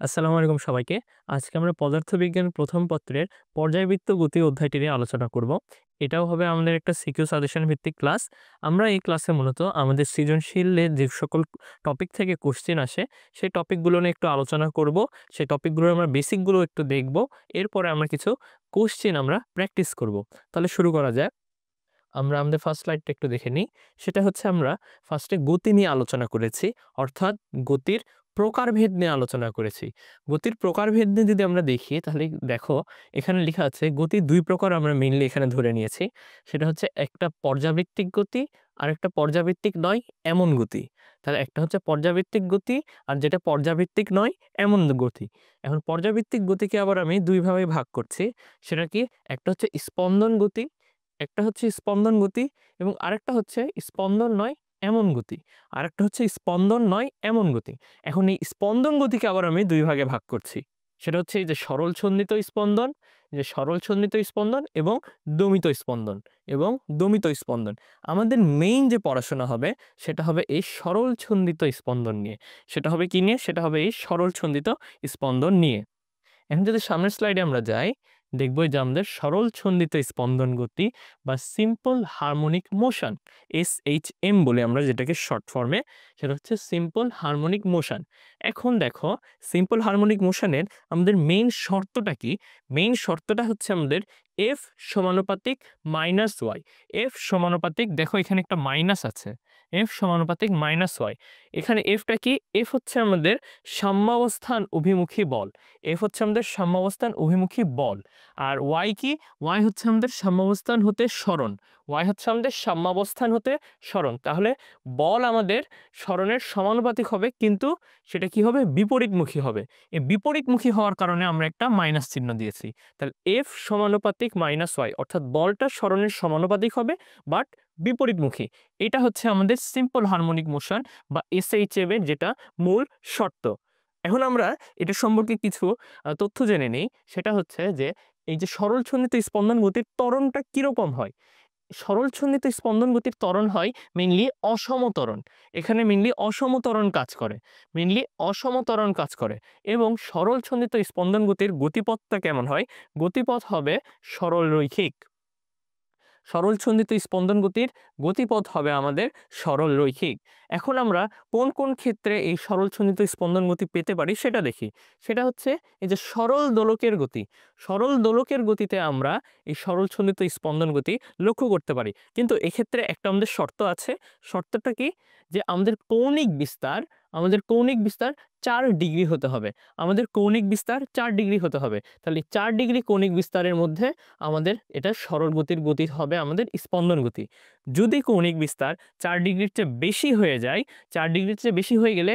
আসসালামু আলাইকুম সবাইকে। আজকে আমরা পদার্থবিজ্ঞান প্রথম পত্রের পর্যায়বৃত্ত গতি অধ্যায়টি নিয়ে আলোচনা করব। এটাও হবে আমাদের একটা সিকিউ সাজেশন ভিত্তিক ক্লাস। আমরা এই ক্লাসে মূলত আমাদের সৃজনশীলে যে সকল টপিক থেকে কোশ্চেন আসে, সেই টপিকগুলো নিয়ে একটু আলোচনা করব। সেই টপিকগুলোর আমরা বেসিকগুলো একটু দেখব। এরপরে আমরা কিছু কোশ্চেন আমরা প্র্যাকটিস করব। তাহলে শুরু করা যাক। আমরা আমাদের ফার্স্ট স্লাইডটা একটু দেখে নিই। সেটা হচ্ছে আমরা ফার্স্টে গতি নিয়ে আলোচনা করেছি। অর্থাৎ গতির প্রকারভেদ নিয়ে আলোচনা করেছি। গতির প্রকারভেদ নিয়ে যদি আমরা দেখি তাহলে দেখো এখানে লেখা আছে গতি ২ প্রকার আমরা মেইনলি এখানে ধরে নিয়েছি। সেটা হচ্ছে একটা পর্যাবৃত্তিক গতি, আরেকটা পর্যাবৃত্তিক নয় এমন গতি। তাহলে একটা হচ্ছে পর্যাবৃত্তিক গতি আর যেটা পর্যাবৃত্তিক নয় এমন গতি। এখন পর্যাবৃত্তিক গতিকে আবার আমি ২ ভাবে ভাগ করছি। সেটা কি? একটা হচ্ছে স্পন্দন গতি, একটা হচ্ছে স্পন্দন গতি এবং আরেকটা হচ্ছে স্পন্দন নয় এমন গতি। আরেকটা হচ্ছে স্পন্দন নয় এমন গতি। এখন এই স্পন্দন গতিকে আবার আমি ২ ভাগে ভাগ করছি। সেটা হচ্ছে এই যে সরল ছন্দিত স্পন্দন, যে সরল ছন্দিত স্পন্দন এবং দমিত স্পন্দন এবং দমিত স্পন্দন। আমাদের মেইন যে পড়াশোনা হবে সেটা হবে এই সরল ছন্দিত স্পন্দন নিয়ে। সেটা হবে কি নিয়ে? সেটা হবে এই সরল ছন্দিত স্পন্দন নিয়ে। এখন যদি সামনের স্লাইডে আমরা যাই, দেখব যে আমাদের সরল ছন্দিত স্পন্দন গতি বা সিম্পল হারমোনিক মোশন, SHM বলে আমরা যেটাকে শর্ট ফর্মে, সেটা হচ্ছে সিম্পল হারমোনিক মোশন। এখন দেখো সিম্পল হারমোনিক মোশনের আমাদের মেইন শর্তটা কি? মেইন শর্তটা হচ্ছে আমাদের F সমানুপাতিক -y। F সমানুপাতিক, দেখো এখানে একটা মাইনাস আছে। F সমানুপাতিক -y। এখানে Fটা কি? F হচ্ছে আমাদের সাম্যাবস্থান অভিমুখী বল। F হচ্ছে আমাদের সাম্যাবস্থান অভিমুখী বল। আর Y কি? Y হচ্ছে আমাদের সাম্যাবস্থান হতে সরণ। Y হচ্ছে আমাদের সাম্যাবস্থান হতে সরণ। তাহলে বল আমাদের সরণের সমানুপাতিক হবে, কিন্তু সেটা কি হবে? বিপরীতমুখী হবে। এই বিপরীতমুখী হওয়ার কারণে আমরা একটা মাইনাস চিহ্ন দিয়েছি। তাহলে F সমানুপাতিক -y, অর্থাৎ বলটা সরণের সমানুপাতিক হবে বাট বিপরীতমুখী। এটা হচ্ছে আমাদের সিম্পল হারমোনিক মোশন বা SHM এর যেটা মূল শর্ত। এখন আমরা এটা সম্পর্কে কিছু তথ্য জেনে নেই। সেটা হচ্ছে যে এই যে সরল ছন্দিত স্পন্দন গতির ত্বরণটা কিরকম হয়? সরল ছন্দিত স্পন্দন গতির ত্বরণ হয় মেইনলি অসম ত্বরণ। এখানে মেইনলি অসম ত্বরণ কাজ করে। মেইনলি অসম ত্বরণ কাজ করে এবং সরল ছন্দিত স্পন্দন গতির গতিপথটা কেমন হয়? গতিপথ হবে সরল রৈখিক। সরল ছন্দিত স্পন্দন গতির গতিপথ হবে আমাদের সরল রৈখিক। এখন আমরা কোন কোন ক্ষেত্রে এই সরল ছন্দিত স্পন্দন গতি পেতে পারি সেটা দেখি। সেটা হচ্ছে এই যে সরল দোলকের গতি। সরল দোলকের গতিতে আমরা এই সরল ছন্দিত স্পন্দন গতি লক্ষ্য করতে পারি। কিন্তু এক্ষেত্রে একটা আমাদের শর্ত আছে। শর্তটা কি? যে আমাদের কৌণিক বিস্তার ৪ ডিগ্রি হতে হবে। আমাদের কৌণিক বিস্তার ৪ ডিগ্রি হতে হবে। তাহলে ৪ ডিগ্রি কৌণিক বিস্তারের মধ্যে আমাদের এটা সরল গতির গতি হবে আমাদের স্পন্দন গতি। যদি কৌণিক বিস্তার ৪ ডিগ্রির চেয়ে বেশি হয়ে যায়, ৪ ডিগ্রির চেয়ে বেশি হয়ে গেলে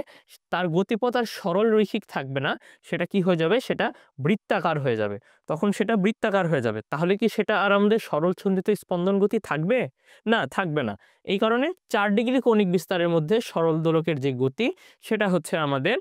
তার গতিপথ আর সরল রৈখিক থাকবে না। সেটা কি হয়ে যাবে? সেটা বৃত্তাকার হয়ে যাবে। তখন সেটা বৃত্তাকার হয়ে যাবে। তাহলে কি সেটা আর আমাদের সরল ছন্দিত স্পন্দন গতি থাকবে? না, থাকবে না। এই কারণে ৪ ডিগ্রি কৌণিক বিস্তারের মধ্যে সরল দোলকের যে গতি সেটা হচ্ছে আমাদের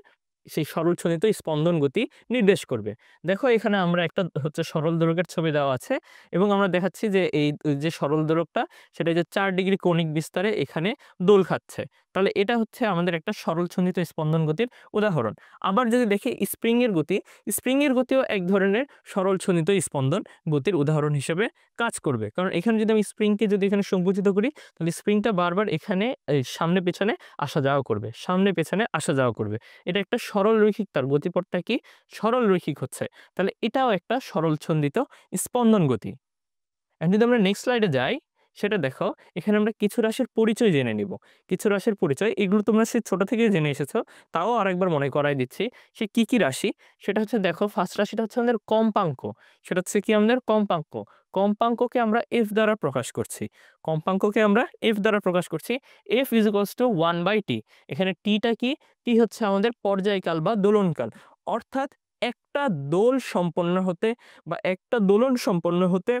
সেই সরল ছন্দিত স্পন্দন গতি নির্দেশ করবে। দেখো এখানে আমরা একটা হচ্ছে সরল দোলকের ছবি দেওয়া আছে এবং আমরা দেখাচ্ছি যে এই যে সরল দোলকটা সেটা যে ৪ ডিগ্রি কৌণিক বিস্তারে এখানে দোল খাচ্ছে। তাহলে এটা হচ্ছে আমাদের একটা সরল ছন্দিত স্পন্দন গতির উদাহরণ। আবার যদি দেখি স্প্রিং এর গতি, স্প্রিং এর গতিও এক ধরনের সরল ছন্দিত স্পন্দন গতির উদাহরণ হিসেবে কাজ করবে। কারণ এখানে যদি আমি স্প্রিংকে যদি এখানে সংকুচিত করি তাহলে স্প্রিংটা বারবার এখানে এই সামনে পেছনে আসা যাওয়া করবে। সামনে পেছনে আসা যাওয়া করবে। এটা একটা সরল রৈখিক, তার গতিপথটা কি? সরল রৈখিক হচ্ছে। তাহলে এটাও একটা সরল ছন্দিত স্পন্দন গতি। এখন যদি আমরা নেক্সট স্লাইডে যাই, সেটা দেখো এখানে আমরা কিছু রাশির পরিচয় জেনে নিব। কিছু রাশির পরিচয়, এগুলো তোমরা সেই ছোট থেকেই জেনে এসেছো, তাও আরেকবার মনে করাই দিচ্ছি। সে কি কি রাশি? সেটা হচ্ছে দেখো ফার্স্ট রাশিটা হচ্ছে আমাদের কম্পাঙ্ক। সেটা হচ্ছে কি আমাদের কম্পাঙ্ক। কম্পাঙ্ককে আমরা F দ্বারা প্রকাশ করছি। কম্পাঙ্ককে আমরা F দ্বারা প্রকাশ করছি। F is equals two 1/t। এখানে টিটা কি? টি হচ্ছে আমাদের পর্যায়কাল বা দোলনকাল। অর্থাৎ একটা দোল সম্পন্ন হতে বা একটা দোলন সম্পন্ন হতে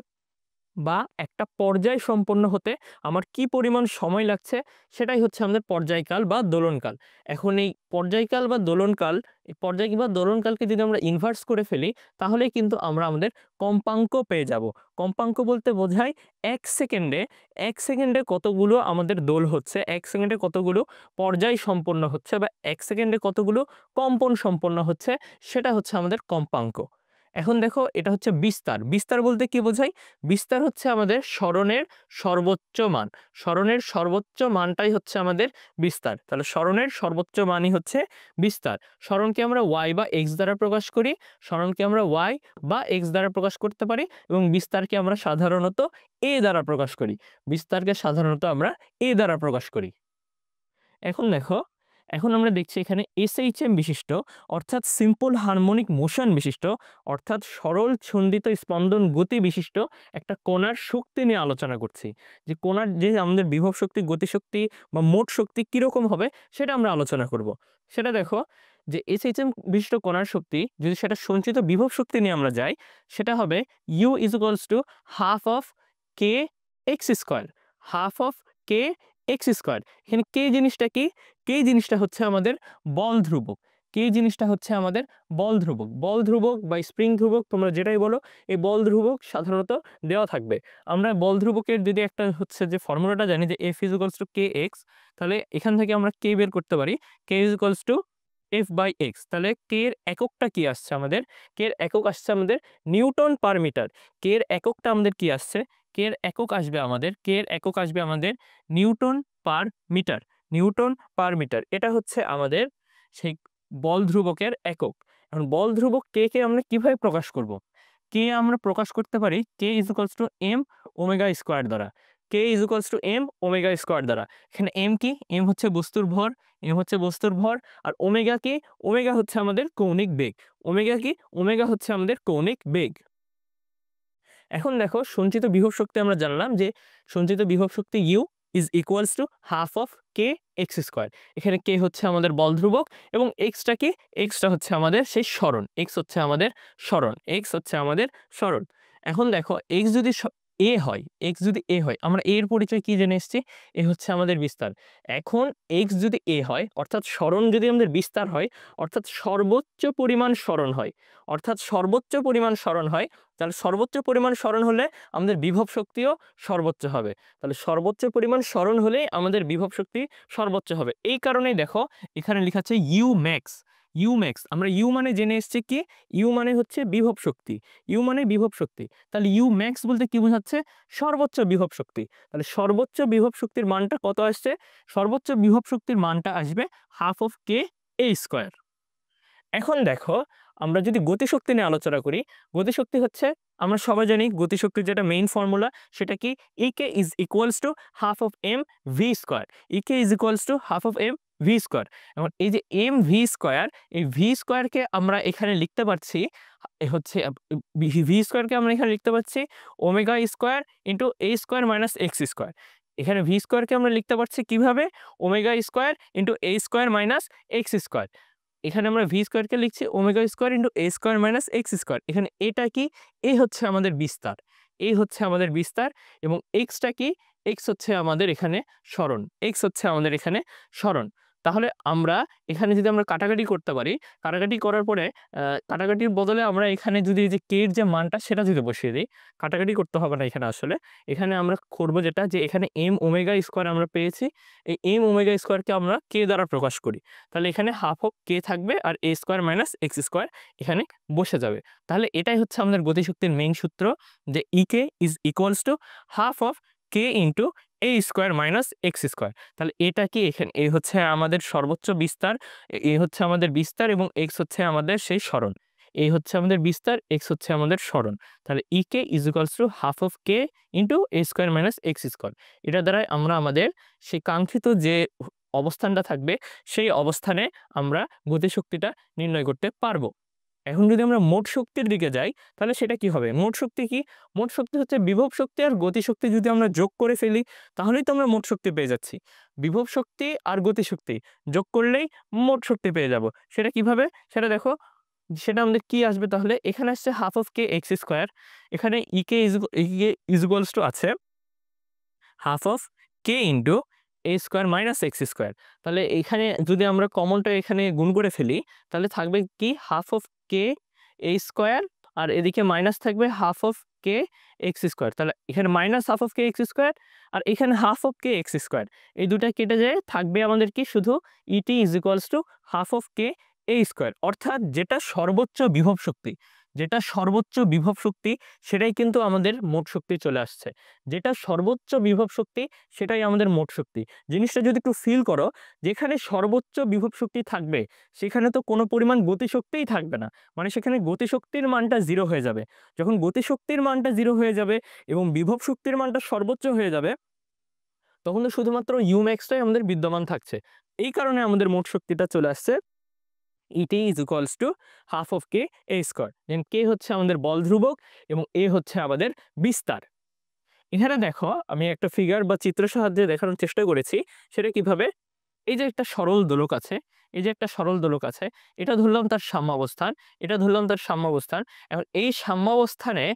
বা একটা পর্যায় সম্পন্ন হতে আমার কি পরিমাণ সময় লাগছে সেটাই হচ্ছে আমাদের পর্যায়কাল বা দোলনকাল। এখন এই পর্যায়কাল বা দোলনকাল, এই পর্যায় বা দোলনকালকে যদি আমরা ইনভার্স করে ফেলি তাহলেই কিন্তু আমরা আমাদের কম্পাঙ্ক পেয়ে যাব। কম্পাঙ্ক বলতে বোঝায় ১ সেকেন্ডে ১ সেকেন্ডে কতগুলো আমাদের দোল হচ্ছে, ১ সেকেন্ডে কতগুলো পর্যায় সম্পন্ন হচ্ছে বা ১ সেকেন্ডে কতগুলো কম্পন সম্পন্ন হচ্ছে সেটা হচ্ছে আমাদের কম্পাঙ্ক। এখন দেখো এটা হচ্ছে বিস্তার। বিস্তার বলতে কি বোঝায়? বিস্তার হচ্ছে আমাদের স্বরণের সর্বোচ্চ মান। স্বরণের সর্বোচ্চ মানটাই হচ্ছে আমাদের বিস্তার। তাহলে স্বরণের সর্বোচ্চ মানই হচ্ছে বিস্তার। স্বরণকে আমরা y বা x দ্বারা প্রকাশ করি, স্বরণকে আমরা y বা x দ্বারা প্রকাশ করতে পারি এবং বিস্তারকে আমরা সাধারণত a দ্বারা প্রকাশ করি। বিস্তারকে সাধারণত আমরা a দ্বারা প্রকাশ করি। এখন দেখো, এখন আমরা দেখছি এখানে SHM বিশিষ্ট অর্থাৎ সিম্পল হারমোনিক মোশন বিশিষ্ট অর্থাৎ সরল ছন্দিত স্পন্দন গতি বিশিষ্ট একটা কণার শক্তি নিয়ে আলোচনা করছি। যে কণার যে আমাদের বিভব শক্তি, গতিশক্তি বা মোট শক্তি কিরকম হবে সেটা আমরা আলোচনা করব। সেটা দেখো যে SHM বিশিষ্ট কণার শক্তি যদি সেটা সঞ্চিত বিভব শক্তি নিয়ে আমরা যাই সেটা হবে U = half of K X square, half of K X square. এখানে কে জিনিসটা কি? কে জিনিসটা হচ্ছে আমাদের বল ধ্রুবক। কে জিনিসটা হচ্ছে আমাদের বল ধ্রুবক। বল ধ্রুবক বা স্প্রিং ধ্রুবক তোমরা যেটাই বলো, এই বল ধ্রুবক সাধারণত দেওয়া থাকবে। আমরা বল ধ্রুবকের যদি একটা হচ্ছে যে ফর্মুলাটা জানি যে F = kx, তাহলে এখান থেকে আমরা কে বের করতে পারি k = F/x। তাহলে কে এর এককটা কি আসছে আমাদের? কে এর একক আসছে আমাদের নিউটন পার মিটার। কে এর এককটা আমাদের কি আসছে? কে এর একক আসবে আমাদের, কে এর একক আসবে আমাদের newton per metre. Newton per metre এটা হচ্ছে আমাদের সেই বল ধ্রুবকের একক। এখন বল ধ্রুবক কে কে আমরা কিভাবে প্রকাশ করব? কে আমরা প্রকাশ করতে পারি কে m ওমেগা স্কোয়ার দ্বারা। কে m ওমেগা স্কোয়ার দ্বারা। এখানে m কি? m হচ্ছে বস্তুর ভর, m হচ্ছে বস্তুর ভর। আর ওমেগা কি? ওমেগা হচ্ছে আমাদের কৌণিক বেগ। ওমেগা কি? ওমেগা হচ্ছে আমাদের কৌণিক বেগ। এখন দেখো সঞ্চিত বিভব শক্তি আমরা জানলাম যে সঞ্চিত বিভব শক্তি U = half of K X square. এখানে কে হচ্ছে আমাদের বল ধ্রুবক এবং এক্সটা কি? এক্সটা হচ্ছে আমাদের সেই সরণ। এক্স হচ্ছে আমাদের সরণ, এক্স হচ্ছে আমাদের সরণ। এখন দেখো এক্স যদি এ হয়, এক্স যদি এ হয়, আমরা এর পরিচয় কি জেনে এসেছি? এ হচ্ছে আমাদের বিস্তার। এখন এক্স যদি এ হয় অর্থাৎ সরণ যদি আমাদের বিস্তার হয় অর্থাৎ সর্বোচ্চ পরিমাণ সরণ হয়, অর্থাৎ সর্বোচ্চ পরিমাণ সরণ হয়, তাহলে সর্বোচ্চ পরিমাণ সরণ হলে আমাদের বিভব শক্তিও সর্বোচ্চ হবে। তাহলে সর্বোচ্চ পরিমাণ সরণ হলেই আমাদের বিভব শক্তি সর্বোচ্চ হবে। এই কারণেই দেখো এখানে লেখা আছে ইউ ম্যাক্স। ইউ ম্যাক্স আমরা ইউ মানে জেনে এসেছি কি? ইউ মানে হচ্ছে বিভব শক্তি। ইউ মানে বিভব শক্তি। তাহলে ইউ ম্যাক্স বলতে কি বোঝাচ্ছে? সর্বোচ্চ বিভব শক্তি। তাহলে সর্বোচ্চ বিভব শক্তির মানটা কত আসছে? সর্বোচ্চ বিভব শক্তির মানটা আসবে half of K A square. এখন দেখো আমরা যদি গতিশক্তি নিয়ে আলোচনা করি, গতিশক্তি হচ্ছে আমরা সবাই জানি গতিশক্তির যেটা মেইন ফর্মুলা সেটা কি? Ek = half of M V square. Ek = half of M V square. এখন এই যে এম ভি স্কোয়ার, এই ভি স্কোয়ারকে আমরা এখানে লিখতে পারছি হচ্ছে ভি স্কোয়ারকে আমরা এখানে লিখতে পারছি omega square into A square minus X square. এখানে ভি স্কোয়ারকে আমরা লিখতে পারছি কিভাবে? Omega square into A square minus X square. এখানে আমরা ভি স্কোয়ারকে লিখছি omega square into A square minus X square. এখানে এটা কি? এ হচ্ছে আমাদের বিস্তার, এই হচ্ছে আমাদের বিস্তার এবং এক্সটা কি? এক্স হচ্ছে আমাদের এখানে সরণ, এক্স হচ্ছে আমাদের এখানে সরণ। তাহলে আমরা এখানে যদি আমরা কাটাকাটি করতে পারি, কাটাকাটি করার পরে কাটাকাটির বদলে আমরা এখানে যদি এই যে কে এর যে মানটা সেটা যদি বসিয়ে দিই, কাটাকাটি করতে হবে না এখানে আসলে। এখানে আমরা করবো যেটা যে এখানে এম ওমেগা স্কোয়ার আমরা পেয়েছি, এই এম ওমেগা স্কোয়ারকে আমরা কে দ্বারা প্রকাশ করি। তাহলে এখানে হাফ অফ কে থাকবে আর এ স্কোয়ার মাইনাস এক্স স্কোয়ার এখানে বসে যাবে। তাহলে এটাই হচ্ছে আমাদের গতিশক্তির মেইন সূত্র যে ইকে = half of K into A square minus X square. তাহলে এটা কি? এখানে এ হচ্ছে আমাদের সর্বোচ্চ বিস্তার, এ হচ্ছে আমাদের বিস্তার এবং এক্স হচ্ছে আমাদের সেই সরণ। এই হচ্ছে আমাদের বিস্তার, এক্স হচ্ছে আমাদের সরণ। তাহলে ইকে = half of K into A square minus X square. এটা দ্বারাই আমরা আমাদের সেই কাঙ্ক্ষিত যে অবস্থানটা থাকবে সেই অবস্থানে আমরা গতিশক্তিটা নির্ণয় করতে পারবো। এখন যদি আমরা মোট শক্তির দিকে যাই তাহলে সেটা কি হবে? মোট শক্তি কি? মোট শক্তি হচ্ছে বিভব শক্তি আর গতিশক্তি যদি আমরা যোগ করে ফেলি তাহলেই তো আমরা মোট শক্তি পেয়ে যাচ্ছি। বিভব শক্তি আর গতিশক্তি যোগ করলেই মোট শক্তি পেয়ে যাব। সেটা কিভাবে? সেটা দেখো সেটা আমাদের কি আসবে তাহলে? এখানে আসছে half of K X square, এখানে ইকে ইজ ইকুয়ালস টু আছে half of K into A square minus X square. তাহলে এখানে যদি আমরা কমনটা এখানে গুণ করে ফেলি, তাহলে থাকবে কি half of K A square, আর এদিকে মাইনাস থাকবে half of K X square. তাহলে এখানে minus half of K X square আর এখানে half of K X square, এই দুটা কেটে যায়, থাকবে আমাদের কি শুধু ET is equals to half of K A square. অর্থাৎ যেটা সর্বোচ্চ বিভব শক্তি, যেটা সর্বোচ্চ বিভব শক্তি সেটাই কিন্তু আমাদের মোট শক্তি চলে আসছে। যেটা সর্বোচ্চ বিভব শক্তি সেটাই আমাদের মোট শক্তি। জিনিসটা যদি একটু ফিল করো, যেখানে সর্বোচ্চ বিভব শক্তি থাকবে সেখানে তো কোনো পরিমাণ গতিশক্তিই থাকবে না, মানে সেখানে গতিশক্তির মানটা 0 হয়ে যাবে। যখন গতিশক্তির মানটা 0 হয়ে যাবে এবং বিভব শক্তির মানটা সর্বোচ্চ হয়ে যাবে, তখন তো শুধুমাত্র ইউম্যাক্সটাই আমাদের বিদ্যমান থাকছে। এই কারণে আমাদের মোট শক্তিটা চলে আসছে ET is equals to half of K A square. Then K হচ্ছে আমাদের বল ধ্রুবক এবং এ হচ্ছে আমাদের বিস্তার। এখানে দেখো আমি একটা ফিগার বা চিত্র সাহায্যে দেখানোর চেষ্টা করেছি। সেটা কিভাবে? এই যে একটা সরল দোলক আছে, এই যে একটা সরল দোলক আছে, এটা ধরলাম তার সাম্যাবস্থান, এটা ধরলাম তার সাম্যাবস্থান। এখন এই সাম্যাবস্থানে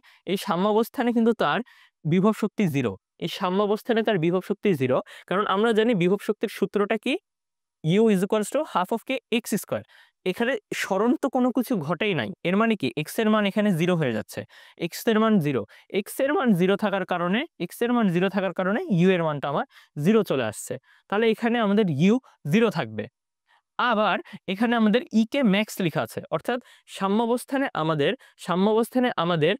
কিন্তু তার বিভব শক্তি 0। এই সাম্যাবস্থানে তার বিভব শক্তি 0, কারণ আমরা জানি বিভব শক্তির সূত্রটা কি? U is equals to half of K X square. এখানে সরণ তো কোনো কিছু ঘটেই নাই, এর মানে কি এক্স এর মান এখানে 0 হয়ে যাচ্ছে। এক্স এর মান 0, এক্স এর মান 0 থাকার কারণে, এক্স এর মান 0 থাকার কারণে ইউ এর মানটা আমার 0 চলে আসছে। তাহলে এখানে আমাদের ইউ 0 থাকবে। আবার এখানে আমাদের ই কে ম্যাক্স লেখা আছে, অর্থাৎ সাম্যাবস্থানে আমাদের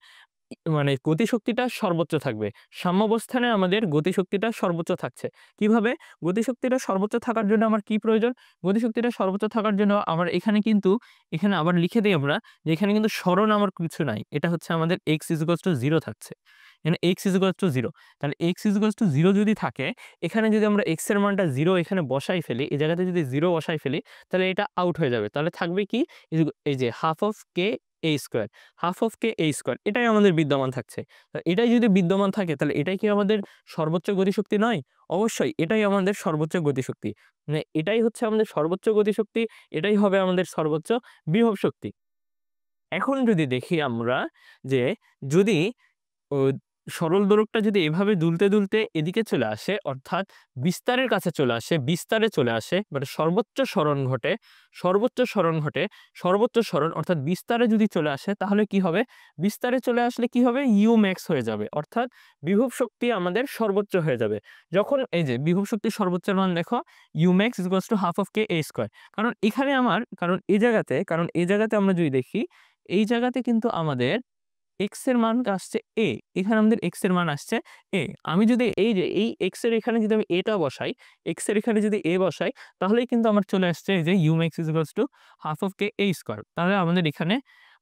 মানে গতিশক্তিটা সর্বোচ্চ থাকবে। সাম্যাবস্থানে আমাদের গতিশক্তিটা সর্বোচ্চ থাকছে। কিভাবে? গতিশক্তিটা সর্বোচ্চ থাকার জন্য আমার কি প্রয়োজন? গতিশক্তিটা সর্বোচ্চ থাকার জন্য আমার এখানে আবার লিখে দেই আমরা যে এখানে কিন্তু সরণ আমার কিছু নাই। এটা হচ্ছে আমাদের x = 0 থাকছে। এখানে x = 0। তাহলে x = 0 যদি থাকে, এখানে যদি আমরা x এর মানটা 0 এখানে বসাই ফেলি, এই জায়গাতে যদি 0 বসাই ফেলি, তাহলে এটা আউট হয়ে যাবে। তাহলে থাকবে কি? এই যে half of K A square, half of K A square, এটাই আমাদের বিদ্যমান থাকছে। এটাই যদি বিদ্যমান থাকে তাহলে এটাই কি আমাদের সর্বোচ্চ গতিশক্তি নয়? অবশ্যই এটাই আমাদের সর্বোচ্চ গতিশক্তি। মানে এটাই হচ্ছে আমাদের সর্বোচ্চ গতিশক্তি, এটাই হবে আমাদের সর্বোচ্চ বিভব শক্তি। এখন যদি দেখি আমরা যে যদি ও সরল দোলকটা যদি এভাবে দুলতে, দুলতে এদিকে চলে আসে, অর্থাৎ বিস্তারের কাছে চলে আসে, বিস্তারে চলে আসে, মানে সর্বোচ্চ সরণ ঘটে, সর্বোচ্চ সরণ ঘটে, সর্বোচ্চ সরণ অর্থাৎ বিস্তারে যদি চলে আসে, তাহলে কি হবে? বিস্তারে চলে আসলে কি হবে? ইউ ম্যাক্স হয়ে যাবে, অর্থাৎ বিভব শক্তি আমাদের সর্বোচ্চ হয়ে যাবে। যখন এই যে বিভব শক্তির সর্বোচ্চ মান দেখো, U max equals to half of K A square. কারণ এই জায়গাতে আমরা যদি দেখি, এই জায়গাতে কিন্তু আমাদের x এর মান আসছে a, এখানে আমাদের x এর মান আসছে a। আমি যদি এই যে এই x এর এখানে যদি আমি এটা বসাই, x এর এখানে যদি a বসাই, তাহলেই কিন্তু আমার চলে আসছে এই যে u max = half of K a square. তাহলে আমাদের এখানে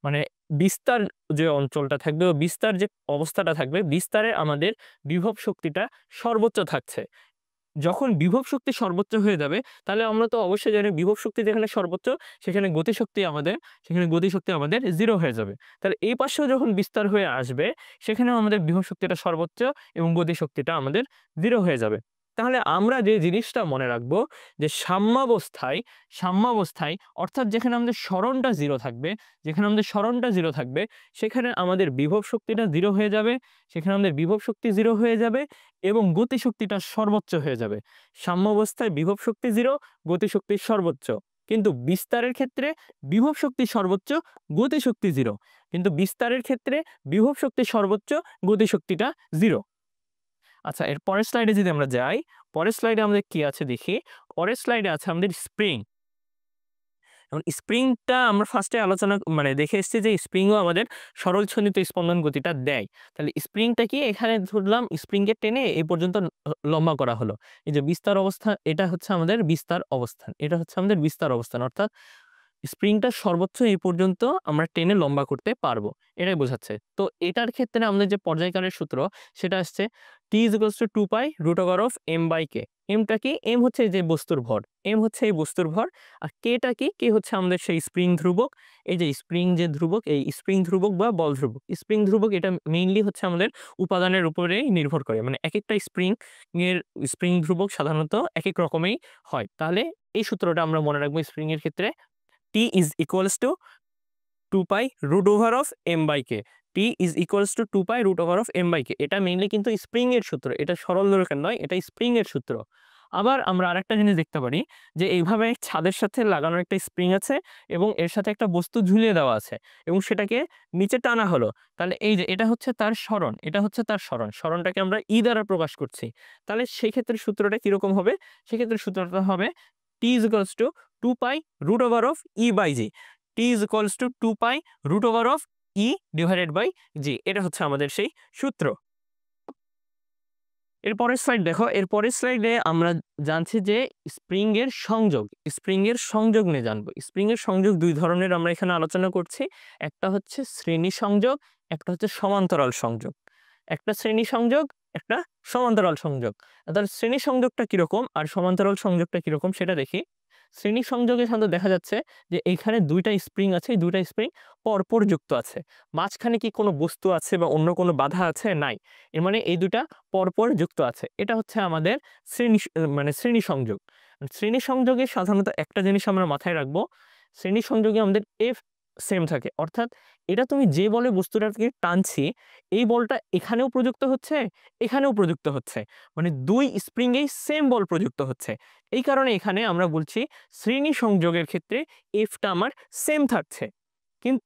মানে বিস্তার যে অঞ্চলটা থাকবে বা বিস্তার যে অবস্থাটা থাকবে, বিস্তারে আমাদের বিভব শক্তিটা সর্বোচ্চ থাকছে। যখন বিভব শক্তি সর্বোচ্চ হয়ে যাবে, তাহলে আমরা তো অবশ্যই জানি বিভব শক্তি যেখানে সর্বোচ্চ সেখানে গতিশক্তি আমাদের 0 হয়ে যাবে। তাহলে এই পাশেও যখন বিস্তার হয়ে আসবে, সেখানেও আমাদের বিভব শক্তিটা সর্বোচ্চ এবং গতিশক্তিটা আমাদের 0 হয়ে যাবে। তাহলে আমরা যে জিনিসটা মনে রাখবো যে সাম্যাবস্থায় অর্থাৎ যেখানে আমাদের সরণটা 0 থাকবে, সেখানে আমাদের বিভব শক্তিটা 0 হয়ে যাবে, সেখানে আমাদের বিভব শক্তি 0 হয়ে যাবে এবং গতিশক্তিটা সর্বোচ্চ হয়ে যাবে। সাম্যাবস্থায় বিভব শক্তি 0, গতিশক্তি সর্বোচ্চ। কিন্তু বিস্তারের ক্ষেত্রে বিভব শক্তি সর্বোচ্চ, গতিশক্তি 0। কিন্তু বিস্তারের ক্ষেত্রে বিভব শক্তি সর্বোচ্চ, গতিশক্তিটা 0। আচ্ছা, এর পরের স্লাইডে যদি আমরা যাই, পরের স্লাইডে আমাদের কি আছে দেখি। পরের স্লাইডে আছে আমাদের স্প্রিং। এখন স্প্রিংটা আমরা ফার্স্টে দেখে এসেছি যে স্প্রিংও আমাদের সরল ছন্দিত স্পন্দন গতিটা দেয়। তাহলে স্প্রিংটা কি? এখানে ধরলাম স্প্রিংকে টেনে এই পর্যন্ত লম্বা করা হলো। এই যে বিস্তার অবস্থা, এটা হচ্ছে আমাদের বিস্তার অবস্থান, এটা হচ্ছে আমাদের বিস্তার অবস্থান, অর্থাৎ স্প্রিংটা সর্বোচ্চ এই পর্যন্ত আমরা টেনে লম্বা করতে পারবো, এটাই বোঝাচ্ছে। তো এটার ক্ষেত্রে আমাদের যে পর্যায়কালের সূত্র সেটা আসছে t = 2 পাই √m/k। এমটা কি? এম হচ্ছে এই যে বস্তুর ভর, এম হচ্ছে এই বস্তুর ভর। আর কেটা কি? কে হচ্ছে আমাদের সেই স্প্রিং ধ্রুবক। এই যে স্প্রিং যে ধ্রুবক, এই স্প্রিং ধ্রুবক বা বল ধ্রুবক। স্প্রিং ধ্রুবক এটা মেইনলি হচ্ছে আমাদের উপাদানের উপরেই নির্ভর করে, মানে একেকটা স্প্রিং ধ্রুবক সাধারণত একেক রকমেই হয়। তাহলে এই সূত্রটা আমরা মনে রাখবো স্প্রিং এর ক্ষেত্রে। T is equals to 2 pi root over of m by K. T is equals to 2 pi root over of m by K. এটা মেইনলি কিন্তু স্প্রিং এর সূত্র, এটা সরল দৈর্ঘ্যের নয়, এটা স্প্রিং এর সূত্র। আবার আমরা আরেকটা জিনিস দেখতে পারি যে এইভাবে ছাদের সাথে লাগানো একটা স্প্রিং আছে এবং এর সাথে একটা বস্তু ঝুলিয়ে দেওয়া আছে এবং সেটাকে নিচে টানা হলো। তাহলে এই যে এটা হচ্ছে তার সরণ, এটা হচ্ছে তার সরণ, সরণটাকে আমরা ই দ্বারা প্রকাশ করছি। তাহলে সেই ক্ষেত্রে সূত্রটা কিরকম হবে? সেক্ষেত্রে সূত্রটা হবে T is equals to 2 pi root over of E by G. T is equals to 2 pi root over of E divided by G. এটা হচ্ছে আমাদের সেই সূত্র। এর পরের স্লাইড দেখো, এর পরের স্লাইডে আমরা জানছি যে স্প্রিং এর সংযোগ, স্প্রিং এর সংযোগ নিয়ে জানবো। স্প্রিং এর সংযোগ দুই ধরনের আমরা এখানে আলোচনা করছি। একটা হচ্ছে শ্রেণী সংযোগ, একটা হচ্ছে সমান্তরাল সংযোগ। একটা শ্রেণী সংযোগ, একটা সমান্তরাল সংযোগ। তাহলে শ্রেণী সংযোগটা কিরকম আর সমান্তরাল সংযোগটা কিরকম সেটা দেখি। শ্রেণী সংযোগে সাধারণত দেখা যাচ্ছে যে এইখানে দুইটা স্প্রিং আছে, এই দুইটা স্প্রিং পরপর যুক্ত আছে। মাঝখানে কি কোনো বস্তু আছে বা অন্য কোনো বাধা আছে? নাই। এর মানে এই দুটা পরপর যুক্ত আছে। এটা হচ্ছে আমাদের শ্রেণী সংযোগ। শ্রেণী সংযোগে সাধারণত একটা জিনিস আমরা মাথায় রাখবো, শ্রেণী সংযোগে আমাদের এফ সেম থাকে। অর্থাৎ এটা তুমি যে বলে বস্তুটাকে টানছি, এই বলটা এখানেও প্রযুক্ত হচ্ছে, এখানেও প্রযুক্ত হচ্ছে। মানে দুই স্প্রিংয়েই সেম বল প্রযুক্ত হচ্ছে। এই কারণে এখানে আমরা বলছি শ্রেণী সংযোগের ক্ষেত্রে এফটা আমার সেম থাকছে। কিন্তু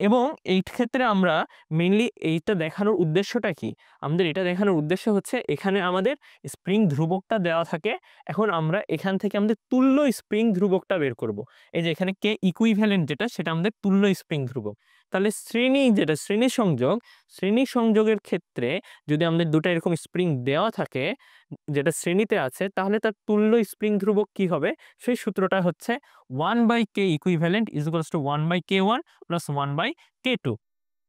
এবং এই ক্ষেত্রে আমরা মেইনলি এইটা দেখানোর উদ্দেশ্যটা কি? আমাদের এটা দেখানোর উদ্দেশ্য হচ্ছে এখানে আমাদের স্প্রিং ধ্রুবকটা দেওয়া থাকে। এখন আমরা এখান থেকে আমাদের তুল্য স্প্রিং ধ্রুবকটা বের করব। এই যে এখানে কে ইকুইভ্যালেন্ট যেটা সেটা আমাদের তুল্য স্প্রিং ধ্রুবক। তাহলে শ্রেণী সংযোগ, শ্রেণী সংযোগের ক্ষেত্রে যদি আমাদের দুটো এরকম স্প্রিং দেওয়া থাকে যেটা শ্রেণীতে আছে, তাহলে তার তুল্য স্প্রিং ধ্রুবক কি হবে? সেই সূত্রটা হচ্ছে 1 by K equivalent is equals to 1 by কে1 প্লাস 1 বাই কে2।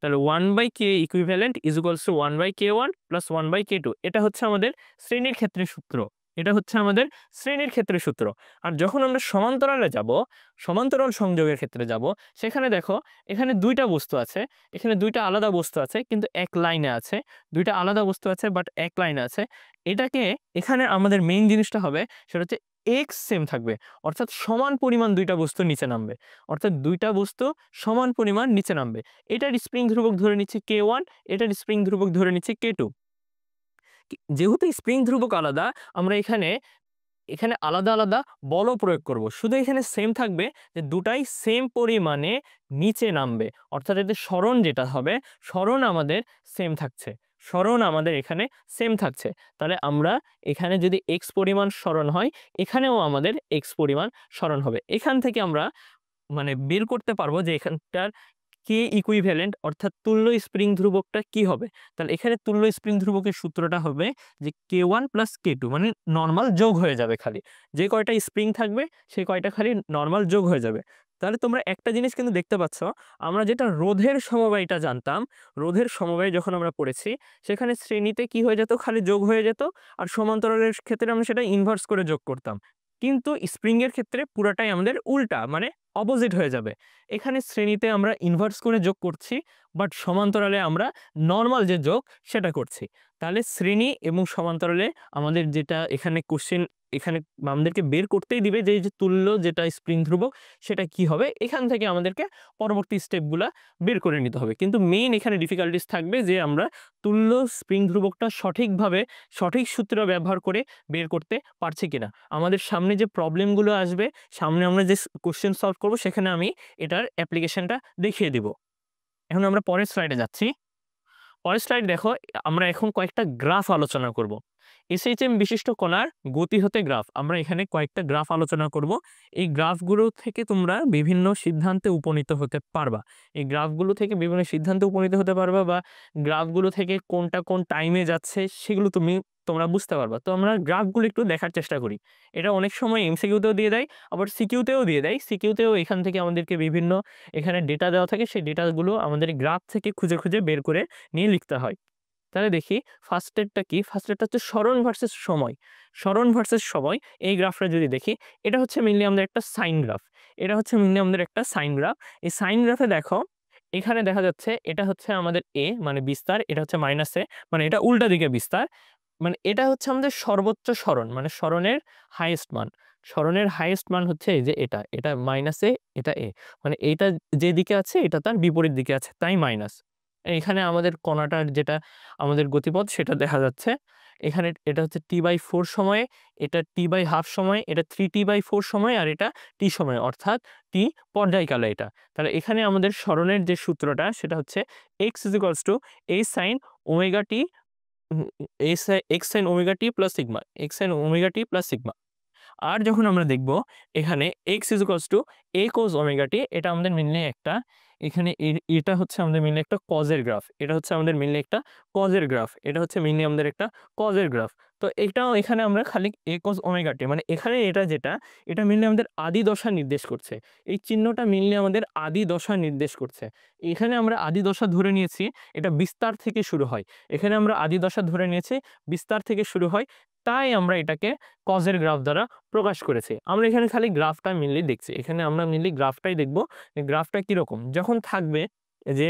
তাহলে 1 by K equivalent is equals to 1 by কে1 প্লাস 1 বাই কে2। এটা হচ্ছে আমাদের শ্রেণীর ক্ষেত্রে সূত্র। এটা হচ্ছে আমাদের শ্রেণীর ক্ষেত্রে সূত্র। আর যখন আমরা সমান্তরালে যাব, সমান্তরাল সংযোগের ক্ষেত্রে যাব, সেখানে দেখো এখানে দুইটা বস্তু আছে, এখানে দুইটা আলাদা বস্তু আছে কিন্তু এক লাইনে আছে। দুইটা আলাদা বস্তু আছে বাট এক লাইনে আছে। এটাকে এখানে আমাদের মেইন জিনিসটা হবে সেটা হচ্ছে এক্স সেম থাকবে। অর্থাৎ সমান পরিমাণ দুইটা বস্তু নিচে নামবে। অর্থাৎ দুইটা বস্তু সমান পরিমাণ নিচে নামবে। এটার স্প্রিং ধ্রুবক ধরে নিচ্ছে কে1, এটার স্প্রিং ধ্রুবক ধরে নিচ্ছে কে2। যেহেতু স্প্রিং ধ্রুবক আলাদা, আমরা এখানে আলাদা আলাদা বলও প্রয়োগ করব। শুধু এখানে সেম থাকবে যে দুটাই সেম পরিমাণে নিচে নামবে। অর্থাৎ এতে সরণ যেটা হবে, সরণ আমাদের সেম থাকছে। সরণ আমাদের এখানে সেম থাকছে। তাহলে আমরা এখানে যদি এক্স পরিমাণ সরণ হয়, এখানেও আমাদের এক্স পরিমাণ সরণ হবে। এখান থেকে আমরা বের করতে পারবো যে এখানটার কে ইকুইভ্যালেন্ট অর্থাৎ তুল্য স্প্রিং ধ্রুবকটা কি হবে। তাহলে এখানে তুল্য স্প্রিং ধ্রুবকের সূত্রটা হবে যে কে1 প্লাস কে2, মানে নর্মাল যোগ হয়ে যাবে। খালি যে কয়টা স্প্রিং থাকবে সেই কয়টা খালি নর্মাল যোগ হয়ে যাবে। তাহলে তোমরা একটা জিনিস কিন্তু দেখতে পাচ্ছ, আমরা যেটা রোধের সমবায়টা জানতাম, রোধের সমবায় যখন আমরা পড়েছি সেখানে শ্রেণীতে কি হয়ে যেত, খালি যোগ হয়ে যেত। আর সমান্তরালের ক্ষেত্রে আমরা সেটা ইনভার্স করে যোগ করতাম। কিন্তু স্প্রিং এর ক্ষেত্রে পুরাটাই আমাদের উল্টা, মানে অপোজিট হয়ে যাবে। এখানে শ্রেণীতে আমরা ইনভার্স করে যোগ করছি, বাট সমান্তরালে আমরা নর্মাল যে যোগ সেটা করছি। তাহলে শ্রেণী এবং সমান্তরালে আমাদের যেটা এখানে কোশ্চেন, এখানে আমাদেরকে বের করতেই দিবে যে এই যে তুল্য যেটা স্প্রিং ধ্রুবক সেটা কি হবে। এখান থেকে আমাদেরকে পরবর্তী স্টেপগুলা বের করে নিতে হবে। কিন্তু মেইন এখানে ডিফিকাল্টিস থাকবে যে আমরা তুল্য স্প্রিং ধ্রুবকটা সঠিকভাবে সঠিক সূত্র ব্যবহার করে বের করতে পারছি কিনা। আমাদের সামনে যে প্রবলেমগুলো আসবে, সামনে আমরা যে কোশ্চেন সলভ করব, সেখানে আমি এটার অ্যাপ্লিকেশনটা দেখিয়ে দিব। এখন আমরা পরের স্লাইডে যাচ্ছি। পরের স্লাইড দেখো, আমরা এখন কয়েকটা গ্রাফ আলোচনা করব। এসএইচএম বিশিষ্ট কণার গতি হতে গ্রাফ, আমরা এখানে কয়েকটা গ্রাফ আলোচনা করব। এই গ্রাফগুলো থেকে তোমরা বিভিন্ন সিদ্ধান্তে উপনীত হতে পারবা। এই গ্রাফগুলো থেকে বিভিন্ন সিদ্ধান্তে উপনীত হতে পারবা, বা গ্রাফগুলো থেকে কোনটা কোন টাইমে যাচ্ছে সেগুলো তোমরা বুঝতে পারবা। তো আমরা গ্রাফগুলো একটু দেখার চেষ্টা করি। এটা অনেক সময় এমসিকিউতেও দিয়ে দেয়, আবার সিকিউতেও দিয়ে দেয়। সিকিউতেও এখান থেকে আমাদেরকে বিভিন্ন এখানে ডেটা দেওয়া থাকে, সেই ডেটাগুলো আমাদের গ্রাফ থেকে খুঁজে খুঁজে বের করে নিয়ে লিখতে হয়। তাহলে দেখি ফার্স্টেরটা কি। ফার্স্টেরটা হচ্ছে সরণ ভার্সেস সময়। সরণ ভার্সেস সময়, এই গ্রাফটা যদি দেখি, এটা হচ্ছে মেইনলি আমাদের একটা সাইন গ্রাফ। এটা হচ্ছে মেইনলি আমাদের একটা সাইন গ্রাফ। এই সাইন গ্রাফে দেখো এখানে দেখা যাচ্ছে এটা হচ্ছে আমাদের এ মানে বিস্তার, এটা হচ্ছে মাইনাস এ মানে এটা উল্টা দিকে বিস্তার। মানে এটা হচ্ছে আমাদের সর্বোচ্চ সরণ, মানে সরণের হাইয়েস্ট মান। সরণের হাইয়েস্ট মান হচ্ছে এই যে এটা মাইনাস এ, এটা এ, মানে এইটা যেদিকে আছে এটা তার বিপরীত দিকে আছে, তাই মাইনাস। এখানে আমাদের কণাটার যেটা আমাদের গতিপথ সেটা দেখা যাচ্ছে। এখানে এটা হচ্ছে t/4 সময়ে, এটা t/2 সময়ে, এটা 3t/4 সময়ে, আর এটা t সময়ে, অর্থাৎ t পর্যায়কালে এটা। তাহলে এখানে আমাদের সরণের যে সূত্রটা সেটা হচ্ছে x a sin omega t, x sin omega t plus sigma, x sin omega t plus sigma. আর যখন আমরা দেখব এখানে x a cos omega t, এটা আমাদের মেইনলি একটা, এখানে এটা হচ্ছে আমাদের মেইনলি একটা কজের গ্রাফ, এটা হচ্ছে আমাদের মেইনলি একটা কজের গ্রাফ, এটা হচ্ছে মেইনলি আমাদের একটা কজের গ্রাফ। তো এটাও এখানে আমরা খালি a cos ওমেগা t, মানে এখানে এটা যেটা, এটা মেইনলি আমাদের আদি দশা নির্দেশ করছে। এই চিহ্নটা মেইনলি আমাদের আদি দশা নির্দেশ করছে। এখানে আমরা আদি দশা ধরে নিয়েছি এটা বিস্তার থেকে শুরু হয়, এখানে আমরা আদি দশা ধরে নিয়েছি বিস্তার থেকে শুরু হয়, তাই আমরা এটাকে কজের গ্রাফ দ্বারা প্রকাশ করেছি। আমরা এখানে খালি গ্রাফটা মেইনলি দেখছি, এখানে আমরা মেইনলি গ্রাফটাই দেখব। গ্রাফটা কিরকম যখন থাকবে যে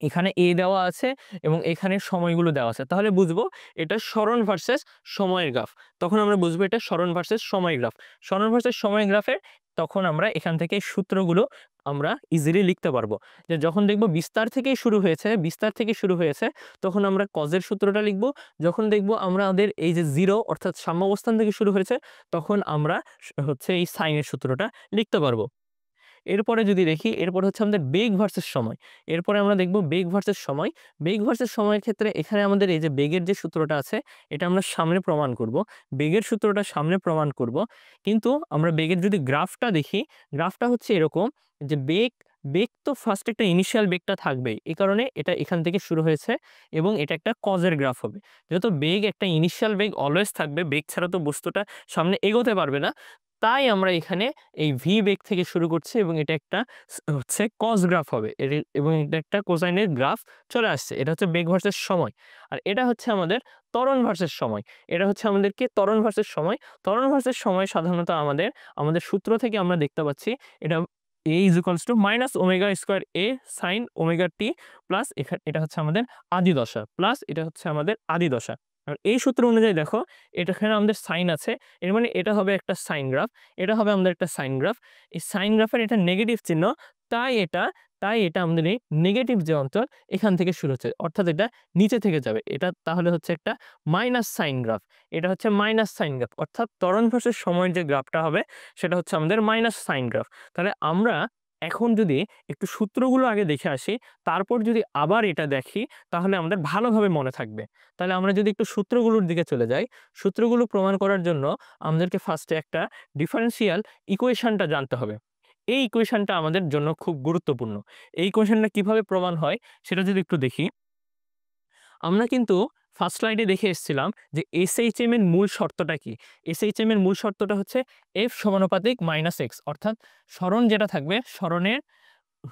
এখানে এ দেওয়া আছে এবং এখানে সময়গুলো দেওয়া আছে, তাহলে বুঝবো এটা সরণ ভার্সেস সময়ের গ্রাফ। তখন আমরা বুঝবো এটা সরণ ভার্সেস সময় গ্রাফ। সরণ ভার্সেস সময় গ্রাফের তখন আমরা এখান থেকে সূত্রগুলো আমরা ইজিলি লিখতে পারবো। যে যখন দেখবো বিস্তার থেকেই শুরু হয়েছে, বিস্তার থেকে শুরু হয়েছে, তখন আমরা কজের সূত্রটা লিখবো। যখন দেখবো আমাদের এই যে জিরো অর্থাৎ সাম্যাবস্থান থেকে শুরু হয়েছে, তখন আমরা হচ্ছে এই সাইনের সূত্রটা লিখতে পারবো। এরপরে যদি দেখি, এরপরে হচ্ছে আমাদের বেগ ভার্সেস সময়। এরপরে আমরা দেখব বেগ ভার্সেস সময়। বেগ ভার্সেস সময়ের ক্ষেত্রে এখানে আমাদের এই যে বেগের যে সূত্রটা আছে এটা আমরা সামনে প্রমাণ করব। বেগের সূত্রটা সামনে প্রমাণ করব, কিন্তু আমরা বেগের যদি গ্রাফটা দেখি, গ্রাফটা হচ্ছে এরকম যে বেগ তো ফার্স্ট একটা ইনিশিয়াল বেগটা থাকবেই, এই কারণে এটা এখান থেকে শুরু হয়েছে এবং এটা একটা কজের গ্রাফ হবে। যেহেতু বেগ একটা ইনিশিয়াল বেগ অলওয়েজ থাকবে, বেগ ছাড়া তো বস্তুটা সামনে এগোতে পারবে না, তাই আমরা এখানে এই ভি বেগ থেকে শুরু করছি এবং এটা একটা হচ্ছে কজ গ্রাফ হবে এবং এটা একটা কোসাইনের গ্রাফ চলে আসছে। এটা হচ্ছে বেগ ভার্সেস সময়। আর এটা হচ্ছে আমাদের ত্বরণ ভার্সেস সময়। এটা হচ্ছে আমাদের কি ত্বরণ ভার্সেস সময়। ত্বরণ ভার্সেস সময় সাধারণত আমাদের সূত্র থেকে আমরা দেখতে পাচ্ছি এটা a minus omega square a sign omega t plus এটা হচ্ছে আমাদের আদি দশা, প্লাস এটা হচ্ছে আমাদের আদি দশা। আর এই সূত্র অনুযায়ী দেখো এটা এখানে আমাদের সাইন আছে, এর মানে এটা হবে একটা সাইন গ্রাফ, এটা হবে আমাদের একটা সাইন গ্রাফ। এই সাইন গ্রাফের এটা নেগেটিভ চিহ্ন, তাই এটা আমাদের এই নেগেটিভ যে অঞ্চল এখান থেকে শুরু হচ্ছে, অর্থাৎ এটা নিচে থেকে যাবে, এটা তাহলে হচ্ছে একটা মাইনাস সাইন গ্রাফ। এটা হচ্ছে মাইনাস সাইন গ্রাফ, অর্থাৎ ত্বরণ ভার্সেস সময়ের যে গ্রাফটা হবে সেটা হচ্ছে আমাদের মাইনাস সাইন গ্রাফ। তাহলে আমরা এখন যদি একটু সূত্রগুলো আগে দেখে আসি, তারপর যদি আবার এটা দেখি, তাহলে আমাদের ভালোভাবে মনে থাকবে। তাহলে আমরা যদি একটু সূত্রগুলোর দিকে চলে যাই, সূত্রগুলো প্রমাণ করার জন্য আমাদেরকে ফার্স্টে একটা ডিফারেন্সিয়াল ইকুয়েশনটা জানতে হবে। এই ইকুয়েশনটা আমাদের জন্য খুব গুরুত্বপূর্ণ। এই ইকুয়েশনটা কিভাবে প্রমাণ হয় সেটা যদি একটু দেখি, আমরা কিন্তু ফার্স্ট স্লাইডে দেখে এসেছিলাম যে এসএইচএম এর মূল শর্তটা কি। এসএইচএম এর মূল শর্তটা হচ্ছে এফ সমানুপাতিক মাইনাস এক্স, অর্থাৎ সরণ যেটা থাকবে সরণের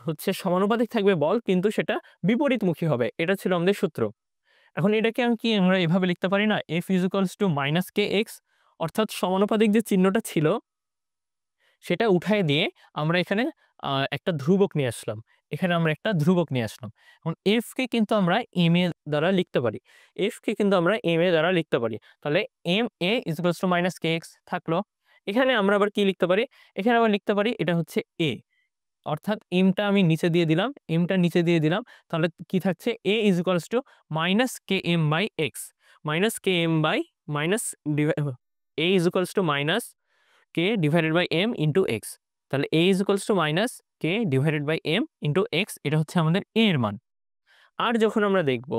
হচ্ছে সমানুপাতিক থাকবে বল, কিন্তু সেটা বিপরীতমুখী হবে, এটা ছিল আমাদের সূত্র। এখন এটাকে আমরা এভাবে লিখতে পারি না, F is equals to minus K x, অর্থাৎ সমানুপাতিক যে চিহ্নটা ছিল সেটা উঠায় দিয়ে আমরা এখানে একটা ধ্রুবক নিয়ে আসলাম। এখানে আমরা একটা ধ্রুবক নিয়ে আসলাম। এখন f কে কিন্তু আমরা m এ দ্বারা লিখতে পারি। f কে কিন্তু আমরা m এ দ্বারা লিখতে পারি। তাহলে ma = -kx থাকলো। এখানে আমরা আবার কি লিখতে পারি? এখানে আবার লিখতে পারি এটা হচ্ছে a, অর্থাৎ m টা আমি নিচে দিয়ে দিলাম, m টা নিচে দিয়ে দিলাম। তাহলে কি থাকছে? a = -km/x, -km by minus a = k divided by m into X. তাহলে a - k divided by m into X, এটা হচ্ছে আমাদের a এর মান। আর যখন আমরা দেখব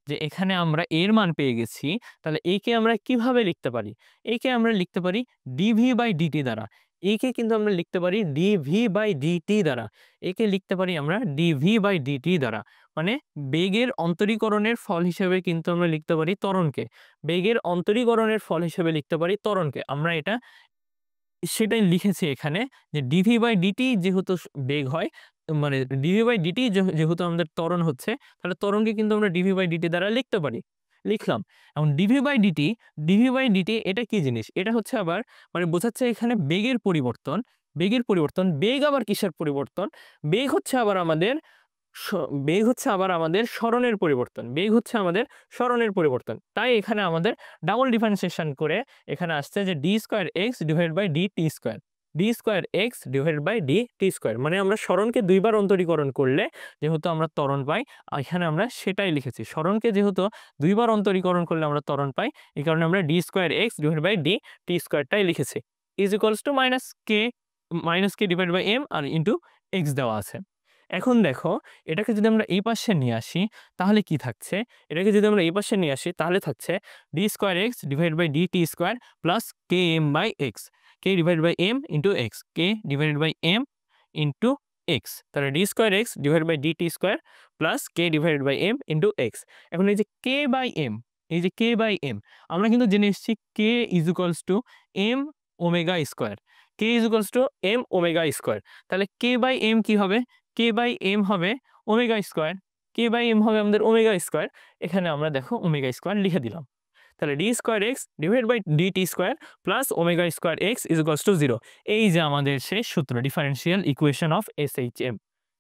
যে এখানে আমরা a এর মান পেয়ে গেছি, তাহলে a কে আমরা কিভাবে লিখতে পারি? a কে আমরা লিখতে পারি dv বাই dt দ্বারা। a কে কিন্তু আমরা লিখতে পারি dv বাই dt দ্বারা। a কে লিখতে পারি আমরা dv বাই dt দ্বারা। মানে বেগের অন্তরীকরণের ফল হিসেবে কিন্তু আমরা লিখতে পারি ত্বরণকে। বেগের অন্তরীকরণের ফল হিসেবে লিখতে পারি ত্বরণকে। আমরা এটা সেটাই লিখেছি এখানে যে ডিভি বাই ডিটি যেহেতু বেগ হয়, মানে ডিভি বাই ডিটি যেহেতু আমাদের ত্বরণ হচ্ছে, তাহলে ত্বরণকে কিন্তু আমরা ডিভি বাই ডিটি দ্বারা লিখতে পারি। লিখলাম। এখন ডিভি বাই ডিটি এটা কি জিনিস? এটা হচ্ছে আবার মানে বোঝাচ্ছে এখানে বেগের পরিবর্তন। বেগ আবার কিসের পরিবর্তন? বেগ হচ্ছে আবার আমাদের বেগ হচ্ছে আবার আমাদের সরণের পরিবর্তন। বেগ হচ্ছে আমাদের সরণের পরিবর্তন। তাই এখানে আমাদের ডাবল ডিফারেন্সিয়েশন করে এখানে আসছে যে d square x divided by dt square. d square x divided by dt square. মানে আমরা সরণকে দুইবার অন্তরীকরণ করলে যেহেতু আমরা ত্বরণ পাই, এখানে আমরা সেটাই লিখেছি। সরণকে যেহেতু দুইবার অন্তরীকরণ করলে আমরা ত্বরণ পাই, এই কারণে আমরা d square x divided by dt স্কয়ারটাই লিখেছি। Is equals to minus k divided by m আর ইনটু x দেওয়া আছে। এখন দেখো এটাকে যদি আমরা এই পাশে নিয়ে আসি তাহলে কি থাকছে? এটাকে যদি আমরা এই পাশে নিয়ে আসি তাহলে থাকছে d square x divided by dt square plus km by x, k divided by m into x, k divided by m into x। তাহলে d square x divided by dt square plus k divided by m into x। এখন এই যে k by m, এই যে k by m আমরা কিন্তু জেনে এসেছি k is equals to m omega square, k is equals to m omega square. তাহলে k বাই m কি হবে? k বাই m হবে omega square, k by m হবে আমাদের ওমেগা স্কয়ার। এখানে আমরা দেখো ওমেগা স্কয়ার লিখে দিলাম। তাহলে d square x divide by dt square plus omega square x is equals to 0। এই যে আমাদের শেষ সূত্র, ডিফারেনশিয়াল ইকুয়েশন অফ SHM।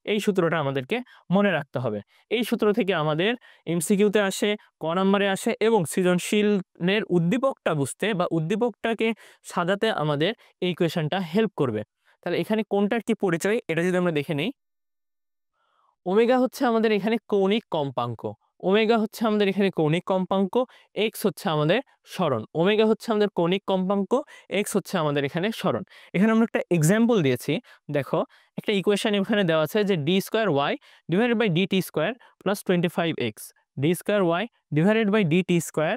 এই সূত্রটা আমাদেরকে মনে রাখতে হবে। এই সূত্র থেকে আমাদের এমসিকিউতে আসে, ক নম্বরে আসে এবং সৃজনশীলের উদ্দীপকটা বুঝতে বা উদ্দীপকটাকে সাজাতে আমাদের এই ইকুয়েশনটা হেল্প করবে। তাহলে এখানে কোনটার কি পরিচয় এটা যদি আমরা দেখে নেই। ওমেগা হচ্ছে আমাদের এখানে কৌণিক কম্পাঙ্ক, ওমেগা হচ্ছে আমাদের এখানে কৌণিক কম্পাঙ্ক, এক্স হচ্ছে আমাদের সরণ। ওমেগা হচ্ছে আমাদের কৌণিক কম্পাঙ্ক, এক্স হচ্ছে আমাদের এখানে সরণ। এখানে আমরা একটা এক্সাম্পল দিয়েছি। দেখো একটা ইকুয়েশন এখানে দেওয়া আছে যে d square y divided by dt square plus 25x, d square y divided by dt square,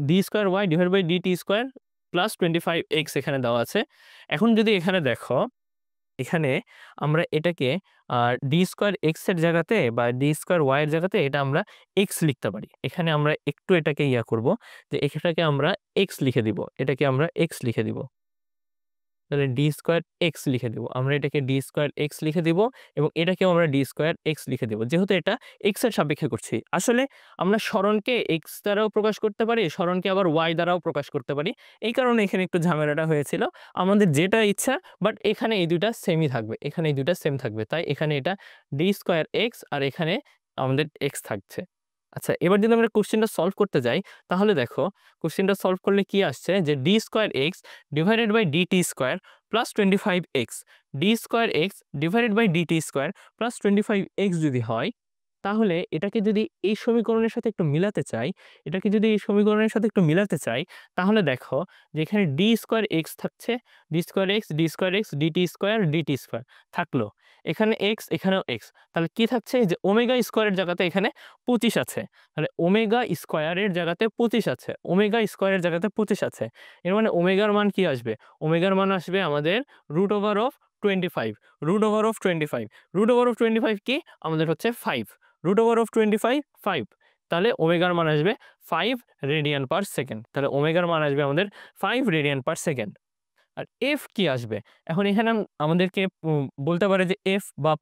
d square y divided by dt square plus 25x এখানে দেওয়া আছে। এখন যদি এখানে দেখো, এখানে আমরা এটাকে d স্কয়ার x এর জায়গাতে বা d স্কয়ার y এর জায়গাতে এটা আমরা x লিখতে পারি। এখানে আমরা একটু এটাকে করব যে এটাকে আমরা x লিখে দিব, এটাকে আমরা x লিখে দিব। তাহলে d স্কয়ার x লিখে দিব। আমরা এটাকে d স্কয়ার x লিখে দিব এবং এটাকেও আমরা d স্কয়ার x লিখে দিব। যেহেতু এটা x এর সাপেক্ষে করছি। আসলে আমরা সরণকে x দ্বারাও প্রকাশ করতে পারি, সরণকে আবার y দ্বারাও প্রকাশ করতে পারি। এই কারণে এখানে একটু ঝামেলাটা হয়েছিল। আমাদের যেটা ইচ্ছা, বাট এখানে এই দুইটা সেমই থাকবে, এখানে এই দুইটা সেম থাকবে। তাই এখানে এটা d স্কয়ার x আর এখানে আমাদের x থাকছে। আচ্ছা, এবার যদি আমরা কোশ্চেনটা সলভ করতে যাই তাহলে দেখো কোশ্চেনটা সলভ করলে কি আসছে যে d square x divided by dt square plus 25x, d square x divided by dt square plus 25x যদি হয়, তাহলে এটাকে যদি এই সমীকরণের সাথে একটু মিলাতে চাই, এটাকে যদি এই সমীকরণের সাথে একটু মিলাতে চাই তাহলে দেখো যে এখানে d স্কয়ার x থাকছে, d square x, d square x, dt square, dt square থাকলো। এখানে x, এখানেও x। তাহলে কি থাকছে যে ওমেগা স্কয়ারের জায়গাতে এখানে 25 আছে। তাহলে ওমেগা স্কয়ারের জায়গাতে 25 আছে, ওমেগা স্কয়ারের জায়গাতে 25 আছে। এর মানে ওমেগার মান কি আসবে? ওমেগার মান আসবে আমাদের root over of 25, root over of 25। Root over of 25 কি? আমাদের হচ্ছে 5, রুট ওভার অফ 25 5। তাহলে ওমেগার মান আসবে 5 রেডিয়ান পার সেকেন্ড। তাহলে ওমেগার মান আসবে আমাদের 5 রেডিয়ান পার সেকেন্ড। আর এফ কি আসবে? এখন এখানে আমাদেরকে বলতে পারে যে এফ বা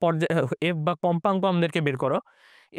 এফ বা কম্পাঙ্ক আমাদেরকে বের করো।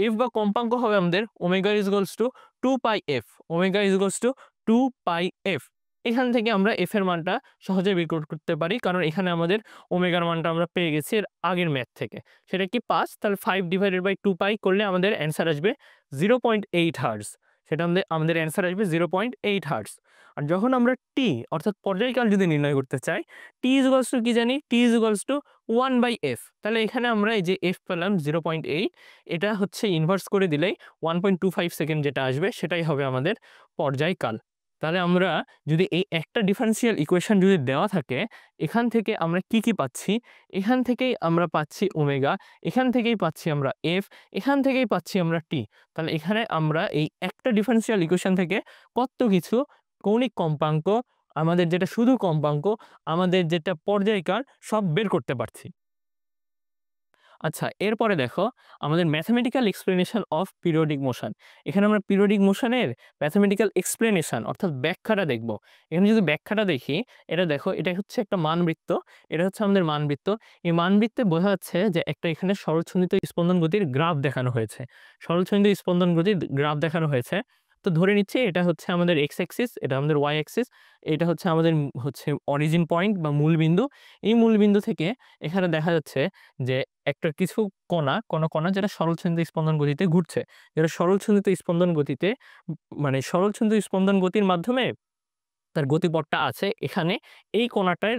এফ বা কম্পাঙ্ক হবে আমাদের omega is equals to 2 pi F, omega is equals to 2 pi F. এখান থেকে আমরা এফ এর মানটা সহজে বের করতে পারি, কারণ এখানে আমাদের ওমেগার মানটা আমরা পেয়ে গেছি এর আগের ম্যাথ থেকে। সেটা কি 5, তাহলে 5 ডিভাইডেড বাই 2 পাই করলে আমাদের অ্যান্সার আসবে 0.8 হার্টজ। সেটা আমাদের অ্যান্সার আসবে 0.8 হার্টজ। আর যখন আমরা টি অর্থাৎ পর্যায়কাল যদি নির্ণয় করতে চাই, টি ইজ ইকুয়ালস টু কি জানি? টি ইজ ইকুয়ালস টু 1/f। তাহলে এখানে আমরা এই যে এফ পেলাম 0.8, এটা হচ্ছে ইনভার্স করে দিলেই 1.25 সেকেন্ড যেটা আসবে সেটাই হবে আমাদের পর্যায়কাল। তাহলে আমরা যদি এই একটা ডিফারেনশিয়াল ইকুয়েশন যদি দেওয়া থাকে, এখান থেকে আমরা কি কি পাচ্ছি? এখান থেকেই আমরা পাচ্ছি ওমেগা, এখান থেকেই পাচ্ছি আমরা এফ, এখান থেকেই পাচ্ছি আমরা টি। তাহলে এখানে আমরা এই একটা ডিফারেনশিয়াল ইকুয়েশন থেকে কত কিছু কৌণিক কম্পাঙ্ক, আমাদের যেটা শুধু কম্পাঙ্ক, আমাদের যেটা পর্যায়কাল, সব বের করতে পারছি। আচ্ছা, এরপরে দেখো আমাদের mathematical explanation of periodic motion. এখানে আমরা পিরিয়ডিক মোশনের ম্যাথমেটিক্যাল এক্সপ্লেনেশন অর্থাৎ ব্যাখ্যাটা দেখব। এখানে যদি ব্যাখ্যাটা দেখি, এটা দেখো, এটা হচ্ছে একটা মানবৃত্ত, এটা হচ্ছে আমাদের মানবৃত্ত। এই মানবৃত্তে বোঝা যাচ্ছে যে একটা এখানে সরলছন্দিত স্পন্দন গতির গ্রাফ দেখানো হয়েছে, সরলছন্দিত স্পন্দন গতির গ্রাফ দেখানো হয়েছে। তো ধরে নিচ্ছি এটা হচ্ছে আমাদের এক্স অ্যাক্সিস, এটা আমাদের ওয়াই অ্যাক্সিস, এটা হচ্ছে আমাদের হচ্ছে অরিজিন পয়েন্ট বা মূলবিন্দু। এই মূলবিন্দু থেকে এখানে দেখা যাচ্ছে যে একটা কিছু কণা যেটা সরলচ্ছন্দিত স্পন্দন গতিতে ঘুরছে, যেটা সরলচ্ছন্দিত স্পন্দন গতিতে মানে সরলচ্ছন্দিত স্পন্দন গতির মাধ্যমে তার গতিপথটা আছে এখানে। এই কণাটার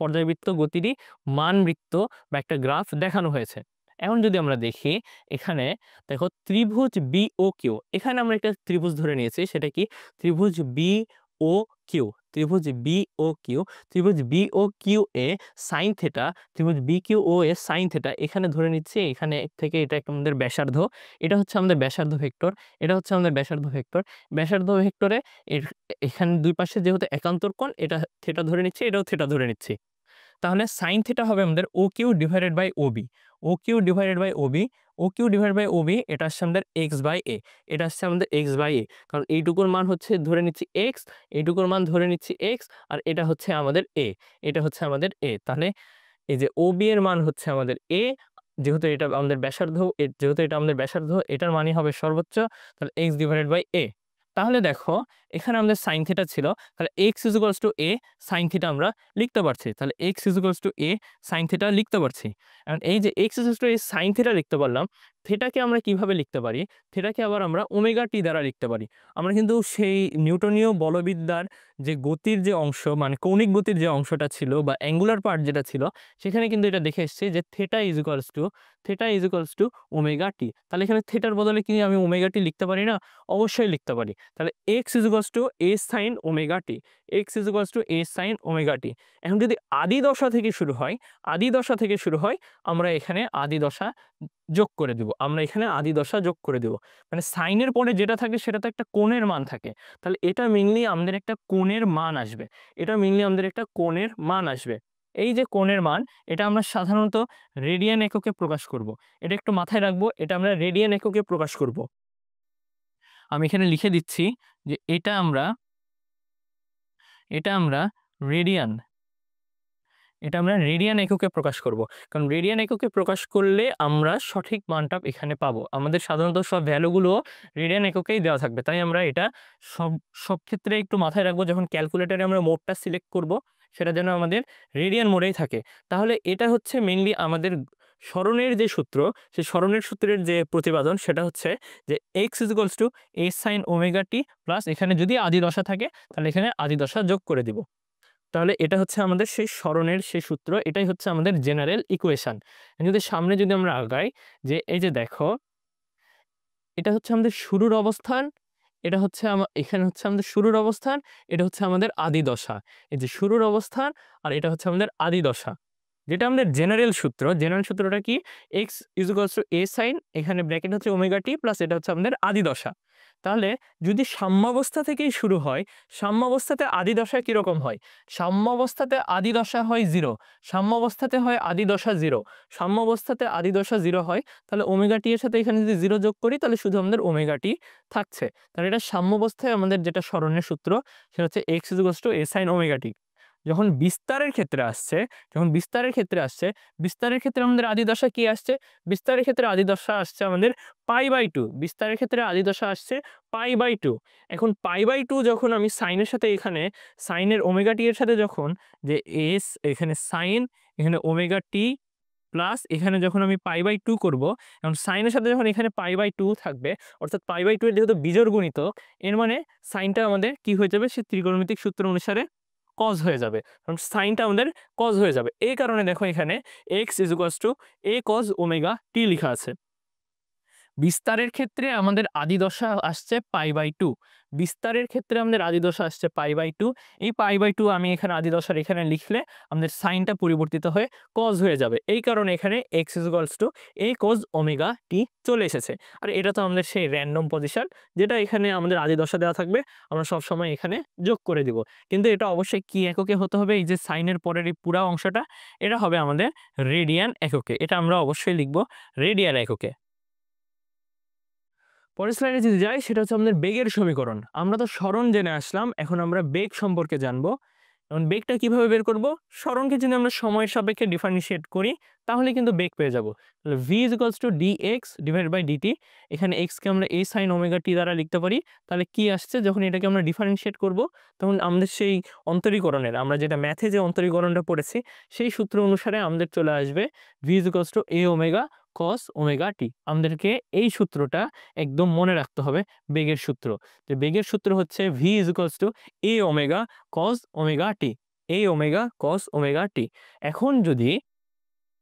পর্যায়বৃত্ত গতিরই মানবৃত্ত বা একটা গ্রাফ দেখানো হয়েছে। এখন যদি আমরা দেখি এখানে দেখো ত্রিভুজ বি ও কিউ, এখানে আমরা একটা ত্রিভুজ ধরে নিয়েছি, সেটা কি ত্রিভুজ বি ও কিউ। ত্রিভুজ বি ও কিউ, ত্রিভুজ বি ও কিউ এ সাইন থেটা, ত্রিভুজ বি কিউ ও এ সাইন থেটা এখানে ধরে নিচ্ছি। এখানে থেকে এটা একটা আমাদের ব্যাসার্ধ, এটা হচ্ছে আমাদের ব্যাসার্ধ ভেক্টর, এটা হচ্ছে আমাদের ব্যাসার্ধ ভেক্টর। ব্যাসার্ধ ভেক্টরে এর এখানে দুই পাশে যেহেতু একান্তর কোণ, এটা থেটা ধরে নিচ্ছি, এটাও থেটা ধরে নিচ্ছি। তাহলে সাইন থিটা হবে আমাদের O Q divided by OB, O Q divided by OB, O Q divided by OB, এটা আসছে আমাদের এক্স বাই এ, এটা আসছে আমাদের এক্স বাই এ। কারণ এইটুকুর মান হচ্ছে ধরে নিচ্ছি এক্স, এইটুকুর মান ধরে নিচ্ছি এক্স, আর এটা হচ্ছে আমাদের এ, এটা হচ্ছে আমাদের এ। তাহলে এই যে ওবি এর মান হচ্ছে আমাদের এ, যেহেতু এটা আমাদের ব্যাসার্ধ, যেহেতু এটা আমাদের ব্যাসার্ধ, এটার মানই হবে সর্বোচ্চ, তাহলে এক্স ডিভাইডেড বাই এ। তাহলে দেখো এখানে আমাদের সাইন থিটা ছিল, তাহলে X is equals to A sine theta আমরা লিখতে পারছি। তাহলে X is equals to A sine theta লিখতে পারছি। এখন এই যে x is equals to A sine theta লিখতে পারলাম, থিটাকে আমরা কিভাবে লিখতে পারি? থিটাকে আবার আমরা ওমেগা টি দ্বারা লিখতে পারি। আমরা কিন্তু সেই নিউটনীয় বলবিদ্যার যে গতির যে অংশ, মানে কৌণিক গতির যে অংশটা ছিল বা অ্যাঙ্গুলার পার্ট যেটা ছিল, সেখানে কিন্তু এটা দেখে এসেছি যে theta is equals to omega T. তাহলে এখানে থিটার বদলে কি আমি ওমেগা টি লিখতে পারি না? অবশ্যই লিখতে পারি। তাহলে X is equals to A sine omega T, X is equals to A sine omega T. এখন যদি আদি দশা থেকে শুরু হয়, আদি দশা থেকে শুরু হয়, আমরা এখানে আদি দশা যোগ করে দিব, আমরা এখানে আদি দশা যোগ করে দিব। মানে সাইনের পরে যেটা থাকে সেটা তো একটা কোণের মান থাকে, তাহলে এটা মেইনলি আমাদের একটা কোণের মান আসবে, এটা মেইনলি আমাদের একটা কোণের মান আসবে। এই যে কোণের মান, এটা আমরা সাধারণত রেডিয়ান এককে প্রকাশ করব। এটা একটু মাথায় রাখবো, এটা আমরা রেডিয়ান এককে প্রকাশ করব। আমি এখানে লিখে দিচ্ছি যে এটা আমরা রেডিয়ান, এটা আমরা রেডিয়ান এককে প্রকাশ করব। কারণ রেডিয়ান এককে প্রকাশ করলে আমরা সঠিক মানটা এখানে পাবো। আমাদের সাধারণত সব ভ্যালুগুলো রেডিয়ান এককেই দেওয়া থাকবে, তাই আমরা এটা সব সব ক্ষেত্রে একটু মাথায় রাখবো। যখন ক্যালকুলেটরে আমরা মোডটা সিলেক্ট করব, সেটা যেন আমাদের রেডিয়ান মোডেই থাকে। তাহলে এটা হচ্ছে মেইনলি আমাদের সরণের যে সূত্র, সেই সরণের সূত্রের যে প্রতিপাদন, সেটা হচ্ছে যে x is equals to A sine omega T plus এখানে যদি আদি দশা থাকে তাহলে এখানে আদি দশা যোগ করে দিব। তাহলে এটা হচ্ছে আমাদের সেই সরণের সেই সূত্র, এটাই হচ্ছে আমাদের জেনারেল ইকুয়েশন। যদি সামনে যদি আমরা আগাই, যে এই যে দেখো এটা হচ্ছে আমাদের শুরুর অবস্থান, এটা হচ্ছে এখানে হচ্ছে আমাদের শুরুর অবস্থান, এটা হচ্ছে আমাদের আদি দশা। এই যে শুরুর অবস্থান আর এটা হচ্ছে আমাদের আদি দশা, যেটা আমাদের জেনারেল সূত্র। জেনারেল সূত্রটা কি? X is equals to A sine, এখানে ব্র্যাকেট হচ্ছে ওমেগা টি প্লাস এটা হচ্ছে আমাদের আদি দশা। তাহলে যদি সাম্যাবস্থা থেকেই শুরু হয়, সাম্যাবস্থাতে আদি দশা কিরকম হয়? সাম্যাবস্থাতে আদি দশা হয় 0, সাম্যাবস্থাতে হয় আদি দশা 0, সাম্যাবস্থাতে আদি দশা 0 হয়। তাহলে ওমেগা টি এর সাথে এখানে যদি 0 যোগ করি তাহলে শুধু আমাদের ওমেগা টি থাকছে। তাহলে এটা সাম্যাবস্থায় আমাদের যেটা সরণের সূত্র, সেটা হচ্ছে X is equals to A sine omega T. যখন বিস্তারের ক্ষেত্রে আসছে, বিস্তারের ক্ষেত্রে আমাদের আদি দশা কি আসছে? বিস্তারের ক্ষেত্রে আদি দশা আসছে আমাদের π/2। বিস্তারের ক্ষেত্রে আদি দশা আসছে π/2। এখন π/2 যখন আমি সাইনের সাথে এখানে সাইনের ওমেগা টি এর সাথে যখন যে এস এখানে সাইন, এখানে ওমেগা টি প্লাস এখানে যখন আমি π/2 করব, এখন সাইনের সাথে যখন এখানে π/2 থাকবে, অর্থাৎ π/2 এর যেহেতু বিজোড় গুণিতক, এর মানে সাইনটা আমাদের কি হয়ে যাবে? সে ত্রিকোণমিতিক সূত্র অনুসারে কজ হয়ে যাবে, কারণ সাইনটা আমাদের কজ হয়ে যাবে। এই কারণে দেখো এখানে X is equals to A cos omega T লেখা আছে। বিস্তারের ক্ষেত্রে আমাদের আদি দশা আসছে π/2, বিস্তারের ক্ষেত্রে আমাদের আদি দশা আসছে π/2। এই π/2 আমি এখানে আদি দশার এখানে লিখলে আমাদের সাইনটা পরিবর্তিত হয়ে কজ হয়ে যাবে। এই কারণে এখানে X is equals to A cos omega T চলে এসেছে। আর এটা তো আমাদের সেই র্যান্ডম পজিশন, যেটা এখানে আমাদের আদি দশা দেওয়া থাকবে, আমরা সব সময় এখানে যোগ করে দিব। কিন্তু এটা অবশ্যই কি এককে হতে হবে? এই যে সাইনের পরের এই পুরা অংশটা, এটা হবে আমাদের রেডিয়ান এককে। এটা আমরা অবশ্যই লিখব রেডিয়ান এককে। পরের স্লাইডে যদি যাই, সেটা হচ্ছে আমাদের বেগের সমীকরণ। আমরা তো সরণ জেনে আসলাম, এখন আমরা বেগ সম্পর্কে জানবো। এখন বেগটা কিভাবে বের করব? সরণকে যদি আমরা সময়ের সাপেক্ষে ডিফারেনশিয়েট করি তাহলে কিন্তু বেগ পেয়ে যাব। তাহলে v = dx / dt, এখানে x কে আমরা a sin ওমেগা t দ্বারা লিখতে পারি। তাহলে কি আসছে, যখন এটাকে আমরা ডিফারেনশিয়েট করব তখন আমাদের সেই অন্তরীকরণের, আমরা যেটা ম্যাথে যে অন্তরীকরণটা পড়েছি সেই সূত্র অনুসারে আমাদের চলে আসবে v = a omega cos omega t। আমাদেরকে এই সূত্রটা একদম মনে রাখতে হবে, বেগের সূত্র। যে বেগের সূত্র হচ্ছে v = a omega cos omega t, a omega cos omega t। এখন যদি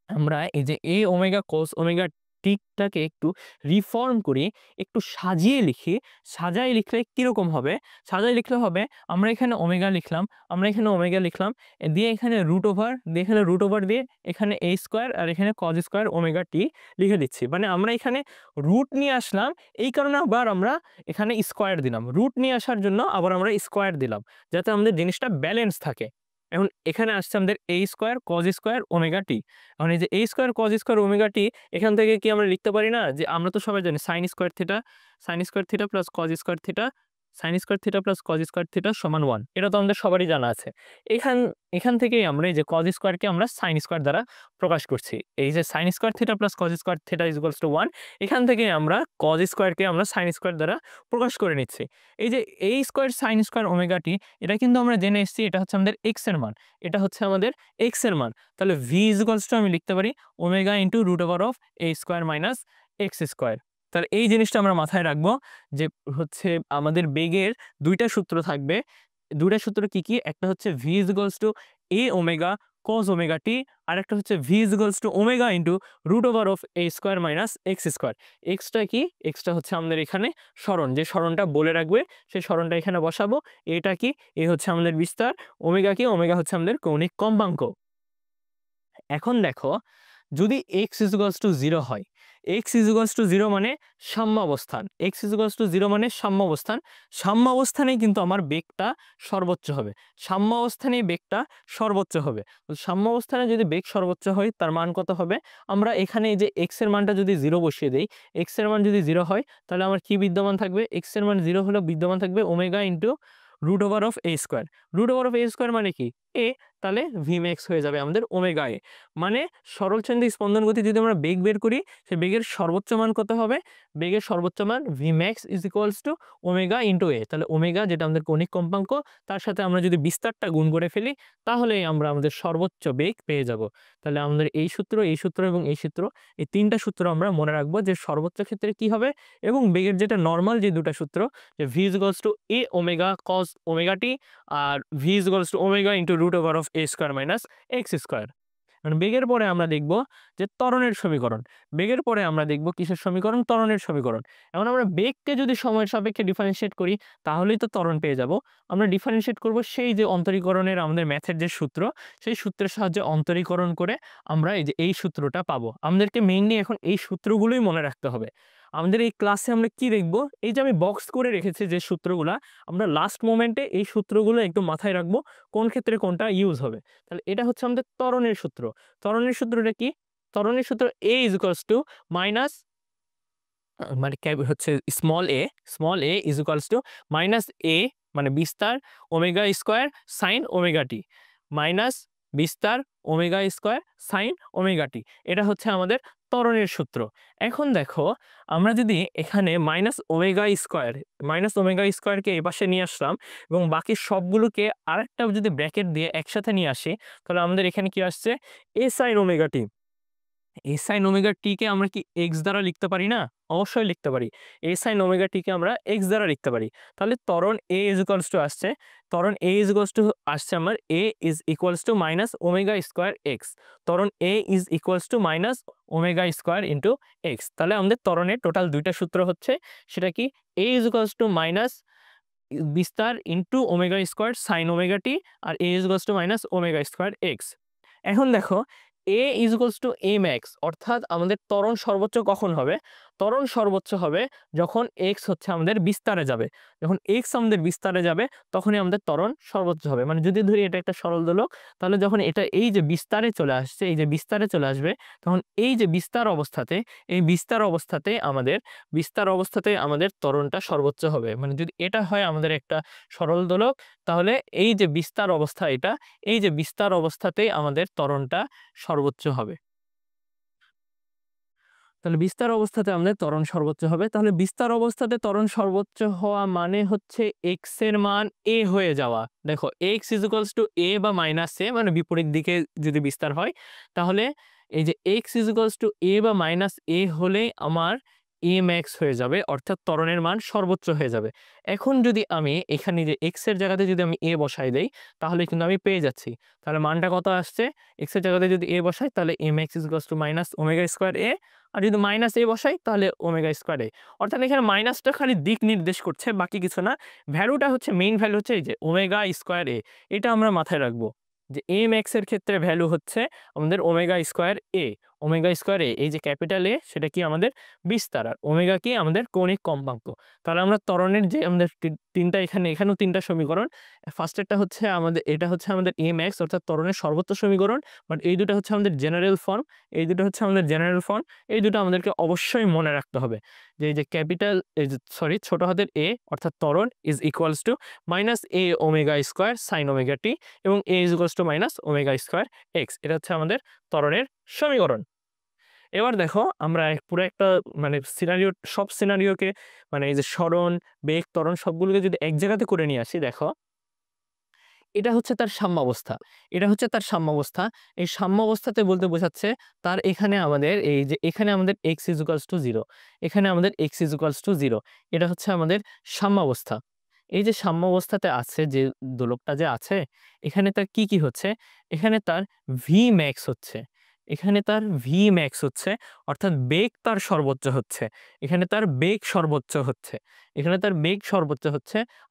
আমরা এই যে a ওমেগা cos ওমেগা টিটাকে একটু রিফর্ম করি, একটু সাজিয়ে লিখি, সাজায় লিখলে কিরকম হবে? সাজায় লিখলে হবে, আমরা এখানে ওমেগা লিখলাম, আমরা এখানে ওমেগা লিখলাম, দিয়ে এখানে রুট ওভার দিয়ে এখানে রুট ওভার দিয়ে এখানে a স্কয়ার আর এখানে cos স্কয়ার ওমেগা t লিখে দিচ্ছি। মানে আমরা এখানে রুট নিয়ে আসলাম, এই কারণে আবার আমরা এখানে স্কয়ার দিলাম। রুট নিয়ে আসার জন্য আবার আমরা স্কয়ার দিলাম, যাতে আমাদের জিনিসটা ব্যালেন্স থাকে। এখন এখানে আসছে আমাদের a square cos square omega t। এখন এই যে a square cos square omega t, এখান থেকে কি আমরা লিখতে পারি না যে, আমরা তো সবাই জানি sin square theta plus cos square theta, sin square theta plus cos square theta সমান 1। এটা তো আমাদের সবারই জানা আছে। এখান এখান থেকেই আমরা এই যে cos স্কয়ারকে আমরা sin স্কয়ার দ্বারা প্রকাশ করছি। এই যে sin square theta plus cos square theta = 1, এখান থেকে আমরা cos স্কয়ারকে আমরা sin স্কয়ার দ্বারা প্রকাশ করে নিচ্ছি। এই যে a square sin square omega t, এটা কিন্তু আমরা জেনে এসেছি এটা হচ্ছে আমাদের x এর মান। এটা হচ্ছে আমাদের x এর মান। তাহলে v আমি লিখতে পারি omega into root over of a square minus x square. তাহলে এই জিনিসটা আমরা মাথায় রাখবো যে হচ্ছে আমাদের বেগের দুইটা সূত্র থাকবে। দুইটা সূত্র কি কি? একটা হচ্ছে v a omega cos omega t, আর একটা হচ্ছে v omega into root over of a square minus x square. এক্সটা কি? এক্সটা হচ্ছে আমাদের এখানে সরণ, যে সরণটা বলে রাখবে সেই সরণটা এখানে বসাবো। এটা কি? এ হচ্ছে আমাদের বিস্তার। ওমেগা কি? ওমেগা হচ্ছে আমাদের কৌণিক কম্পাঙ্ক। এখন দেখো, যদি x = 0 হয়, x = 0 মানে সাম্যাবস্থান, x = 0 মানে সাম্যাবস্থান। সাম্যাবস্থানেই কিন্তু আমার বেগটা সর্বোচ্চ হবে। সাম্যাবস্থানেই বেগটা সর্বোচ্চ হবে। তো সাম্যাবস্থানে যদি বেগ সর্বোচ্চ হয় তার মান কত হবে? আমরা এখানে এই যে x এর মানটা যদি 0 বসিয়ে দেই, x এর মান যদি 0 হয় তাহলে আমার কি বিদ্যমান থাকবে? x এর মান 0 হলে বিদ্যমান থাকবে omega into root over of a square. Root over of a square মানে কি? a। তাহলে vmax হয়ে যাবে আমাদের ওমেগা a। মানে সরলচন্দ্র স্পন্দন গতি যদি আমরা বেগ বের করি, সেই বেগের সর্বোচ্চ মান কত হবে? বেগের সর্বোচ্চ মান vmax = ওমেগা ইনটু a। তাহলে ওমেগা, যেটা আমাদের কৌণিক কম্পাঙ্ক, তার সাথে আমরা যদি বিস্তারটা গুণ করে ফেলি তাহলেই আমরা আমাদের সর্বোচ্চ বেগ পেয়ে যাব। তাহলে আমাদের এই সূত্র এবং এই সূত্র, এই তিনটা সূত্র আমরা মনে রাখবো যে সর্বোচ্চ ক্ষেত্রে কি হবে, এবং বেগের যেটা নরমাল যে দুটা সূত্র, যে v = a omega cos omega t আর v = omega into root over of a square minus x square. মানে বেগের পরে আমরা দেখব যে ত্বরণের সমীকরণ। বেগের পরে আমরা দেখব কিসের সমীকরণ? ত্বরণের সমীকরণ। এখন আমরা বেগকে যদি সময়ের সাপেক্ষে ডিফারেনশিয়েট করি তাহলেই তো ত্বরণ পেয়ে যাব। আমরা ডিফারেনশিয়েট করব সেই যে অন্তরীকরণের আমাদের ম্যাথের যে সূত্র, সেই সূত্রের সাহায্যে অন্তরীকরণ করে আমরা এই যে এই সূত্রটা পাবো। আমাদেরকে মেইনলি এখন এই সূত্রগুলোই মনে রাখতে হবে। আমাদের এই ক্লাসে আমরা কি দেখব? এই যে আমি বক্স করে রেখেছি যে সূত্রগুলা, আমরা লাস্ট মোমেন্টে এই সূত্রগুলো একদম মাথায় রাখবো, কোন ক্ষেত্রে কোনটা ইউজ হবে। তাহলে এটা হচ্ছে আমাদের ত্বরণের সূত্র। ত্বরণের সূত্রটা কি? ত্বরণের সূত্র a = মাইনাস, মানে হচ্ছে স্মল a মাইনাস a, মানে বিস্তার omega square sine omega t, minus বিস্তার omega square sine omega t। এটা হচ্ছে আমাদের ত্বরণের সূত্র। এখন দেখো, আমরা যদি এখানে মাইনাস ওমেগা স্কয়ারকে এই পাশে নিয়ে আসলাম এবং বাকি সবগুলোকে আরেকটা যদি ব্র্যাকেট দিয়ে একসাথে নিয়ে আসি, তাহলে আমাদের এখানে কি আসছে? a sin omega t। a sin omega t কে আমরা কি x দ্বারা লিখতে পারি না? অবশ্যই লিখতে পারি। a sin ওমেগা t কে আমরা x দ্বারা লিখতে পারি। তাহলে ত্বরণ a আসছে, ত্বরণ a আসছে আমার a minus omega square x। ত্বরণ a minus omega square into x। তাহলে আমাদের ত্বরণের টোটাল দুইটা সূত্র হচ্ছে, সেটা কি? a মাইনাস বিস্তার into omega square sine omega t, আর a minus omega square x। এখন দেখো, a = a max, অর্থাৎ আমাদের ত্বরণ সর্বোচ্চ কখন হবে? ত্বরণ সর্বোচ্চ হবে যখন x হচ্ছে আমাদের বিস্তারে যাবে। যখন x আমাদের বিস্তারে যাবে তখনই আমাদের ত্বরণ সর্বোচ্চ হবে। মানে যদি ধরি এটা একটা সরল দোলক, তাহলে যখন এটা এই যে বিস্তারে চলে আসছে, এই যে বিস্তারে চলে আসবে, তখন এই যে বিস্তার অবস্থাতে, এই বিস্তার অবস্থাতে আমাদের ত্বরণটা সর্বোচ্চ হবে। মানে যদি এটা হয় আমাদের একটা সরল দোলক, তাহলে এই যে বিস্তার অবস্থা এটা, এই যে বিস্তার অবস্থাতেই আমাদের ত্বরণটা সর্বোচ্চ হবে। তাহলে বিস্তার অবস্থাতে আমাদের ত্বরণ সর্বোচ্চ হবে। তাহলে বিস্তার অবস্থাতে ত্বরণ সর্বোচ্চ হওয়া মানে হচ্ছে x এর মান a হয়ে যাওয়া। দেখো x = a বা -a, মানে বিপরীত দিকে যদি বিস্তার হয়, তাহলে এই যে x = a বা -a হলেই আমার a max হয়ে যাবে, অর্থাৎ ত্বরণের মান সর্বোচ্চ হয়ে যাবে। এখন যদি আমি এখানে যে x এর জায়গাতে যদি আমি a বসাই দেই, তাহলে কিন্তু আমি পেয়ে যাচ্ছি। তাহলে মানটা কত আসছে? x এর জায়গাতে যদি a বসাই তাহলে a max = -ω²a, আর যদি -a বসাই তাহলে ω²a। অর্থাৎ এখানে মাইনাসটা খালি দিক নির্দেশ করছে, বাকি কিছু না। ভ্যালুটা হচ্ছে, মেইন ভ্যালু হচ্ছে এই যে ω²a। এটা আমরা মাথায় রাখবো যে a max এর ক্ষেত্রে ভ্যালু হচ্ছে আমাদের ω²a। ω²a, এই যে ক্যাপিটাল A সেটা কি আমাদের বিস্তার, আর ওমেগা কি আমাদের কৌণিক কম্পাঙ্ক। তাহলে আমরা ত্বরণের যে আমাদের তিনটা, এখানেও তিনটা সমীকরণ। ফার্স্টেরটা হচ্ছে আমাদের, এটা হচ্ছে আমাদের a max অর্থাৎ ত্বরণের সর্বোচ্চ সমীকরণ। বাট এই দুটো হচ্ছে আমাদের জেনারেল ফর্ম, এই দুটো আমাদেরকে অবশ্যই মনে রাখতে হবে। যে এই যে ক্যাপিটাল, এই যে ছোট হাতের a অর্থাৎ ত্বরণ = -a⍵² sin ω t, এবং a =−ω²x। এটা হচ্ছে আমাদের ত্বরণের সমীকরণ। এবার দেখো আমরা পুরো একটা মানে সব সিনারিওকে, মানে এই যে সরণ, বেগ, ত্বরণ সবগুলোকে যদি এক জায়গাতে করে নিয়ে আসি, দেখো এটা হচ্ছে তার সাম্যাবস্থা। এই সাম্যাবস্থাতে বলতে বোঝাচ্ছে তার এখানে আমাদের এই যে এখানে আমাদের x = 0, এখানে আমাদের x = 0। এটা হচ্ছে আমাদের সাম্যাবস্থা। এই যে সাম্যাবস্থাতে আছে যে দোলকটা যে আছে, এখানে তার কি হচ্ছে? এখানে তার Vmax হচ্ছে। অর্থাৎ বেগ তার সর্বোচ্চ হচ্ছে।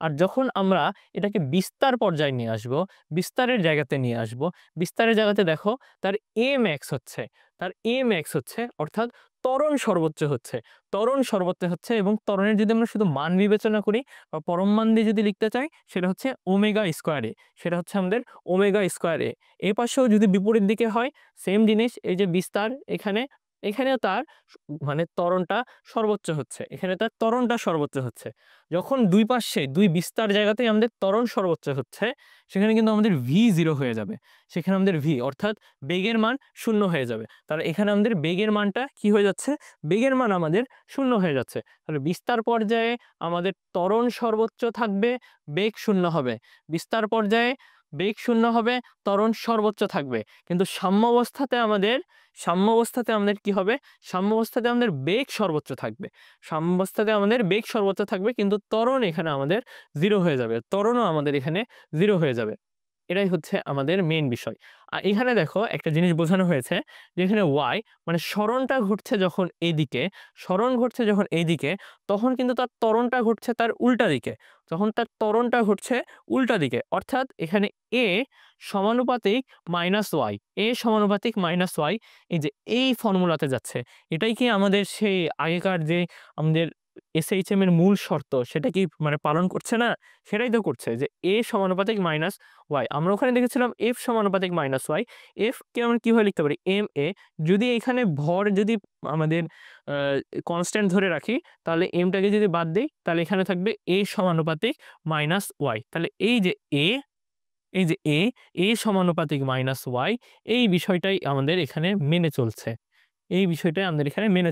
আর যখন আমরা এটাকে বিস্তার পর্যায়ে নিয়ে আসব, বিস্তারের জায়গাতে দেখো তার a max হচ্ছে, অর্থাৎ ত্বরণ সর্বোচ্চ হচ্ছে। এবং ত্বরণের যদি আমরা শুধু মান বিবেচনা করি বা পরম মান দিয়ে যদি লিখতে চাই, সেটা হচ্ছে ω²a, সেটা হচ্ছে আমাদের ω²a। এই পাশেও যদি বিপরীত দিকে হয়, সেম জিনিস। এই যে বিস্তার, এখানেও তার মানে ত্বরণটা সর্বোচ্চ হচ্ছে। যখন দুই পাশে দুই বিস্তার জায়গাতেই আমাদের ত্বরণ সর্বোচ্চ হচ্ছে, সেখানে কিন্তু আমাদের v0 হয়ে যাবে। সেখানে আমাদের v অর্থাৎ বেগের মান 0 হয়ে যাবে। তাহলে এখানে আমাদের বেগের মানটা কি হয়ে যাচ্ছে? বেগের মান আমাদের 0 হয়ে যাচ্ছে। তাহলে বিস্তার পর্যায়ে আমাদের ত্বরণ সর্বোচ্চ থাকবে, বেগ 0 হবে। বিস্তার পর্যায়ে বেগ 0 হবে, ত্বরণ সর্বোচ্চ থাকবে। কিন্তু সাম্যাবস্থাতে আমাদের কি হবে? সাম্যাবস্থাতে আমাদের বেগ সর্বোচ্চ থাকবে, কিন্তু ত্বরণ এখানে আমাদের 0 হয়ে যাবে। ত্বরণও আমাদের এখানে 0 হয়ে যাবে। এটাই হচ্ছে আমাদের মেইন বিষয়। আর এখানে দেখো একটা জিনিস বোঝানো হয়েছে যে এখানে y, মানে সরণ ঘটছে যখন এইদিকে, তখন কিন্তু তার ত্বরণটা ঘটছে তার উল্টা দিকে। অর্থাৎ এখানে a সমানুপাতিক -y, এই যে এই ফর্মুলাতে যাচ্ছে। এটাই কি আমাদের সেই আগেকার যে আমাদের SHM এর মূল শর্ত, সেটা কি মানে পালন করছে না? সেটাই তো করছে যে a সমানুপাতিক -y। আমরা ওখানে দেখেছিলাম f সমানুপাতিক -y। f কে আমরা কিভাবে লিখতে পারি? ma। যদি এখানে ভর যদি আমাদের কনস্ট্যান্ট ধরে রাখি, তাহলে m টাকে যদি বাদ দেই, তাহলে এখানে থাকবে a সমানুপাতিক -y। তাহলে এই যে a সমানুপাতিক -y, এই বিষয়টাই আমাদের এখানে মেনে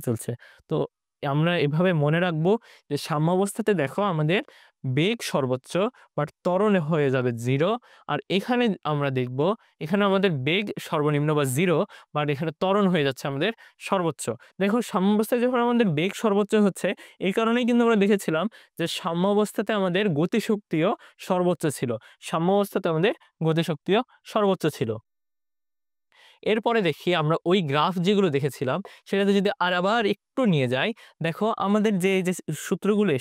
চলছে। তো আমরা এভাবে মনে রাখবো যে সাম্যাবস্থাতে দেখো আমাদের বেগ সর্বোচ্চ, বাট ত্বরণে হয়ে যাবে 0। আর এখানে আমরা দেখব, এখানে আমাদের বেগ সর্বনিম্ন বা 0, বাট এখানে ত্বরণ হয়ে যাচ্ছে আমাদের সর্বোচ্চ। দেখো সাম্যাবস্থায় যখন আমাদের বেগ সর্বোচ্চ হচ্ছে, এই কারণেই কিন্তু আমরা দেখেছিলাম যে সাম্যাবস্থাতে আমাদের গতিশক্তিও সর্বোচ্চ ছিল। এরপরে দেখি আমরা ওই গ্রাফ যেগুলো দেখেছিলাম সেটাতে যদি আবার একটু নিয়ে যাই, দেখো আমাদের যে সূত্রগুলো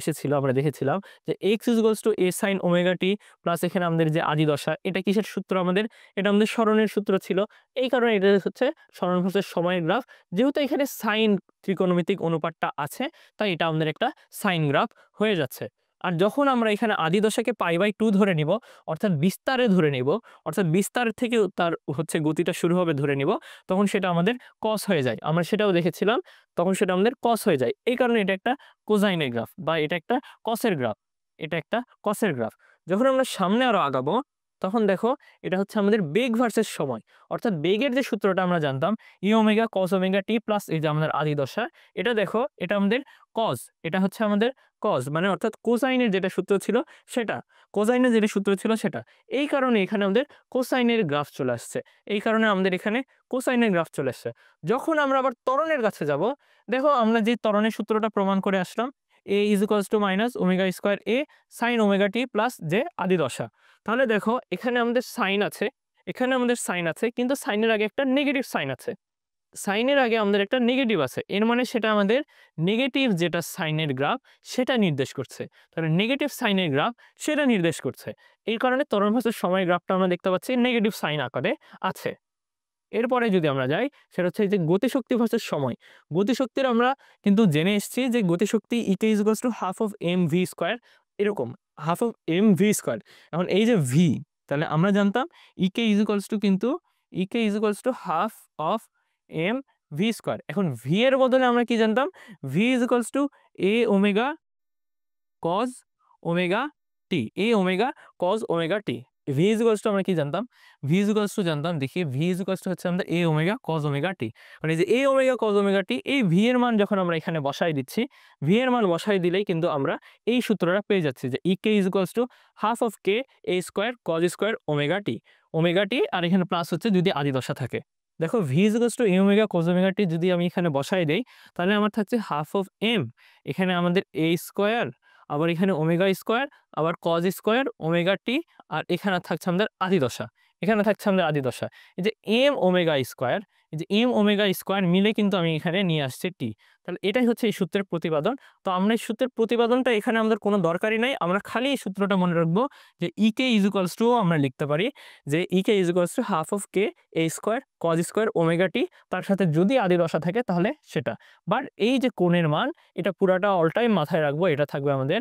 এসেছিল, আমরা দেখেছিলাম যে x equals to a sin omega t plus এখানে আমাদের যে আদি দশা, এটা কিসের সূত্র আমাদের? এটা আমাদের সরণের সূত্র ছিল। এই কারণে এটা হচ্ছে সরণ ভার্সেস সময়ের গ্রাফ। যেহেতু এখানে সাইন ত্রিকোণমিতিক অনুপাতটা আছে, তাই এটা আমাদের একটা সাইন গ্রাফ হয়ে যাচ্ছে। আর যখন আমরা এখানে আদি দশাকে π/2 ধরে নিব, অর্থাৎ বিস্তারে ধরে নিব, অর্থাৎ বিস্তার থেকে তার হচ্ছে গতিটা শুরু হবে ধরে নিব, তখন সেটা আমাদের cos হয়ে যায়। আমরা সেটাও দেখেছিলাম, তখন সেটা আমাদের cos হয়ে যায়। এই কারণে এটা একটা কোসাইনের গ্রাফ বা এটা একটা cos-এর গ্রাফ। এটা একটা cos-এর গ্রাফ। যখন আমরা সামনে আরো আগাবো, তখন দেখো এটা হচ্ছে আমাদের বেগ ভার্সেস সময়। অর্থাৎ বেগের যে সূত্রটা আমরা জানতাম e omega cos omega t plus এই যে আমাদের আদি দশা, এটা দেখো এটা আমাদের cos, এটা হচ্ছে আমাদের cos মানে অর্থাৎ কোসাইনের যেটা সূত্র ছিল সেটা, কোসাইনের যেটা সূত্র ছিল সেটা। এই কারণে এখানে আমাদের কোসাইনের গ্রাফ চলে আসছে। এই কারণে আমাদের এখানে কোসাইনের গ্রাফ চলে আসছে। যখন আমরা আবার ত্বরণের কাছে যাব, দেখো আমরা যে ত্বরণের সূত্রটা প্রমাণ করে আসলাম, a is equals to minus omega square a sign omega t plus যে আদি দশা। তাহলে দেখো এখানে আমাদের সাইন আছে, এখানে আমাদের সাইন আছে, কিন্তু সাইনের আগে একটা নেগেটিভ সাইন আছে। সাইনের আগে আমাদের একটা নেগেটিভ আছে, এর মানে সেটা আমাদের নেগেটিভ যেটা সাইনের গ্রাফ সেটা নির্দেশ করছে। তাহলে নেগেটিভ সাইনের গ্রাফ সেটা নির্দেশ করছে। এই কারণে ত্বরণ ভার্সেস সময়ের গ্রাফটা আমরা দেখতে পাচ্ছি নেগেটিভ সাইন আকারে আছে। এরপরে যদি আমরা যাই, সেটা হচ্ছে এই যে গতিশক্তি ভার্সেস সময়। গতিশক্তির আমরা কিন্তু জেনে এসেছি যে গতিশক্তি EK is equals to half of M V square, এরকম half of M V square. এখন এই যে ভি, তাহলে আমরা জানতাম ইকে ইজ ইকুয়ালস টু কিন্তু EK is equals to half of M V square. এখন ভি এর বদলে আমরা কি জানতাম? V is equals to A omega cos omega T, A omega cos omega T. V is equals to আমরা কি জানতাম? ভি ইজ ইকুয়ালস টু জানতাম, দেখি ভি ইজ ইকুয়ালস টু হচ্ছে আমাদের এ ওমেগা কজ ওমেগা টি। মানে যে এ ওমেগা কজ ওমেগা টি, এই ভি এর মান যখন আমরা এখানে বসাই দিচ্ছি, ভি এর মান বসাই দিলেই কিন্তু আমরা এই সূত্রটা পেয়ে যাচ্ছি যে E K is equals to half of K A square cos square omega T, omega T আর এখানে প্লাস হচ্ছে যদি আদি দশা থাকে। দেখো V is equals to A omega cos omega T যদি আমি এখানে বসাই দেই, তাহলে আমার থাকছে হাফ অফ এম, এখানে আমাদের এ স্কোয়ার, আবার এখানে ওমেগা স্কোয়ার, আবার কজ স্কোয়ার ওমেগা টি, আর এখানে থাকছে আমাদের আদি দশা, এখানে থাকছে আমাদের আদি দশা। এই যে এম ওমেগা স্কোয়ার, এই যে এম ওমেগা স্কোয়ার মিলে কিন্তু আমি এখানে নিয়ে আসছি টি। তাহলে এটাই হচ্ছে এই সূত্রের প্রতিপাদন। তো আমরা এই সূত্রের প্রতিপাদনটা এখানে আমাদের কোনো দরকারই নাই, আমরা খালি এই সূত্রটা মনে রাখবো যে E K is equals to আমরা লিখতে পারি যে E K is equals to half of K A square cos square omega T, তার সাথে যদি আদি দশা থাকে তাহলে সেটা। বাট এই যে কোণের মান, এটা পুরাটা অল টাইম মাথায় রাখবো, এটা থাকবে আমাদের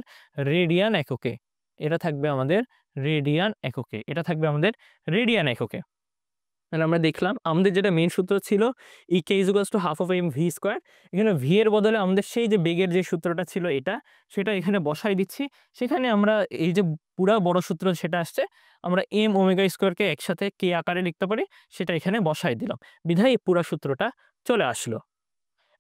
রেডিয়ান এককে, এটা থাকবে আমাদের রেডিয়ান এককে, এটা থাকবে আমাদের রেডিয়ান এককে। তাহলে আমরা দেখলাম আমাদের যেটা মেইন সূত্র ছিল E K is equals to half of M V square, এখানে ভি এর বদলে আমাদের সেই যে বেগের যে সূত্রটা ছিল এটা, সেটা এখানে বসাই দিচ্ছি। সেখানে আমরা এই যে পুরা বড় সূত্র সেটা আসছে, আমরা এম ওমেগা স্কোয়ারকে একসাথে কে আকারে লিখতে পারি, সেটা এখানে বসাই দিলাম, বিধায় এই পুরা সূত্রটা চলে আসলো।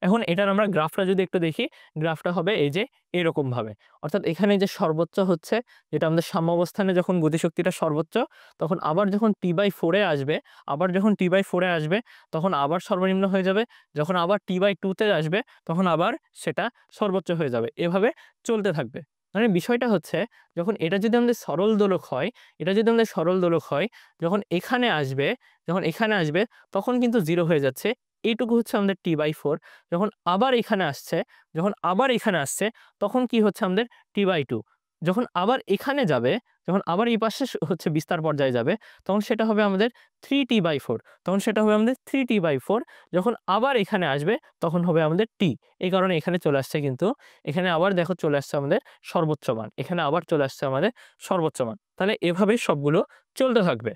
এখন এটার আমরা গ্রাফটা যদি একটু দেখি, গ্রাফটা হবে এই যে এরকম ভাবে। অর্থাৎ এখানে যে সর্বোচ্চ হচ্ছে, যেটা আমাদের সাম্যাবস্থানে যখন গতিশক্তিটা সর্বোচ্চ, তখন আবার যখন t/4 এ আসবে, আবার যখন t/4 এ আসবে, তখন আবার সর্বনিম্ন হয়ে যাবে। যখন আবার t/2 তে আসবে, তখন আবার সেটা সর্বোচ্চ হয়ে যাবে। এভাবে চলতে থাকবে। মানে বিষয়টা হচ্ছে, যখন এটা যদি আমাদের সরল দোলক হয়, এটা যদি আমাদের সরল দোলক হয়, যখন এখানে আসবে, যখন এখানে আসবে, তখন কিন্তু 0 হয়ে যাচ্ছে। এইটুকু হচ্ছে আমাদের t/4। যখন আবার এখানে আসছে, যখন আবার এখানে আসছে, তখন কি হচ্ছে আমাদের t/2। যখন আবার এখানে যাবে, যখন আবার এই পাশে হচ্ছে বিস্তার পর্যায়ে যাবে, তখন সেটা হবে আমাদের 3t/4, তখন সেটা হবে আমাদের 3t/4। যখন আবার এখানে আসবে, তখন হবে আমাদের t। এই কারণে এখানে চলে আসছে, কিন্তু এখানে আবার দেখো চলে আসছে আমাদের সর্বোচ্চ মান, এখানে আবার চলে আসছে আমাদের সর্বোচ্চ মান। তাহলে এভাবে সবগুলো চলতে থাকবে।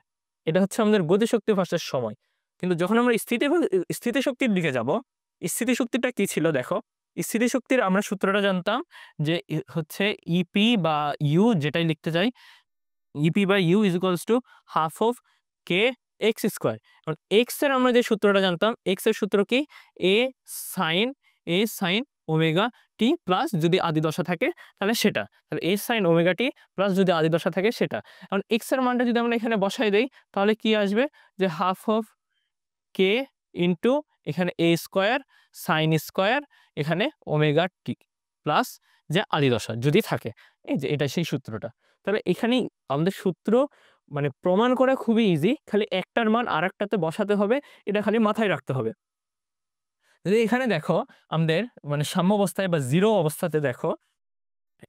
এটা হচ্ছে আমাদের গতিশক্তি ভার্সেস সময়। কিন্তু যখন আমরা স্থিতিশক্তির দিকে যাব, স্থিতিশক্তিটা কি ছিল দেখো, স্থিতিশক্তির আমরা সূত্রটা জানতাম যে হচ্ছে ইপি বা ইউ, যেটাই লিখতে চাই, EP by U is equals to half of K X square. এখন এক্স এর আমরা যে সূত্রটা জানতাম, এক্স এর সূত্র কি A sine omega T plus যদি আদি দশা থাকে তাহলে সেটা, তাহলে A sine omega T plus যদি আদি দশা থাকে সেটা। এখন এক্স এর মানটা যদি আমরা এখানে বসাই দেই, তাহলে কি আসবে যে হাফ অফ কে ইন্টু এখানে এ স্কোয়ার সাইন স্কোয়ার এখানে ওমেগা টি প্লাস যে আদি দশা যদি থাকে। এই যে এটা সেই সূত্রটা। তাহলে এখানেই আমাদের সূত্র মানে প্রমাণ করা খুবই ইজি, খালি একটার মান আরেকটাতে বসাতে হবে, এটা খালি মাথায় রাখতে হবে। যদি এখানে দেখো আমাদের মানে সাম্যাবস্থায় বা 0 অবস্থাতে দেখো,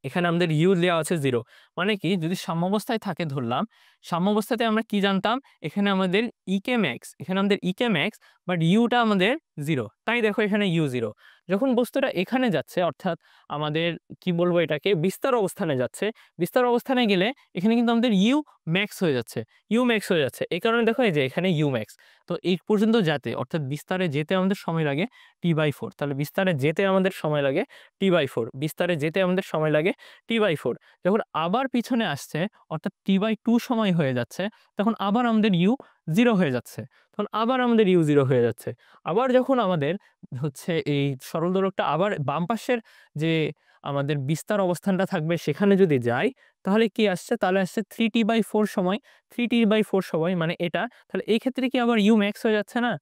এখানে আমাদের u দেওয়া আছে 0, মানে কি যদি সাম্যাবস্থায় থাকে ধরলাম, সাম্যাবস্থাতে আমরা কি জানতাম, এখানে আমাদের ইকে ম্যাক্স, এখানে আমাদের ইকে ম্যাক্স, বাট ইউটা আমাদের 0, তাই দেখো এখানে u 0। যখন বস্তুটা এখানে যাচ্ছে অর্থাৎ আমাদের কি বলবো এটাকে বিস্তার অবস্থানে যাচ্ছে, বিস্তার অবস্থানে গেলে এখানে কিন্তু আমাদের u ম্যাক্স হয়ে যাচ্ছে, u ম্যাক্স হয়ে যাচ্ছে, এই কারণে দেখো এই যে এখানে u ম্যাক্স। তো এই পর্যন্ত যেতে অর্থাৎ বিস্তারে যেতে আমাদের সময় লাগে t/4, তাহলে বিস্তারে যেতে আমাদের সময় লাগে t/4, বিস্তারে যেতে আমাদের সময় লাগে t/4। যখন আবার পিছনে আসছে অর্থাৎ t/2 সময় হয়ে যাচ্ছে, তখন আবার আমাদের u 0 হয়ে যাচ্ছে, তখন আবার আমাদের u 0 হয়ে যাচ্ছে। আবার যখন আমাদের হচ্ছে এই সরল দোলকটা আবার বাম পাশের যে আমাদের বিস্তার অবস্থানটা থাকবে সেখানে যদি যাই, তাহলে কি আসছে, তাহলে আসছে 3t/4 সময়, 3t/4 সময় মানে এটা, তাহলে এই ক্ষেত্রে কি আবার u ম্যাক্স হয়ে যাচ্ছে না?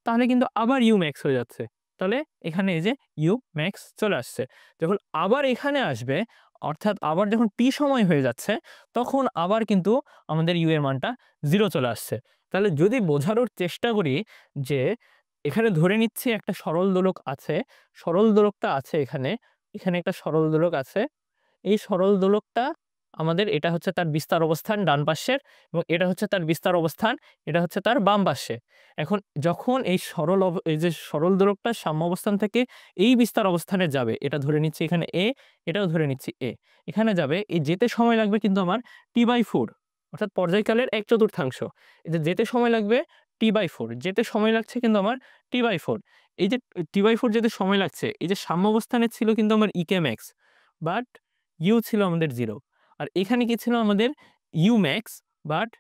তাহলে কিন্তু আবার u ম্যাক্স হয়ে যাচ্ছে। তাহলে এখানে এই যে u ম্যাক্স চলে আসছে। যখন আবার এখানে আসবে অর্থাৎ আবার যখন t সময় হয়ে যাচ্ছে, তখন আবার কিন্তু আমাদের u এর মানটা 0 চলে আসছে। তাহলে যদি বোঝানোর চেষ্টা করি যে এখানে ধরে নিচ্ছি একটা সরল দোলক আছে, সরল দোলকটা আছে এখানে, এখানে একটা সরল দোলক আছে। এই সরল দোলকটা আমাদের এটা হচ্ছে তার বিস্তার অবস্থান ডান পাশের, এবং এটা হচ্ছে তার বিস্তার অবস্থান, এটা হচ্ছে তার বাম পাশে। এখন যখন এই এই যে সরল দোলকটা সাম্য অবস্থান থেকে এই বিস্তার অবস্থানে যাবে, এটা ধরে নিচ্ছি এখানে a, এটাও ধরে নিচ্ছি a, এখানে যাবে, এই যেতে সময় লাগবে কিন্তু আমার t/4, অর্থাৎ পর্যায়কালের 1/4। এই যে যেতে সময় লাগবে t/4, যেতে সময় লাগছে কিন্তু আমার t/4। এই যে t/4 যেতে সময় লাগছে, এই যে সাম্য অবস্থানে ছিল কিন্তু আমার ইকে ম্যাক্স, বাট u ছিল আমাদের 0। আর এখানে কি ছিল আমাদের u max, but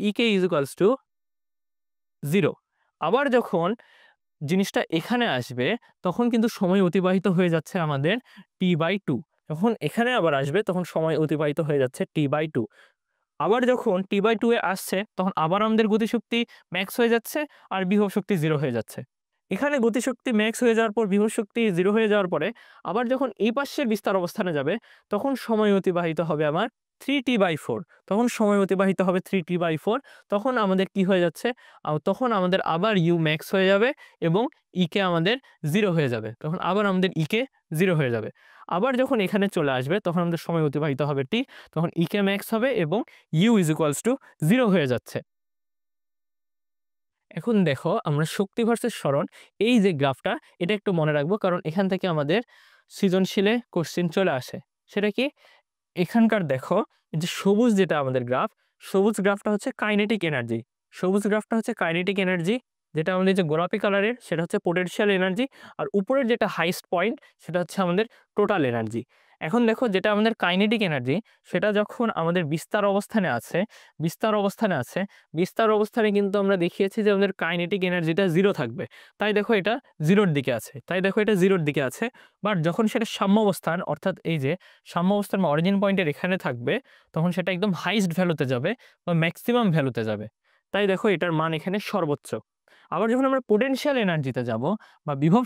ek is equals to 0। আবার যখন জিনিসটা এখানে আসবে, তখন কিন্তু সময় অতিবাহিত হয়ে যাচ্ছে আমাদের t/2। যখন এখানে আবার আসবে তখন সময় অতিবাহিত হয়ে যাচ্ছে t/2। আবার যখন t/2 এ আসছে, তখন আবার আমাদের গতিশক্তি ম্যাক্স হয়ে যাচ্ছে আর বিভব শক্তি 0 হয়ে যাচ্ছে। এখানে গতিশক্তি ম্যাক্স হয়ে যাওয়ার পর বিভব শক্তি 0 হয়ে যাওয়ার পরে আবার যখন এই পাশের বিস্তার অবস্থানে যাবে, তখন সময় অতিবাহিত হবে আমার 3t/4, তখন সময় অতিবাহিত হবে 3t/4। তখন আমাদের কি হয়ে যাচ্ছে, তখন আমাদের আবার u ম্যাক্স হয়ে যাবে এবং ইকে আমাদের 0 হয়ে যাবে, তখন আবার আমাদের ইকে 0 হয়ে যাবে। আবার যখন এখানে চলে আসবে তখন আমাদের সময় অতিবাহিত হবে t, তখন ইকে ম্যাক্স হবে এবং u is equals to 0 হয়ে যাচ্ছে। এখন দেখো আমরা শক্তি ভার্সেস সরণ এই যে গ্রাফটা, এটা একটু মনে রাখবো, কারণ এখান থেকে আমাদের সৃজনশীলে কোশ্চেন চলে আসে। সেটা কি, এখানকার দেখো এই যে সবুজ যেটা আমাদের গ্রাফ, সবুজ গ্রাফটা হচ্ছে কাইনেটিক এনার্জি, সবুজ গ্রাফটা হচ্ছে কাইনেটিক এনার্জি, যেটা আমাদের যে গোলাপি কালারের সেটা হচ্ছে পোটেনশিয়াল এনার্জি, আর উপরের যেটা হাইস্ট পয়েন্ট সেটা হচ্ছে আমাদের টোটাল এনার্জি। এখন দেখো যেটা আমাদের কাইনেটিক এনার্জি, সেটা যখন আমাদের বিস্তার অবস্থানে আছে, বিস্তার অবস্থানে আছে, বিস্তার অবস্থানে কিন্তু আমরা দেখিয়েছি যে আমাদের কাইনেটিক এনার্জিটা 0 থাকবে, তাই দেখো এটা 0-র দিকে আছে, তাই দেখো এটা 0-র দিকে আছে। বাট যখন সেটা সাম্য অবস্থান অর্থাৎ এই যে সাম্য অবস্থান বা অরিজিন পয়েন্টের এখানে থাকবে, তখন সেটা একদম হাইস্ট ভ্যালুতে যাবে বা ম্যাক্সিমাম ভ্যালুতে যাবে, তাই দেখো এটার মান এখানে সর্বোচ্চ। আবার যখন আমরা পোটেনশিয়াল এনার্জিতে যাব বা বিভব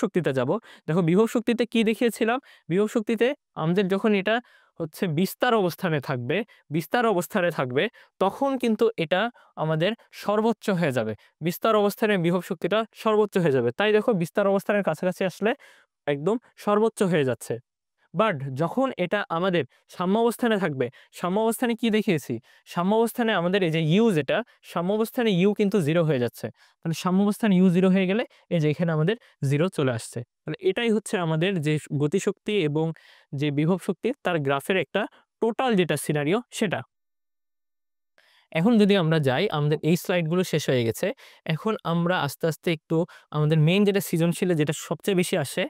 শক্তিতে যাব, দেখো বিভব শক্তিতে কি দেখিয়েছিলাম, বিভব শক্তিতে আমাদের যখন এটা হচ্ছে বিস্তার অবস্থানে থাকবে, বিস্তার অবস্থানে থাকবে, তখন কিন্তু এটা আমাদের সর্বোচ্চ হয়ে যাবে, বিস্তার অবস্থানে বিভব শক্তিটা সর্বোচ্চ হয়ে যাবে, তাই দেখো বিস্তার অবস্থানের কাছাকাছি আসলে একদম সর্বোচ্চ হয়ে যাচ্ছে। বাট যখন এটা আমাদের সাম্যাবস্থানে থাকবে, সাম্যাবস্থানে কি দেখিয়েছি, সাম্যাবস্থানে আমাদের এই যে ইউ যেটা, সাম্যাবস্থানে ইউ কিন্তু 0 হয়ে যাচ্ছে, তাহলে সাম্যাবস্থানে ইউ 0 হয়ে গেলে এই যে এখানে আমাদের 0 চলে আসছে। তাহলে এটাই হচ্ছে আমাদের যে গতিশক্তি এবং যে বিভব শক্তি তার গ্রাফের একটা টোটাল যেটা সিনারিও সেটা। এখন যদি আমরা যাই, আমাদের এই স্লাইডগুলো শেষ হয়ে গেছে। এখন আমরা আস্তে, আস্তে একটু আমাদের মেইন যেটা সৃজনশীলে যেটা সবচেয়ে বেশি আসে,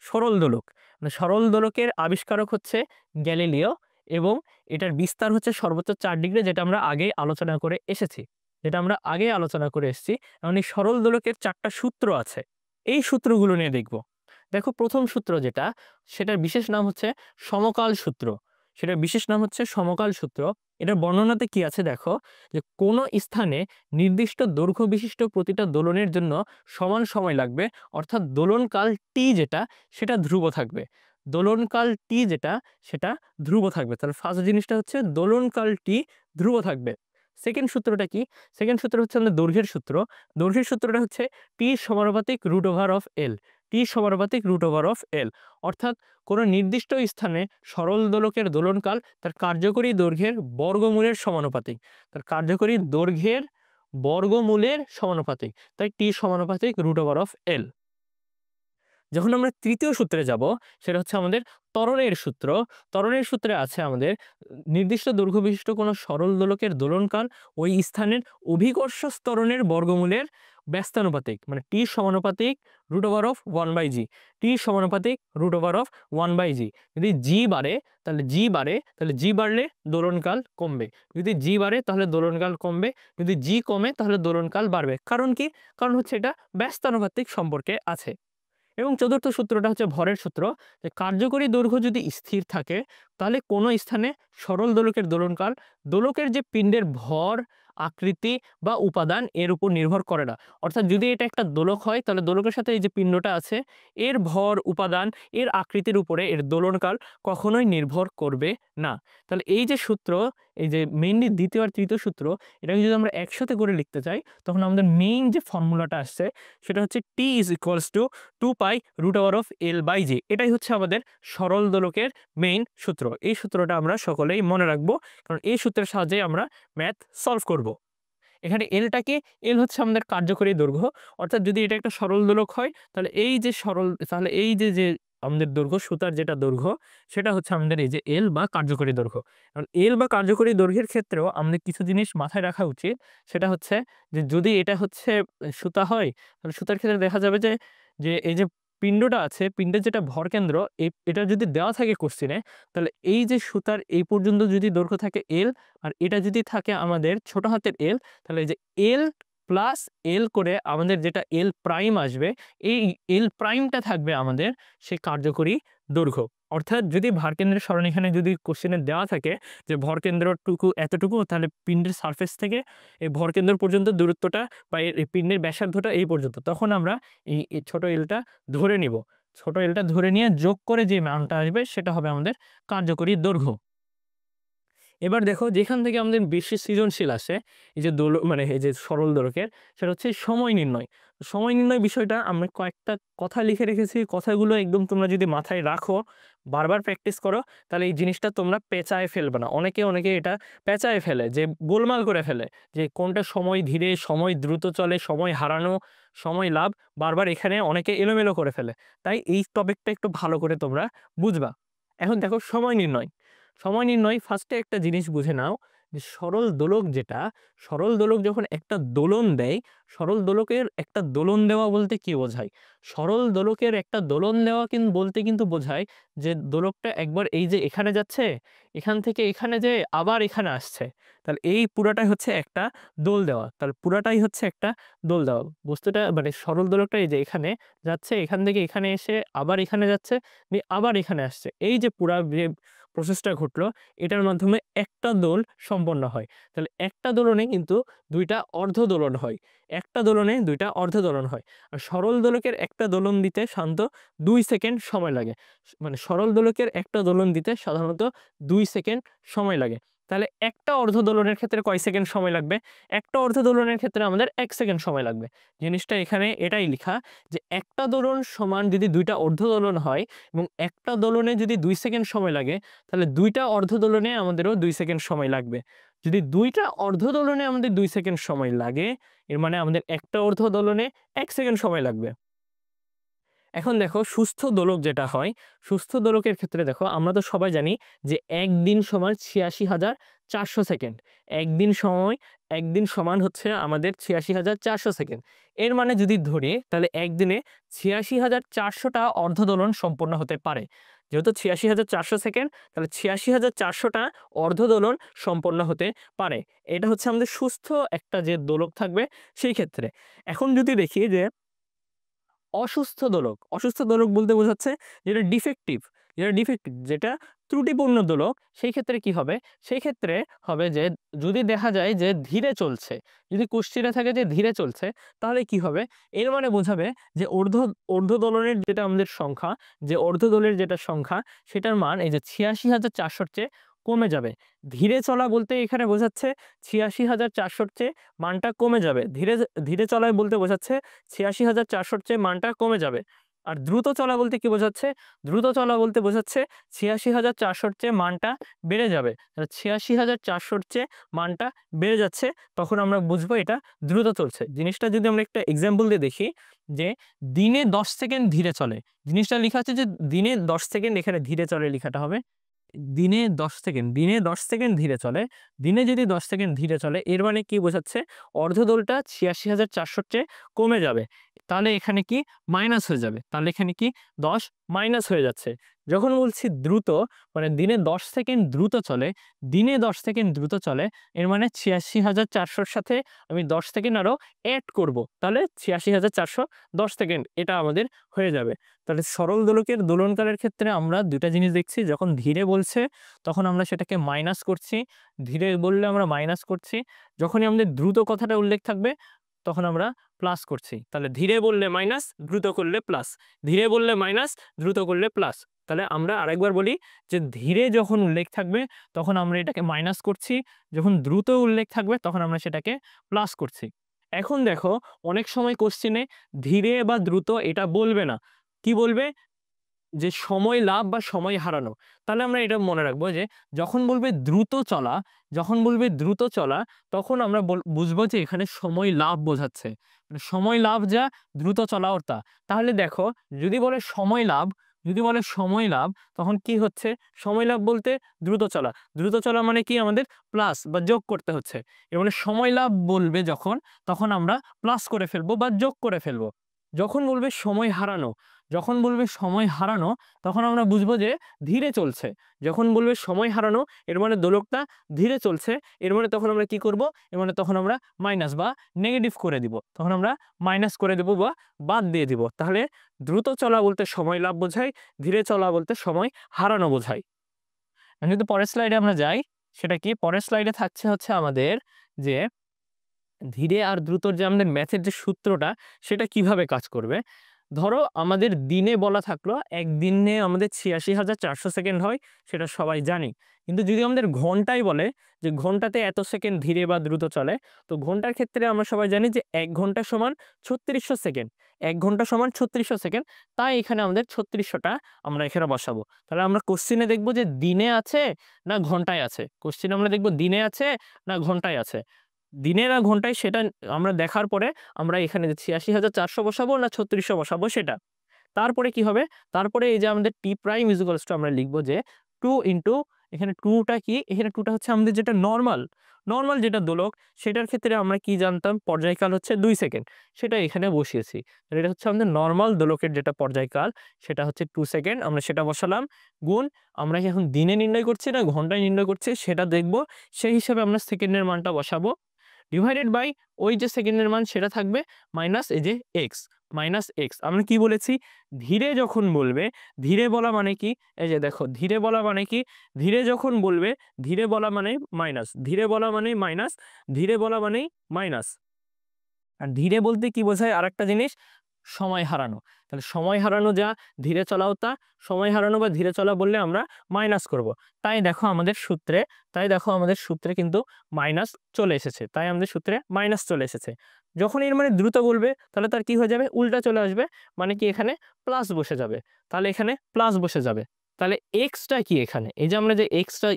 সরল দোলক। মানে সরল দোলকের আবিষ্কারক হচ্ছে গ্যালিলিও এবং এটার বিস্তার হচ্ছে সর্বোচ্চ 4 ডিগ্রি, যেটা আমরা আগেই আলোচনা করে এসেছি, যেটা আমরা আগেই আলোচনা করে এসেছি। এখন এই সরল দোলকের 4টা সূত্র আছে, এই সূত্রগুলো নিয়ে দেখব। দেখো প্রথম সূত্র যেটা, সেটার বিশেষ নাম হচ্ছে সমকাল সূত্র, সেটার বিশেষ নাম হচ্ছে সমকাল সূত্র। এটার বর্ণনাতে কি আছে দেখো, যে কোনো স্থানে নির্দিষ্ট দৈর্ঘ্য বিশিষ্ট প্রতিটা দোলনের জন্য সমান সময় লাগবে, অর্থাৎ দোলনকাল টি যেটা সেটা ধ্রুব থাকবে। দোলনকাল টি যেটা সেটা ধ্রুব থাকবে। তাহলে ফার্স্ট জিনিসটা হচ্ছে দোলনকাল টি ধ্রুব থাকবে। সেকেন্ড সূত্রটা কি? সেকেন্ড সূত্র হচ্ছে আমাদের দৈর্ঘ্যের সূত্র। দৈর্ঘ্যের সূত্রটা হচ্ছে টি সমানুপাতিক রুট ওভার অফ এল। টি সমানুপাতিক রুট ওভার অফ এল। অর্থাৎ কোনো নির্দিষ্ট স্থানে সরল দোলকের দোলনকাল তার কার্যকরী দৈর্ঘ্যের বর্গমূলের সমানুপাতিক। তার কার্যকরী দৈর্ঘ্যের বর্গমূলের সমানুপাতিক। তাই টি সমানুপাতিক রুট ওভার অফ এল। যখন আমরা তৃতীয় সূত্রে যাব সেটা হচ্ছে আমাদের ত্বরণের সূত্র। ত্বরণের সূত্রে আছে আমাদের নির্দিষ্ট দৈর্ঘ্য বিশিষ্ট কোনো সরল দোলকের দোলনকাল ওই স্থানের অভিকর্ষ ত্বরণের বর্গমূলের ব্যস্তানুপাতিক, মানে টি সমানুপাতিক রুট ওভার অফ 1/g। টি সমানুপাতিক রুট ওভার অফ 1/g। যদি জি বাড়ে তাহলে জি বাড়লে দোলনকাল কমবে। যদি জি বাড়ে তাহলে দোলনকাল কমবে। যদি জি কমে তাহলে দোলনকাল বাড়বে। কারণ কি? কারণ হচ্ছে এটা ব্যস্তানুপাতিক সম্পর্কে আছে। এবং চতুর্থ সূত্রটা হচ্ছে ভরের সূত্র, যে কার্যকরী দৈর্ঘ্য যদি স্থির থাকে তাহলে কোনো স্থানে সরল দোলকের দোলনকাল দোলকের যে পিণ্ডের ভর, আকৃতি বা উপাদান এর উপর নির্ভর করে না। অর্থাৎ যদি এটা একটা দোলক হয় তাহলে দোলকের সাথে এই যে পিণ্ডটা আছে এর ভর, উপাদান, এর আকৃতির উপরে এর দোলনকাল কখনোই নির্ভর করবে না। তাহলে এই যে সূত্র, এই যে মেইনলি দ্বিতীয় আর তৃতীয় সূত্র, এটাকে যদি আমরা একসাথে করে লিখতে চাই তখন আমাদের মেইন যে ফর্মুলাটা আসছে সেটা হচ্ছে T is equals to 2 pi root over of L/G। এটাই হচ্ছে আমাদের সরল দোলকের মেইন সূত্র। এই সূত্রটা আমরা সকলেই মনে রাখবো, কারণ এই সূত্রের সাহায্যে আমরা ম্যাথ সলভ করব। এখানে এলটা কি? এল হচ্ছে আমাদের কার্যকরী দৈর্ঘ্য। অর্থাৎ যদি এটা একটা সরল দোলক হয় তাহলে এই যে আমাদের দৈর্ঘ্য, সুতার যেটা দৈর্ঘ্য সেটা হচ্ছে আমাদের এই যে এল বা কার্যকরী দৈর্ঘ্য। কারণ এল বা কার্যকরী দৈর্ঘ্যের ক্ষেত্রেও আমাদের কিছু জিনিস মাথায় রাখা উচিত। সেটা হচ্ছে যে যদি এটা হচ্ছে সুতা হয় তাহলে সুতার ক্ষেত্রে দেখা যাবে যে এই যে পিণ্ডটা আছে, পিণ্ডের যেটা ভরকেন্দ্র, এটা যদি দেওয়া থাকে কোশ্চেনে, তাহলে এই যে সুতার এই পর্যন্ত যদি দৈর্ঘ্য থাকে এল, আর এটা যদি থাকে আমাদের ছোট হাতের এল, তাহলে এই যে এল প্লাস এল করে আমাদের যেটা এল প্রাইম আসবে, এই এল প্রাইমটা থাকবে আমাদের সেই কার্যকরী দৈর্ঘ্য। অর্থাৎ যদি ভারকেন্দ্রের সরণ এখানে যদি কোশ্চেনে দেওয়া থাকে যে ভরকেন্দ্রটুকু এতটুকু, তাহলে পিণ্ডের সারফেস থেকে এই ভরকেন্দ্র পর্যন্ত দূরত্বটা বা এই পিণ্ডের ব্যাসার্ধটা এই পর্যন্ত, তখন আমরা এই ছোট এলটা ধরে নিব। ছোট এলটা ধরে নিয়ে যোগ করে যে মানটা আসবে সেটা হবে আমাদের কার্যকরী দৈর্ঘ্য। এবার দেখো যেখান থেকে আমাদের বেশি সৃজনশীল আসে এই যে মানে এই যে সরল দোলকের, সেটা হচ্ছে সময় নির্ণয়। সময় নির্ণয় বিষয়টা আমরা কয়েকটা কথা লিখে রেখেছি। কথাগুলো একদম তোমরা যদি মাথায় রাখো, বারবার প্র্যাকটিস করো, তাহলে এই জিনিসটা তোমরা পেঁচায় ফেলবে না। অনেকে এটা পেঁচায় ফেলে, যে গোলমাল করে ফেলে, যে কোনটা সময় ধীরে, সময় দ্রুত চলে, সময় হারানো, সময় লাভ, বারবার এখানে অনেকে এলোমেলো করে ফেলে। তাই এই টপিকটা একটু ভালো করে তোমরা বুঝবা। এখন দেখো সময় নির্ণয়। সময় নির্ণয় ফার্স্টে একটা জিনিস বুঝে নাও, যে সরল দোলক যেটা, সরল দোলক যখন একটা দোলন দেয়, সরল দোলকের একটা দোলন দেওয়া বলতে কি বোঝায়? সরল দোলকের একটা দোলন দেওয়া বলতে কিন্তু বোঝায় যে দোলকটা একবার এই যে এখানে যাচ্ছে, এখান থেকে এখানে যেয়ে আবার এখানে আসছে, তাহলে এই পুরাটাই হচ্ছে একটা দোল দেওয়া। তাহলে পুরাটাই হচ্ছে একটা দোল দেওয়া বস্তুটা, মানে সরল দোলকটা এই যে এখানে যাচ্ছে, এখান থেকে এখানে এসে আবার এখানে যাচ্ছে, দিয়ে আবার এখানে আসছে, এই যে পুরা যে প্রসেসটা ঘটলো, এটার মাধ্যমে একটা দোল সম্পন্ন হয়। তাহলে একটা দোলনে কিন্তু দুইটা অর্ধ দোলন হয়। একটা দোলনে দুইটা অর্ধ দোলন হয়। আর সরল দোলকের একটা দোলন দিতে সাধারণত 2 সেকেন্ড সময় লাগে। মানে সরল দোলকের একটা দোলন দিতে সাধারণত 2 সেকেন্ড সময় লাগে। তাহলে একটা অর্ধ দোলনের ক্ষেত্রে কয় সেকেন্ড সময় লাগবে? একটা অর্ধ দোলনের ক্ষেত্রে আমাদের 1 সেকেন্ড সময় লাগবে। জিনিসটা এখানে এটাই লিখা, যে একটা দোলন সমান যদি দুইটা অর্ধ দোলন হয় এবং একটা দোলনে যদি 2 সেকেন্ড সময় লাগে, তাহলে দুইটা অর্ধ দোলনে আমাদেরও 2 সেকেন্ড সময় লাগবে। যদি দুইটা অর্ধ দোলনে আমাদের 2 সেকেন্ড সময় লাগে, এর মানে আমাদের একটা অর্ধ দোলনে 1 সেকেন্ড সময় লাগবে। এখন দেখো সুস্থ দোলক যেটা হয়, সুস্থ দোলকের ক্ষেত্রে দেখো আমরা তো সবাই জানি যে একদিন সমান ৮৬,৪০০ সেকেন্ড। একদিন সমান হচ্ছে আমাদের ৮৬,৪০০ সেকেন্ড। এর মানে যদি ধরি তাহলে একদিনে ৮৬,৪০০টা অর্ধদোলন সম্পন্ন হতে পারে। যেহেতু ৮৬,৪০০ সেকেন্ড, তাহলে ৮৬,৪০০টা অর্ধদোলন সম্পন্ন হতে পারে। এটা হচ্ছে আমাদের সুস্থ একটা যে দোলক থাকবে সেই ক্ষেত্রে। এখন যদি দেখি যে অসুস্থ দোলক বলতে বোঝাচ্ছে যেটা ডিফেক্টিভ, যেটা ডিফেক্টিভ, যেটা ত্রুটিপূর্ণ দোলক, সেই ক্ষেত্রে কি হবে? সেই ক্ষেত্রে হবে যে যদি দেখা যায় যে ধীরে চলছে, যদি কোশ্চেনে থাকে যে ধীরে চলছে, তাহলে কি হবে? এর মানে বোঝাবে যে ঊর্ধ্ব দোলনের যেটা আমাদের সংখ্যা, যে ঊর্ধ্ব দোলের যেটা সংখ্যা, সেটার মান এই যে ৮৬,৪০০ চেয়ে কমে যাবে। ধীরে চলা বলতে এখানে বোঝাচ্ছে ৮৬,৪০০ চেয়ে মানটা কমে যাবে। ধীরে চলায় বলতে বোঝাচ্ছে ৮৬,৪০০ চেয়ে মানটা কমে যাবে। আর দ্রুত চলা বলতে কি বোঝাচ্ছে? দ্রুত চলা বলতে বোঝাচ্ছে ৮৬,৪০০ চেয়ে মানটা বেড়ে যাবে। ৮৬,৪০০ চেয়ে মানটা বেড়ে যাচ্ছে, তখন আমরা বুঝবো এটা দ্রুত চলছে। জিনিসটা যদি আমরা একটা এক্সাম্পল দিয়ে দেখি, যে দিনে ১০ সেকেন্ড ধীরে চলে। জিনিসটা লিখা আছে যে দিনে ১০ সেকেন্ড, এখানে ধীরে চলে লিখাটা হবে দিনে ১০ সেকেন্ড ধীরে চলে। দিনে যদি ১০ সেকেন্ড ধীরে চলে, এর মানে কি বোঝাচ্ছে? অর্ধদোলটা ৮৬,৪০০ চেয়ে কমে যাবে। তাহলে এখানে কি? মাইনাস হয়ে যাবে। তাহলে এখানে কি? ১০ মাইনাস হয়ে যাচ্ছে। যখন বলছি দ্রুত, মানে দিনে ১০ সেকেন্ড দ্রুত চলে, দিনে ১০ সেকেন্ড দ্রুত চলে, এর মানে ৮৬,৪০০ র সাথে আমি ১০ সেকেন্ড আরো এড করব। তাহলে ৮৬,৪০০ ১০ সেকেন্ড এটা আমাদের হয়ে যাবে। তাহলে সরল দোলকের দোলনকালের ক্ষেত্রে আমরা ২ টা জিনিস দেখছি। যখন ধীরে বলছে তখন আমরা সেটাকে মাইনাস করছি, ধীরে বললে আমরা মাইনাস করছি। যখনই আমাদের দ্রুত কথাটা উল্লেখ থাকবে তখন আমরা প্লাস করছি। তাহলে ধীরে বললে মাইনাস, দ্রুত করলে প্লাস। ধীরে বললে মাইনাস, দ্রুত করলে প্লাস। তাহলে আমরা আরেকবার বলি যে ধীরে যখন উল্লেখ থাকবে তখন আমরা এটাকে মাইনাস করছি, যখন দ্রুত উল্লেখ থাকবে তখন আমরা সেটাকে প্লাস করছি। এখন দেখো, অনেক সময় কোশ্চেনে ধীরে বা দ্রুত এটা বলবে না। কি বলবে? যে সময় লাভ বা সময় হারানো। তাহলে আমরা এটা মনে রাখবো যে যখন বলবে দ্রুত চলা, তখন আমরা বুঝবো যে এখানে সময় লাভ বোঝাচ্ছে। মানে সময় লাভ যা, দ্রুত চলাও তা। তাহলে দেখো, যদি বলে সময় লাভ, তখন কি হচ্ছে? সময় লাভ বলতে দ্রুত চলা। দ্রুত চলা মানে কি? আমাদের প্লাস বা যোগ করতে হচ্ছে। এর মানে সময় লাভ বলবে যখন, তখন আমরা প্লাস করে ফেলবো বা যোগ করে ফেলবো। যখন বলবে সময় হারানো, তখন আমরা বুঝবো যে ধীরে চলছে। যখন বলবে সময় হারানো, এর মানে দোলকটা ধীরে চলছে। এর মানে তখন আমরা কি করব? এর মানে তখন আমরা মাইনাস বা নেগেটিভ করে দিব। তখন আমরা মাইনাস করে দেব বা বাদ দিয়ে দিব। তাহলে দ্রুত চলা বলতে সময় লাভ বোঝায়, ধীরে চলা বলতে সময় হারানো বোঝায়। যদি পরের স্লাইডে আমরা যাই, সেটা কি? পরের স্লাইডে থাকছে হচ্ছে আমাদের যে ধীরে আর দ্রুতর যে আমাদের ম্যাথের যে সূত্রটা, সেটা কিভাবে কাজ করবে। ধরো আমাদের দিনে বলা থাকলো একদিনে আমাদের ৮৬,৪০০ সেকেন্ড হয়, সেটা সবাই জানি। কিন্তু যদি আমাদের ঘন্টায় বলে যে ঘন্টাতে এত সেকেন্ড ধীরে বা দ্রুত চলে, তো ঘন্টার ক্ষেত্রে আমরা সবাই জানি যে ১ ঘন্টা সমান ৩৬০০ সেকেন্ড। ১ ঘন্টা সমান ৩৬০০ সেকেন্ড। তাই এখানে আমাদের ৩৬০০টা আমরা এখানে বসাবো। তাহলে আমরা কোশ্চেনে দেখব যে দিনে আছে না ঘন্টায় আছে। কোশ্চেনে আমরা দেখব দিনে আছে না ঘন্টায় আছে। দিনে না ঘন্টায় সেটা আমরা দেখার পরে আমরা এখানে যে ৮৬,৪০০ বসাবো না ৩৬০০ বসাবো সেটা। তারপরে কি হবে? তারপরে এই যে আমাদের টি প্রাইম ইকুয়ালস টু আমরা লিখব যে 2 ইনটু, এখানে 2 টা কি? এখানে 2 টা হচ্ছে আমাদের যেটা নরমাল যেটা দোলক, সেটার ক্ষেত্রে আমরা কি জানতাম? পর্যায়কাল হচ্ছে 2 সেকেন্ড। সেটা এখানে বসিয়েছি। তাহলে এটা হচ্ছে আমাদের নরমাল দোলকের যেটা পর্যায়কাল, সেটা হচ্ছে 2 সেকেন্ড। আমরা সেটা বসালাম। গুণ, আমরা কি এখন দিনে নির্ণয় করছি না ঘন্টায় নির্ণয় করছি সেটা দেখব। সেই হিসাবে আমরা সেকেন্ডের মানটা বসাবো। ডিভাইডেড বাই ওই যে সেকেন্ডের মান সেটা থাকবে মাইনাস এই যে এক্স। আমরা কি বলেছি? ধীরে যখন বলবে, ধীরে বলা মানে কি? এই যে দেখো, ধীরে বলা মানে কি? ধীরে যখন বলবে, ধীরে বলা মানে মাইনাস, ধীরে বলা মানেই মাইনাস, ধীরে বলা মানেই মাইনাস। আর ধীরে বলতে কি বোঝায়? আরেকটা জিনিস, সময় হারানো। তাহলে সময় হারানো যা, ধীরে চলাও তা। সময় হারানো বা ধীরে চলা বললে আমরা মাইনাস করব। তাই দেখো আমাদের সূত্রে কিন্তু মাইনাস চলে এসেছে। মাইনাস চলে এসেছে। যখন এর মানে দ্রুত বলবে, তাহলে তার কি হয়ে যাবে? উল্টা চলে আসবে। মানে কি? এখানে প্লাস বসে যাবে। তাহলে এখানে প্লাস বসে যাবে। তাহলে এক্সটা কি এখানে? এই যে আমরা যে এক্সটা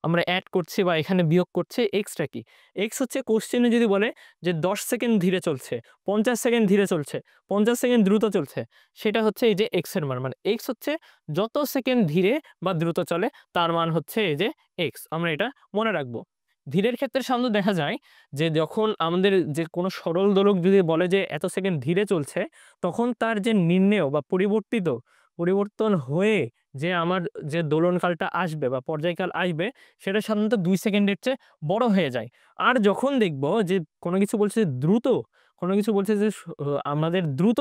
আমরা এড করছি বা এখানে বিয়োগ করছি, এক্সটা কি? এক্স হচ্ছে কোশ্চেনে যদি বলে যে ১০ সেকেন্ড ধীরে চলছে, ৫০ সেকেন্ড ধীরে চলছে, ৫০ সেকেন্ড দ্রুত চলছে, সেটা হচ্ছে এই যে এক্স এর মান। মানে এক্স হচ্ছে যত সেকেন্ড ধীরে বা দ্রুত চলে তার মান হচ্ছে এই যে এক্স। আমরা এটা মনে রাখবো। ধীরের ক্ষেত্রে সাধারণত দেখা যায় যে যখন আমাদের যে কোনো সরল দোলক যদি বলে যে এত সেকেন্ড ধীরে চলছে, তখন তার যে নির্ণেয় বা পরিবর্তন হয়ে যে আমার যে দোলনকালটা আসবে বা পর্যায়কাল আসবে, সেটা সাধারণত ২ সেকেন্ডের চেয়ে বড় হয়ে যায়। আর যখন দেখব যে কোনো কিছু বলছে দ্রুত, কোনো কিছু বলছে যে আমাদের দ্রুত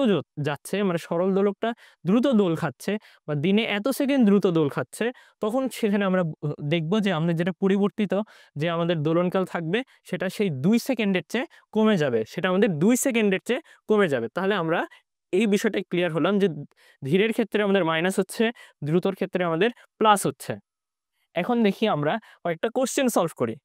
যাচ্ছে, মানে সরল দোলকটা দ্রুত দোল খাচ্ছে বা দিনে এত সেকেন্ড দ্রুত দোল খাচ্ছে, তখন সেখানে আমরা দেখব যে আমাদের যেটা পরিবর্তিত যে আমাদের দোলনকাল থাকবে সেটা সেই 2 সেকেন্ডের চেয়ে কমে যাবে। সেটা আমাদের 2 সেকেন্ডের চেয়ে কমে যাবে। তাহলে আমরা এই বিষয়টাই ক্লিয়ার হলাম যে ধীরের ক্ষেত্রে আমাদের মাইনাস হচ্ছে, দ্রুতর ক্ষেত্রে আমাদের প্লাস হচ্ছে। এখন দেখি আমরা কয়েকটা কোয়েশ্চেন সলভ করি।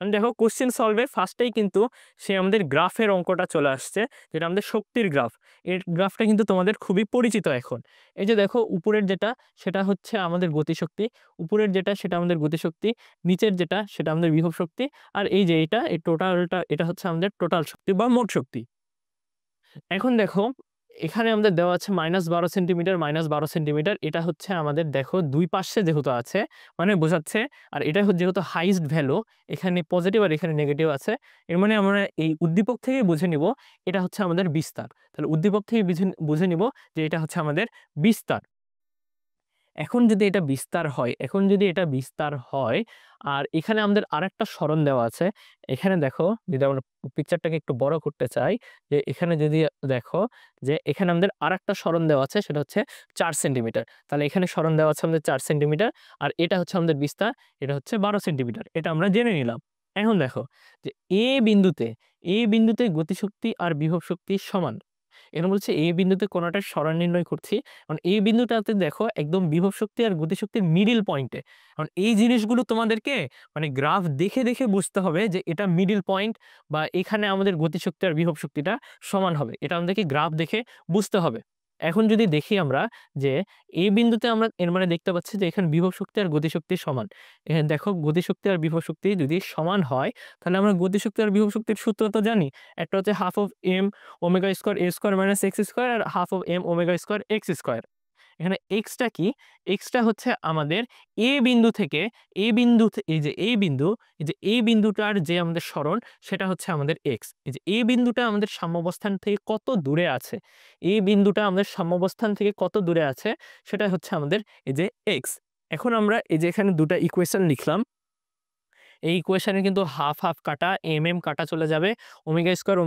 দেখো কোয়েশ্চেন সলভে ফার্স্টেই কিন্তু সে আমাদের গ্রাফের অঙ্কটা চলে আসছে, যেটা আমাদের শক্তির গ্রাফ। এর গ্রাফটা কিন্তু তোমাদের খুবই পরিচিত এখন। এই যে দেখো উপরের যেটা সেটা হচ্ছে আমাদের গতিশক্তি, উপরের যেটা সেটা আমাদের গতিশক্তি, নিচের যেটা সেটা আমাদের বিভব শক্তি, আর এই যে এটা এই টোটালটা এটা হচ্ছে আমাদের টোটাল শক্তি বা মোট শক্তি। এখন দেখো এখানে আমাদের দেওয়া আছে -12 সেন্টিমিটার, -12 সেন্টিমিটার। এটা হচ্ছে আমাদের দেখো 2 পাশে যেহেতু আছে মানে বোঝাচ্ছে, আর এটা যেহেতু হাইয়েস্ট ভ্যালু, এখানে পজিটিভ আর এখানে নেগেটিভ আছে। এর মানে আমরা এই উদ্দীপক থেকে বুঝে নিব এটা হচ্ছে আমাদের বিস্তার। তাহলে উদ্দীপক থেকে বুঝে নিব যে এটা হচ্ছে আমাদের বিস্তার। এখন যদি এটা বিস্তার হয়, আর এখানে আমাদের আরেকটা সরণ দেওয়া আছে। এখানে দেখো যদি আমরা পিকচারটাকে একটু বড় করতে চাই, যে এখানে যদি দেখো যে এখানে আমাদের আরেকটা সরণ দেওয়া আছে সেটা হচ্ছে 4 সেন্টিমিটার। তাহলে এখানে সরণ দেওয়া আছে আমাদের 4 সেন্টিমিটার, আর এটা হচ্ছে আমাদের বিস্তার, এটা হচ্ছে 12 সেন্টিমিটার। এটা আমরা জেনে নিলাম। এখন দেখো যে এ বিন্দুতে গতিশক্তি আর বিভব শক্তি সমান। এখানে বলছে এ বিন্দুতে কোণাটার সরণ নির্ণয় করছি। কারণ এই বিন্দুটাতে দেখো একদম বিভব শক্তি আর গতিশক্তির মিডল পয়েন্টে। কারণ এই জিনিসগুলো তোমাদেরকে মানে গ্রাফ দেখে বুঝতে হবে যে এটা মিডল পয়েন্ট বা এখানে আমাদের গতিশক্তি আর বিভব শক্তিটা সমান হবে। এটা আমাদেরকে গ্রাফ দেখে বুঝতে হবে। এখন যদি দেখি আমরা যে এই বিন্দুতে আমরা এর মানে দেখতে পাচ্ছি যে এখানে বিভব শক্তি আর গতিশক্তি সমান। এখানে দেখো গতিশক্তি আর বিভব শক্তি যদি সমান হয় তাহলে আমরা গতিশক্তি আর বিভব শক্তির সূত্র তো জানি। একটা হচ্ছে half of M omega square A square minus X square, আর half of M omega square X square. এখানে এক্সটা কি? এক্সটা হচ্ছে আমাদের এ বিন্দু থেকে এই যে এই বিন্দুটার যে আমাদের সরণ সেটা হচ্ছে আমাদের এক্স। এই যে এই বিন্দুটা আমাদের সাম্যাবস্থান থেকে কত দূরে আছে, এই বিন্দুটা আমাদের সাম্যাবস্থান থেকে কত দূরে আছে সেটা হচ্ছে আমাদের এই যে এক্স। এখন আমরা এই যে এখানে দুটা ইকুয়েশন লিখলাম। এই ইকুয়েশনে কিন্তু হাফ কাটা কাটা চলে যাবে, ওমেগা স্কয়ার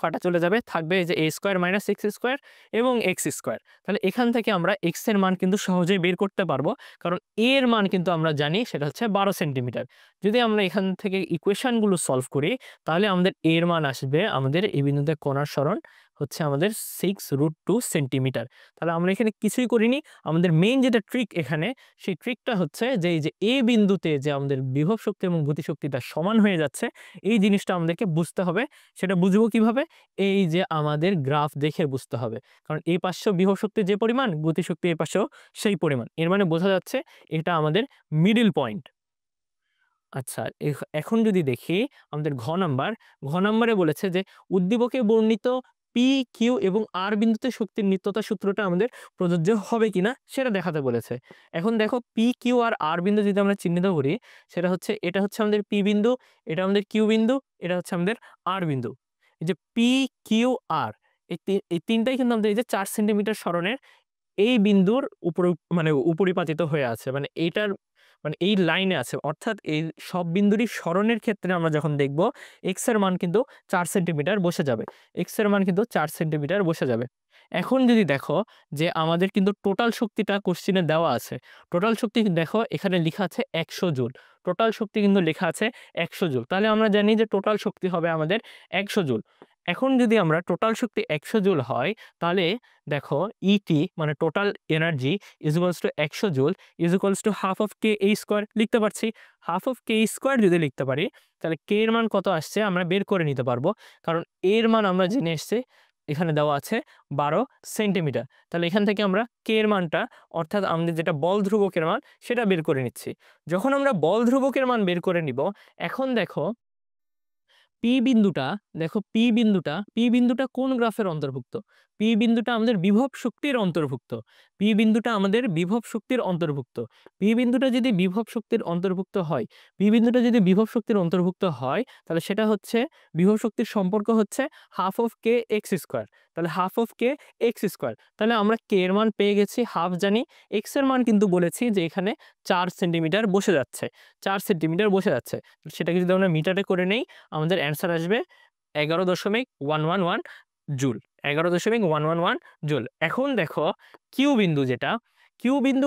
কাটা চলে যাবে, থাকবে এই যে a square minus X square এবং এক্স স্কয়ার। তাহলে এখান থেকে আমরা x এর মান কিন্তু সহজেই বের করতে পারবো, কারণ a এর মান কিন্তু আমরা জানি সেটা হচ্ছে 12 সেন্টিমিটার। যদি আমরা এখান থেকে ইকুয়েশনগুলো সলভ করি তাহলে আমাদের a এর মান আসবে, আমাদের এই বিন্দুতে কোণার সরণ হচ্ছে আমাদের 6√2 সেন্টিমিটার। তাহলে আমরা এখানে কিছুই করিনি, আমাদের মেইন যেটা ট্রিক এখানে সেই ট্রিকটা হচ্ছে যে এই যে এ বিন্দুতে যে আমাদের বিভব শক্তি এবং গতিশক্তিটা সমান হয়ে যাচ্ছে, এই জিনিসটা আমাদেরকে বুঝতে হবে। সেটা বুঝবো কিভাবে? এই যে আমাদের গ্রাফ দেখে বুঝতে হবে। কারণ এই পাশেও বিভব শক্তি যে পরিমাণ, গতিশক্তি এই পাশেও সেই পরিমাণ। এর মানে বোঝা যাচ্ছে এটা আমাদের মিডল পয়েন্ট। আচ্ছা, এখন যদি দেখি আমাদের ঘ নাম্বারে বলেছে যে উদ্দীপকে বর্ণিত পি, কিউ এবং আর বিন্দুতে শক্তির নিত্যতা সূত্রটা আমাদের প্রযোজ্য হবে কিনা সেটা দেখাতে বলেছে। এখন দেখো পি, কিউ আর আর বিন্দু যদি আমরা চিহ্নিত করি, সেটা হচ্ছে এটা হচ্ছে আমাদের পি বিন্দু, এটা আমাদের কিউ বিন্দু, এটা হচ্ছে আমাদের আর বিন্দু। এই যে পি, কিউ, আর এই তিনটাই কিন্তু আমাদের এই যে 4 সেন্টিমিটার সরণের এই বিন্দুর উপরে মানে উপরিপাতিত হয়ে আছে। মানে এইটার মানে এই লাইনে আছে। অর্থাৎ এই সব বিন্দুরই সরণের ক্ষেত্রে আমরা যখন দেখব x এর মান কিন্তু 4 সেন্টিমিটার বসে যাবে। x এর মান কিন্তু 4 সেন্টিমিটার বসে যাবে। এখন যদি দেখো যে আমাদের কিন্তু টোটাল শক্তিটা কোশ্চেনে দেওয়া আছে। টোটাল শক্তি দেখো এখানে লেখা আছে 100 জুল। টোটাল শক্তি কিন্তু লেখা আছে 100 জুল। তাহলে আমরা জানি যে টোটাল শক্তি হবে আমাদের 100 জুল। এখন যদি আমরা টোটাল শক্তি 100 জুল হয় তাহলে দেখো ইটি মানে total energy is equals two 100 joule is equals to half of K A square লিখতে পারছি। হাফ অফ কে স্কোয়ার যদি লিখতে পারি তাহলে কে এর মান কত আসছে আমরা বের করে নিতে পারবো, কারণ এর মান আমরা জেনে এসেছি এখানে দেওয়া আছে 12 সেন্টিমিটার। তাহলে এখান থেকে আমরা কে এর মানটা অর্থাৎ আমাদের যেটা বল ধ্রুবকের মান সেটা বের করে নিচ্ছি। যখন আমরা বল ধ্রুবকের মান বের করে নিব, এখন দেখো পি বিন্দুটা, দেখো পি বিন্দুটা কোন গ্রাফের অন্তর্ভুক্ত? পি বিন্দুটা আমাদের বিভব শক্তির অন্তর্ভুক্ত। পি বিন্দুটা আমাদের বিভব শক্তির অন্তর্ভুক্ত। পি বিন্দুটা যদি বিভব শক্তির অন্তর্ভুক্ত হয়, তাহলে সেটা হচ্ছে বিভব শক্তির সম্পর্ক হচ্ছে half of K X square. তাহলে half of K X square. তাহলে আমরা কে এর মান পেয়ে গেছি, হাফ জানি, এক্স এর মান কিন্তু বলেছি যে এখানে 4 সেন্টিমিটার বসে যাচ্ছে। 4 সেন্টিমিটার বসে যাচ্ছে। সেটাকে যদি আমরা মিটারে করে নেই আমাদের অ্যান্সার আসবে 11.111 জুল, 11.111 জুল। এখন দেখো কিউ বিন্দু যেটা, কিউ বিন্দু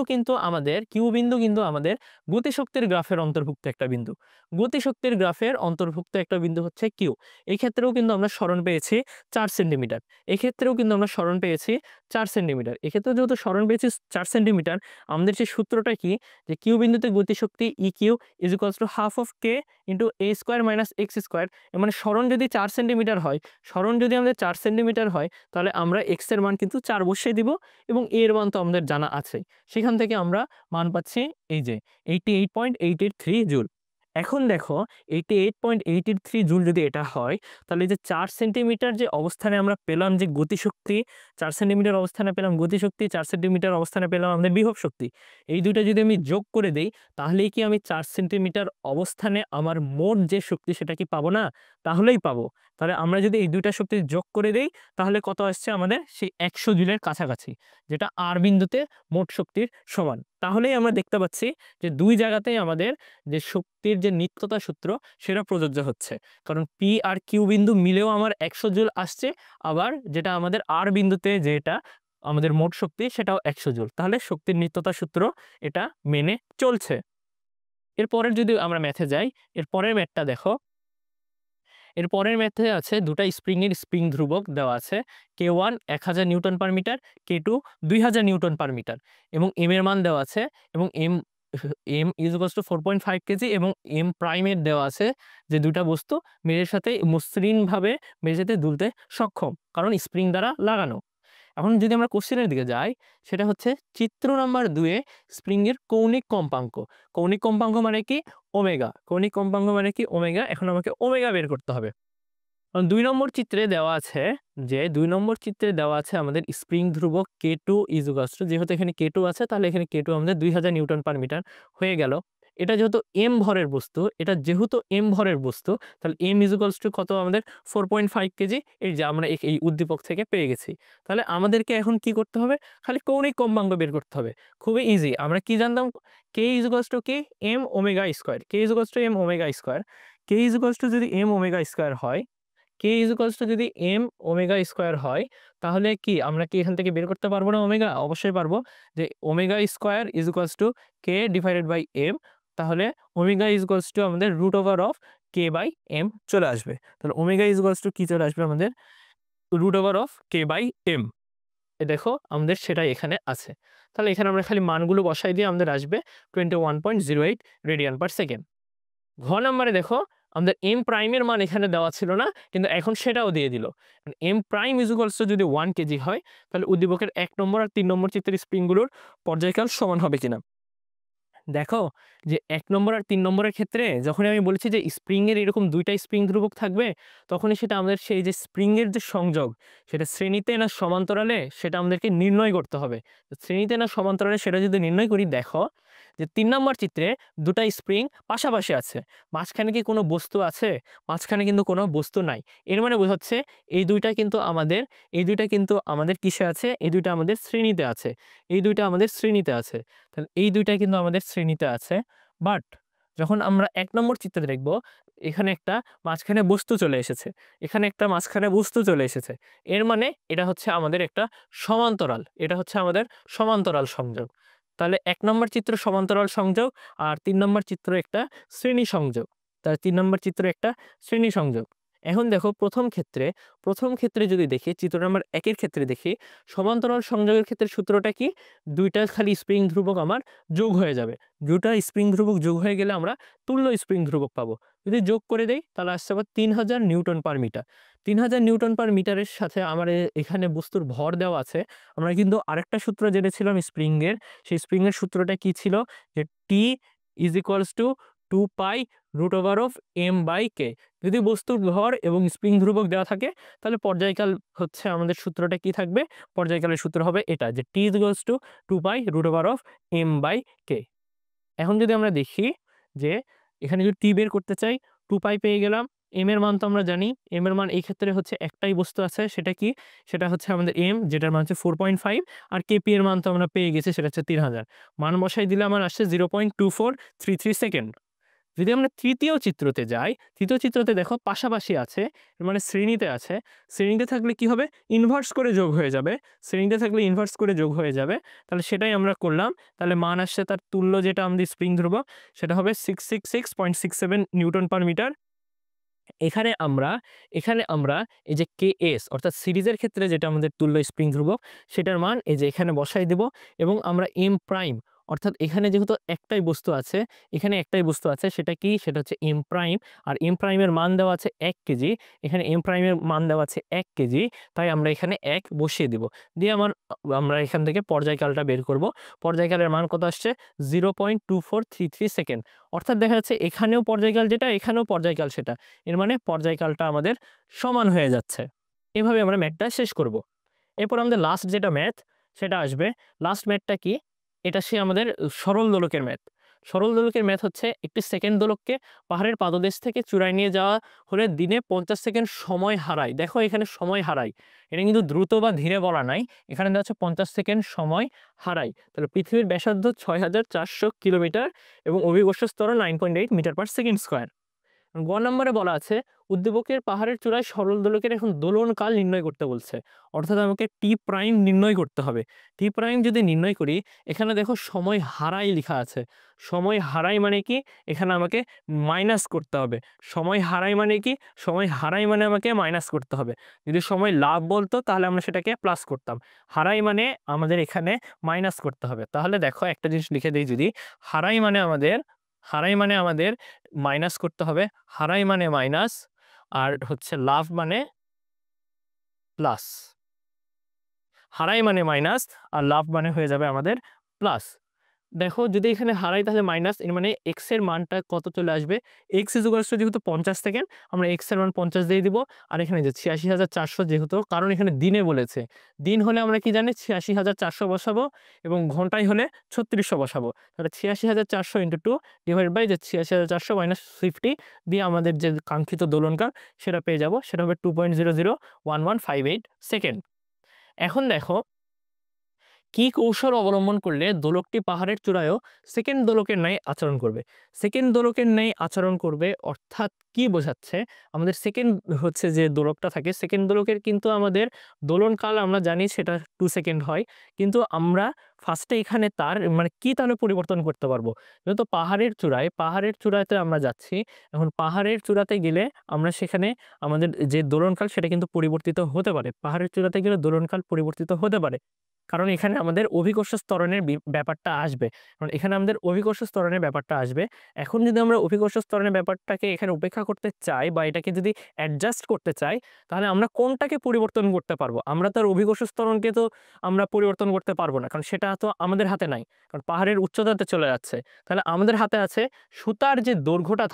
কিন্তু আমাদের গতিশক্তির গ্রাফের অন্তর্ভুক্ত একটা বিন্দু। গতিশক্তির গ্রাফের অন্তর্ভুক্ত একটা বিন্দু হচ্ছে কিউ। এই ক্ষেত্রেও কিন্তু আমরা সরণ পেয়েছি 4 সেন্টিমিটার। এক্ষেত্রেও কিন্তু আমরা সরণ পেয়েছি 4 সেন্টিমিটার। এক্ষেত্রে যেহেতু সরণ পেয়েছি 4 সেন্টিমিটার, আমাদের সেই সূত্রটা কি, যে কিউ বিন্দুতে গতিশক্তি E Q is equals to half of K into A square minus X square. মানে সরণ যদি 4 সেন্টিমিটার হয়, সরণ যদি আমাদের 4 সেন্টিমিটার হয়, তাহলে আমরা এক্স এর মান কিন্তু 4 বসিয়ে দিব এবং এর মান তো আমাদের জানা আছে। সেখান থেকে আমরা মান পাচ্ছি এই যে 88.883 জুল। এখন দেখো 88.883 জুল যদি এটা হয়, তাহলে যে 4 সেন্টিমিটার যে অবস্থানে আমরা পেলাম যে গতিশক্তি, 4 সেন্টিমিটার অবস্থানে পেলাম গতিশক্তি, 4 সেন্টিমিটার অবস্থানে পেলাম আমাদের বিভব শক্তি, এই দুইটা যদি আমি যোগ করে দেই, তাহলেই কি আমি 4 সেন্টিমিটার অবস্থানে আমার মোট যে শক্তি সেটা কি পাবো না? তাহলেই পাবো। তাহলে আমরা যদি এই দুইটা শক্তি যোগ করে দেই, তাহলে কত আসছে আমাদের? সেই 100 জুলের কাছাকাছি, যেটা আর বিন্দুতে মোট শক্তির সমান। তাহলেই আমরা দেখতে পাচ্ছি যে দুই জায়গাতেই আমাদের যে শক্তির যে নিত্যতা সূত্র সেটা প্রযোজ্য হচ্ছে। কারণ পি আর কিউ বিন্দু মিলেও আমার 100 জুল আসছে, আবার যেটা আমাদের আর বিন্দুতে যেটা আমাদের মোট শক্তি সেটাও 100 জুল। তাহলে শক্তির নিত্যতা সূত্র এটা মেনে চলছে। এরপরের যদি আমরা ম্যাথে যাই, এর পরের ম্যাথটা দেখো। এর পরের ম্যাথে আছে দুটা স্প্রিংয়ের স্প্রিং ধ্রুবক দেওয়া আছে, K1 1000 newton per metre, K2 2000 newton per metre, এবং এম এর মান দেওয়া আছে, এবং M is equals to 4.5 KG, এবং এম প্রাইমের দেওয়া আছে যে দুটা বস্তু মেঝের সাথে মসৃণভাবে মেঝেতে দুলতে সক্ষম, কারণ স্প্রিং দ্বারা লাগানো। এখন যদি আমরা কোশ্চেনের দিকে যাই, সেটা হচ্ছে চিত্র নাম্বার 2 এ স্প্রিং এর কৌণিক কম্পাঙ্ক। কৌণিক কম্পাঙ্ক মানে কি? ওমেগা। কৌণিক কম্পাঙ্ক মানে কি? ওমেগা। এখন আমাকে ওমেগা বের করতে হবে। 2 নম্বর চিত্রে দেওয়া আছে যে 2 নম্বর চিত্রে দেওয়া আছে আমাদের স্প্রিং ধ্রুবক K2 ইজ ইকুয়ালস টু, যেহেতু এখানে K2 আছে তাহলে এখানে K2 আমাদের 2000 নিউটন পার মিটার হয়ে গেল। এটা যেহেতু m ভরের বস্তু, তাহলে m ইজ ইকুয়ালস টু কত আমাদের? 4.5 কেজি। এই যে আমরা এই উদ্দীপক থেকে পেয়ে গেছি। তাহলে আমাদেরকে এখন কি করতে হবে? খালি কৌণিক কম্পাঙ্ক বের করতে হবে। খুবই ইজি। আমরা কি জানতাম? K ইজ ইকুয়ালস টু কি? m omega square. K is equals to m omega square. K is equals to যদি m ওমেগা স্কয়ার হয়, K ইজ ইকুয়ালস টু যদি m ওমেগা স্কয়ার হয়, তাহলে কি আমরা কি এখান থেকে বের করতে পারবো না ওমেগা? অবশ্যই পারবো। যে omega square is equals to K divided by m, তাহলে ওমেগা ইজ ইকুয়ালস টু আমাদের root over of K by m চলে আসবে। তাহলে ওমেগা ইজ ইকুয়ালস টু কি চলে আসবে আমাদের? Root over of K by m। দেখো আমাদের সেটাই এখানে আছে। তাহলে এখানে আমরা খালি মানগুলো বসাই দিয়ে আমাদের আসবে 21.08 রেডিয়ান পার সেকেন্ড। ঘ নাম্বারে দেখো আমাদের এম প্রাইমের মান এখানে দেওয়া ছিল না, কিন্তু এখন সেটাও দিয়ে দিল। M prime is equals to যদি 1 কেজি হয়, তাহলে উদ্দীপকের 1 নম্বর আর 3 নম্বর চিত্রের স্প্রিংগুলোর পর্যায়কাল সমান হবে কিনা। দেখো যে 1 নম্বর আর 3 নম্বরের ক্ষেত্রে যখনই আমি বলেছি যে স্প্রিং এর এরকম দুইটা স্প্রিং ধ্রুবক থাকবে, তখনই সেটা আমাদের সেই যে স্প্রিং এর যে সংযোগ, সেটা শ্রেণীতে না সমান্তরালে সেটা আমাদেরকে নির্ণয় করতে হবে। শ্রেণীতে না সমান্তরালে সেটা যদি নির্ণয় করি, দেখো যে 3 নম্বর চিত্রে দুটা স্প্রিং পাশাপাশি আছে, মাঝখানে কি কোনো বস্তু আছে? মাঝখানে কিন্তু কোনো বস্তু নাই। এর মানে বোঝাচ্ছে এই দুইটা কিন্তু আমাদের কিসে আছে? এই দুইটা আমাদের শ্রেণীতে আছে। তাহলে এই দুইটা কিন্তু আমাদের শ্রেণীতে আছে। বাট যখন আমরা 1 নম্বর চিত্রে দেখব, এখানে একটা মাঝখানে বস্তু চলে এসেছে, এর মানে এটা হচ্ছে আমাদের একটা সমান্তরাল সংযোগ। তাহলে 1 নম্বর চিত্র সমান্তরাল সংযোগ, আর 3 নম্বর চিত্র একটা শ্রেণী সংযোগ। এখন দেখো প্রথম ক্ষেত্রে যদি দেখি, চিত্র নাম্বার 1 এর ক্ষেত্রে দেখি, সমান্তরাল সংযোগের ক্ষেত্রে সূত্রটা কি? দুইটা খালি স্প্রিং ধ্রুবক আমার যোগ হয়ে যাবে। দুটা স্প্রিং ধ্রুবক যোগ হয়ে গেলে আমরা তুল্য স্প্রিং ধ্রুবক পাবো। যদি যোগ করে দেই, তাহলে আসছে আবার 3000 newton per metre. 3000 newton per মিটারের সাথে আমার এখানে বস্তুর ভর দেওয়া আছে। আমরা কিন্তু আরেকটা সূত্র জেনেছিলাম স্প্রিং এর। সেই স্প্রিং এর সূত্রটা কি ছিল? যে T is equals to 2 pi root over of m by K. যদি বস্তুর ভর এবং স্প্রিং ধ্রুবক দেওয়া থাকে, তাহলে পর্যায়কাল হচ্ছে আমাদের সূত্রটা কি থাকবে? পর্যায়কালের সূত্র হবে এটা, যে T is equals to 2 pi root over of m by K. এখন যদি আমরা দেখি যে এখানে যদি টি বের করতে চাই, 2 পাই পেয়ে গেলাম। m এর মান তো আমরা জানি, m এর মান এই ক্ষেত্রে হচ্ছে একটাই বস্তু আছে, সেটা কি? সেটা হচ্ছে আমাদের m, যেটার মান হচ্ছে 4.5, আর কেপি এর মান তো আমরা পেয়ে গেছি, সেটা হচ্ছে 3000। মান বসাই দিলে আমার আসছে 0.2433 সেকেন্ড। যদি আমরা তৃতীয় চিত্রতে যাই, তৃতীয় চিত্রতে দেখো পাশাপাশি আছে, মানে শ্রেণীতে আছে। শ্রেণীতে থাকলে কি হবে, ইনভার্স করে যোগ হয়ে যাবে। শ্রেণীতে থাকলে ইনভার্স করে যোগ হয়ে যাবে। তাহলে সেটাই আমরা করলাম। তাহলে মান আসছে তার তুল্য যেটা আমাদের স্প্রিং ধ্রুবক সেটা হবে 666.67 নিউটন পার মিটার। এখানে আমরা এই যে KS অর্থাৎ সিরিজের ক্ষেত্রে যেটা আমাদের তুল্য স্প্রিং ধ্রুবক সেটার মান এই যে এখানে বসাই দেব, এবং আমরা M প্রাইম অর্থাৎ এখানে যেহেতু একটাই বস্তু আছে, এখানে একটাই বস্তু আছে, সেটা কি, সেটা হচ্ছে M প্রাইম। আর M প্রাইমের মান দেওয়া আছে 1 কেজি, এখানে M প্রাইমের মান দেওয়া আছে 1 কেজি, তাই আমরা এখানে 1 বসিয়ে দেব। দিয়ে আমরা এখান থেকে পর্যায়কালটা বের করব। পর্যায়কালের মান কত আসছে, 0.2433 সেকেন্ড। অর্থাৎ দেখা যাচ্ছে এখানেও পর্যায়কাল যেটা, এখানেও পর্যায়কাল সেটা, এর মানে পর্যায়কালটা আমাদের সমান হয়ে যাচ্ছে। এভাবে আমরা ম্যাথটা শেষ করব। এরপর আমাদের লাস্ট যেটা ম্যাথ সেটা আসবে। লাস্ট ম্যাথটা কি, এটা সে আমাদের সরল দোলকের ম্যাথ। সরল দোলকের ম্যাথ হচ্ছে একটি সেকেন্ড দোলককে পাহাড়ের পাদদেশ থেকে চূড়ায় নিয়ে যাওয়া হলে দিনে 50 সেকেন্ড সময় হারায়। দেখো এখানে সময় হারায়, এটা কিন্তু দ্রুত বা ধীরে বলা নাই, এখানে দেওয়া হচ্ছে 50 সেকেন্ড সময় হারায়। তাহলে পৃথিবীর ব্যাসার্ধ 6400 কিলোমিটার এবং অভিকর্ষ স্তর 9.8 মিটার পার সেকেন্ড স্কোয়ার। গ নম্বরে বলা আছে উদ্দীপকের পাহাড়ের চূড়ায় সরল দোলকের এখন দোলন কাল নির্ণয় করতে বলছে, অর্থাৎ আমাকে টি প্রাইম নির্ণয় করতে হবে। টি প্রাইম যদি নির্ণয় করি, এখানে দেখো সময় হারাই লেখা আছে। সময় হারাই মানে কি, এখানে আমাকে মাইনাস করতে হবে। সময় হারাই মানে কি, সময় হারাই মানে আমাকে মাইনাস করতে হবে। যদি সময় লাভ বলতো তাহলে আমরা সেটাকে প্লাস করতাম, হারাই মানে আমাদের এখানে মাইনাস করতে হবে। তাহলে দেখো একটা জিনিস লিখে দিই, যদি হারাই মানে আমাদের মাইনাস করতে হবে, হারাই মানে মাইনাস, আর হচ্ছে লাভ মানে প্লাস। হারাই মানে মাইনাস আর লাভ মানে হয়ে যাবে আমাদের প্লাস। দেখো যদি এখানে হারাই তাহলে মাইনাস, এর মানে এক্স এর মানটা কত চলে আসবে, এক্স ইকুয়ালস টু যেহেতু 50 সেকেন্ড, আমরা এক্স এর মান 50 দিয়ে দিব। আর এখানে যে 86,400 যেহেতু, কারণ এখানে দিনে বলেছে, দিন হলে আমরা কি জানি 86,400 বসাবো, এবং ঘন্টায় হলে 3600 বসাবো। তাহলে 86,400 ইন্টু 2 ডিভাইড বাই যে 86,400 মাইনাস 50 দিয়ে আমাদের যে কাঙ্ক্ষিত দোলনকাল সেটা পেয়ে যাব, সেটা হবে 2.001158 সেকেন্ড। এখন দেখো কি কৌশল অবলম্বন করলে দোলকটি পাহাড়ের চূড়ায়ও সেকেন্ড দোলকের ন্যায় আচরণ করবে। সেকেন্ড দোলকের ন্যায় আচরণ করবে অর্থাৎ কি বোঝাচ্ছে, আমাদের সেকেন্ড হচ্ছে যে দোলকটা থাকে, সেকেন্ড দোলকের কিন্তু আমাদের দোলনকাল আমরা জানি সেটা 2 সেকেন্ড হয়, কিন্তু আমরা ফার্স্টে এখানে তার মানে কি তাহলে পরিবর্তন করতে পারবো। যেহেতু পাহাড়ের চূড়াতে আমরা যাচ্ছি, এখন পাহাড়ের চূড়াতে গেলে আমরা সেখানে আমাদের যে দোলনকাল সেটা কিন্তু পরিবর্তিত হতে পারে। পাহাড়ের চূড়াতে গেলে দোলনকাল পরিবর্তিত হতে পারে, কারণ এখানে আমাদের অভিকর্ষ ত্বরণের ব্যাপারটা আসবে। কারণ এখানে আমাদের অভিকর্ষ ত্বরণের ব্যাপারটা আসবে। এখন যদি আমরা অভিকর্ষ ত্বরণের ব্যাপারটাকে এখানে উপেক্ষা করতে চাই বা এটাকে যদি অ্যাডজাস্ট করতে চাই, তাহলে আমরা কোনটাকে পরিবর্তন করতে পারবো। আমরা তার অভিকর্ষ ত্বরণকে তো আমরা পরিবর্তন করতে পারবো না, কারণ সেটা তো আমাদের হাতে নাই, কারণ পাহাড়ের উচ্চতাতে চলে যাচ্ছে। তাহলে আমাদের হাতে আছে সুতার যে দৈর্ঘ্যটা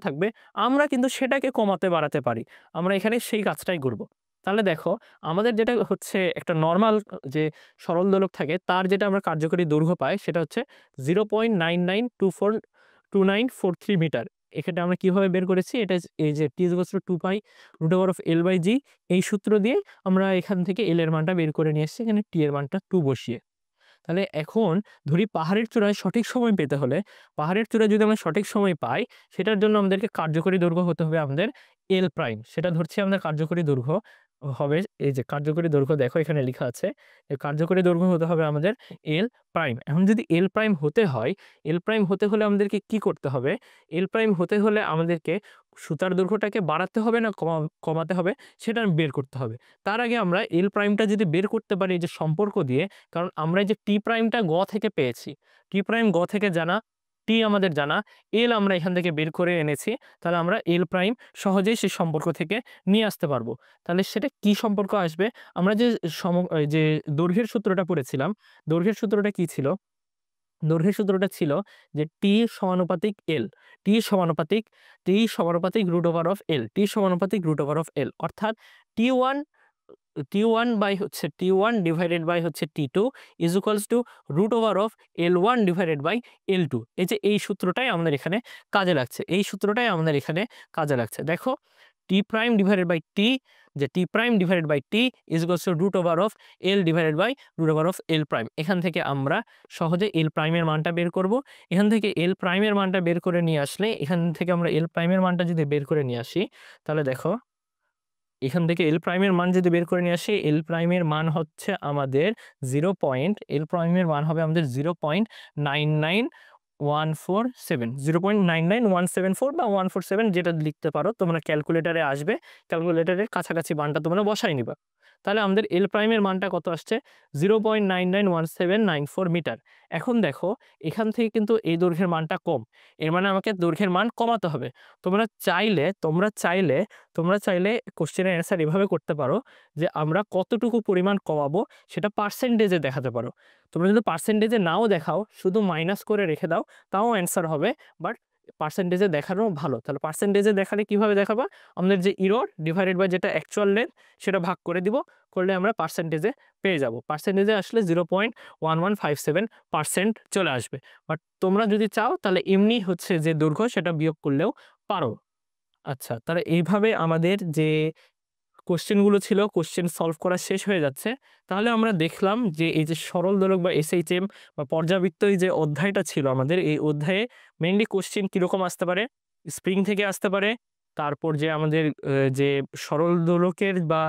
থাকবে, আমরা কিন্তু সেটাকে কমাতে বাড়াতে পারি। আমরা এখানে সেই কাজটাই করব। তাহলে দেখো আমাদের যেটা হচ্ছে একটা নরমাল যে সরল দোলক থাকে, তার যেটা আমরা কার্যকরী দৈর্ঘ্য পাই সেটা হচ্ছে 0.99242943 মিটার। এক্ষেত্রে আমরা কিভাবে বের করেছি, এটা এই যে t = 2π√L/g, এই সূত্র দিয়ে আমরা এখান থেকে L এর মানটা বের করে নিয়ে এসেছি, এখানে t এর মানটা 2 বসিয়ে। তাহলে এখন ধরি পাহাড়ের চূড়ায় সঠিক সময় পেতে হলে, পাহাড়ের চূড়ায় যদি আমরা সঠিক সময় পাই, সেটার জন্য আমাদেরকে কার্যকরী দৈর্ঘ্য হতে হবে আমাদের L প্রাইম। সেটা ধরছি আমাদের কার্যকরী দৈর্ঘ্য হবে, এই যে কার্যকরী দৈর্ঘ্য দেখো এখানে লেখা আছে, এই কার্যকরী দৈর্ঘ্য হতে হবে আমাদের L প্রাইম। এখন যদি L প্রাইম হতে হয়, L প্রাইম হতে হলে আমাদেরকে কি করতে হবে, L প্রাইম হতে হলে আমাদেরকে সুতার দৈর্ঘ্যটাকে বাড়াতে হবে না কমাতে হবে, সেটা বের করতে হবে। তার আগে আমরা L প্রাইমটা যদি বের করতে পারি এই যে সম্পর্ক দিয়ে, কারণ আমরা এই যে টি প্রাইমটা গ থেকে পেয়েছি, টি প্রাইম গ থেকে জানা, টি আমাদের জানা, এল আমরা এখান থেকে বের করে এনেছি, তাহলে আমরা এল প্রাইম সহজেই সেই সম্পর্ক থেকে নিয়ে আসতে পারবো। তাহলে সেটা কি সম্পর্ক আসবে, আমরা যে দৈর্ঘ্যের সূত্রটা পড়েছিলাম, দৈর্ঘ্যের সূত্রটা কি ছিল, দৈর্ঘ্যের সূত্রটা ছিল যে টি সমানুপাতিক এল, টি সমানুপাতিক √L, অর্থাৎ T1 বাই হচ্ছে T1 ডিভাইডেড বাই হচ্ছে T2 is equals to √L1 divided by L2। এই যে এই সূত্রটাই আমাদের এখানে কাজে লাগছে, দেখো T prime divided by T, যে T prime divided by T is equals to root over of L divided by root over of L prime. এখান থেকে আমরা সহজে এল প্রাইমের মানটা বের করব। এখান থেকে এল প্রাইমের মানটা বের করে নিয়ে আসলে, এখান থেকে আমরা এল প্রাইমের মানটা যদি বের করে নিয়ে আসি, তাহলে দেখো এখান থেকে এল প্রাইমের মান যদি বের করে নিয়ে আসি, এল প্রাইমের মান হচ্ছে আমাদের এল প্রাইমের মান হবে আমাদের 0.99147, 0.99174 বা 147, যেটা লিখতে পারো তোমরা। ক্যালকুলেটারে আসবে, ক্যালকুলেটারের কাছাকাছি মানটা তোমরা বসাই নিবা। তাহলে আমাদের এল প্রাইমের মানটা কত আসছে? 0.991794 মিটার। এখন দেখো এখান থেকে কিন্তু এই দৈর্ঘ্যের মানটা কম, এর মানে আমাকে দৈর্ঘ্যের মান কমাতে হবে। তোমরা চাইলে কোশ্চেনের অ্যান্সার এভাবে করতে পারো যে আমরা কতটুকু পরিমাণ কমাবো সেটা পার্সেন্টেজে দেখাতে পারো। তোমরা যদি পার্সেন্টেজে নাও দেখাও, শুধু মাইনাস করে রেখে দাও, তাও অ্যান্সার হবে। বাট পার্সেন্টেজে দেখানো ভালো। তাহলে পার্সেন্টেজে দেখালে কিভাবে দেখাবা? আমাদের যে ইরর ডিভাইডেড বাই যেটা অ্যাকচুয়াল লেন্থ, সেটা ভাগ করে দিব, করলে আমরা পার্সেন্টেজে পেয়ে যাব। পার্সেন্টেজে আসলে 0.1157% চলে আসবে। বাট তোমরা যদি চাও তাহলে এমনি হচ্ছে যে দৈর্ঘ্য, সেটা বিয়োগ করলেও পারো। আচ্ছা, তাহলে এইভাবে আমাদের যে কোশ্চেনগুলো ছিল, কোশ্চেন সলভ করা শেষ হয়ে যাচ্ছে। তাহলে আমরা দেখলাম যে এই যে সরল দোলক বা এসএইচএম বা পর্যাবৃত্ত, এই যে অধ্যায়টা ছিল আমাদের, এই অধ্যায়ে মেইনলি কোশ্চেন কিরকম আসতে পারে? স্প্রিং থেকে আসতে পারে। তারপর যে আমাদের যে সরল দোলকের বা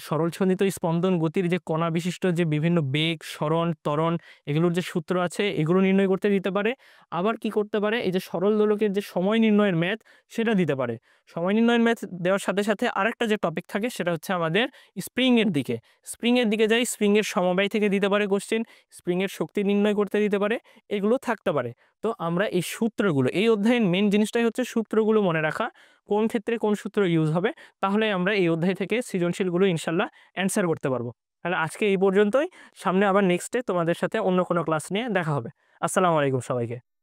সরলছন্দিত স্পন্দন গতির যে কণা বিশিষ্ট যে বিভিন্ন বেগ, সরণ, ত্বরণ, এগুলোর যে সূত্র আছে, এগুলো নির্ণয় করতে দিতে পারে। আবার কি করতে পারে? এই যে সরল দোলকের যে সময় নির্ণয়ের ম্যাথ, সেটা দিতে পারে। সময় নির্ণয়ের ম্যাথ দেওয়ার সাথে সাথে আরেকটা যে টপিক থাকে, সেটা হচ্ছে আমাদের স্প্রিংয়ের দিকে। স্প্রিংয়ের দিকে যাই, স্প্রিংয়ের সমবায় থেকে দিতে পারে কোশ্চেন, স্প্রিংয়ের শক্তি নির্ণয় করতে দিতে পারে, এগুলো থাকতে পারে। তো আমরা এই সূত্রগুলো, এই অধ্যায়ের মেন জিনিসটাই হচ্ছে সূত্রগুলো মনে রাখা, কোন ক্ষেত্রে কোন সূত্র ইউজ হবে, তাহলে আমরা এই অধ্যায় থেকে সৃজনশীলগুলো ইনশাল্লাহ অ্যান্সার করতে পারবো। তাহলে আজকে এই পর্যন্তই। সামনে আবার নেক্সটে তোমাদের সাথে অন্য কোনো ক্লাস নিয়ে দেখা হবে। আসসালামু আলাইকুম সবাইকে।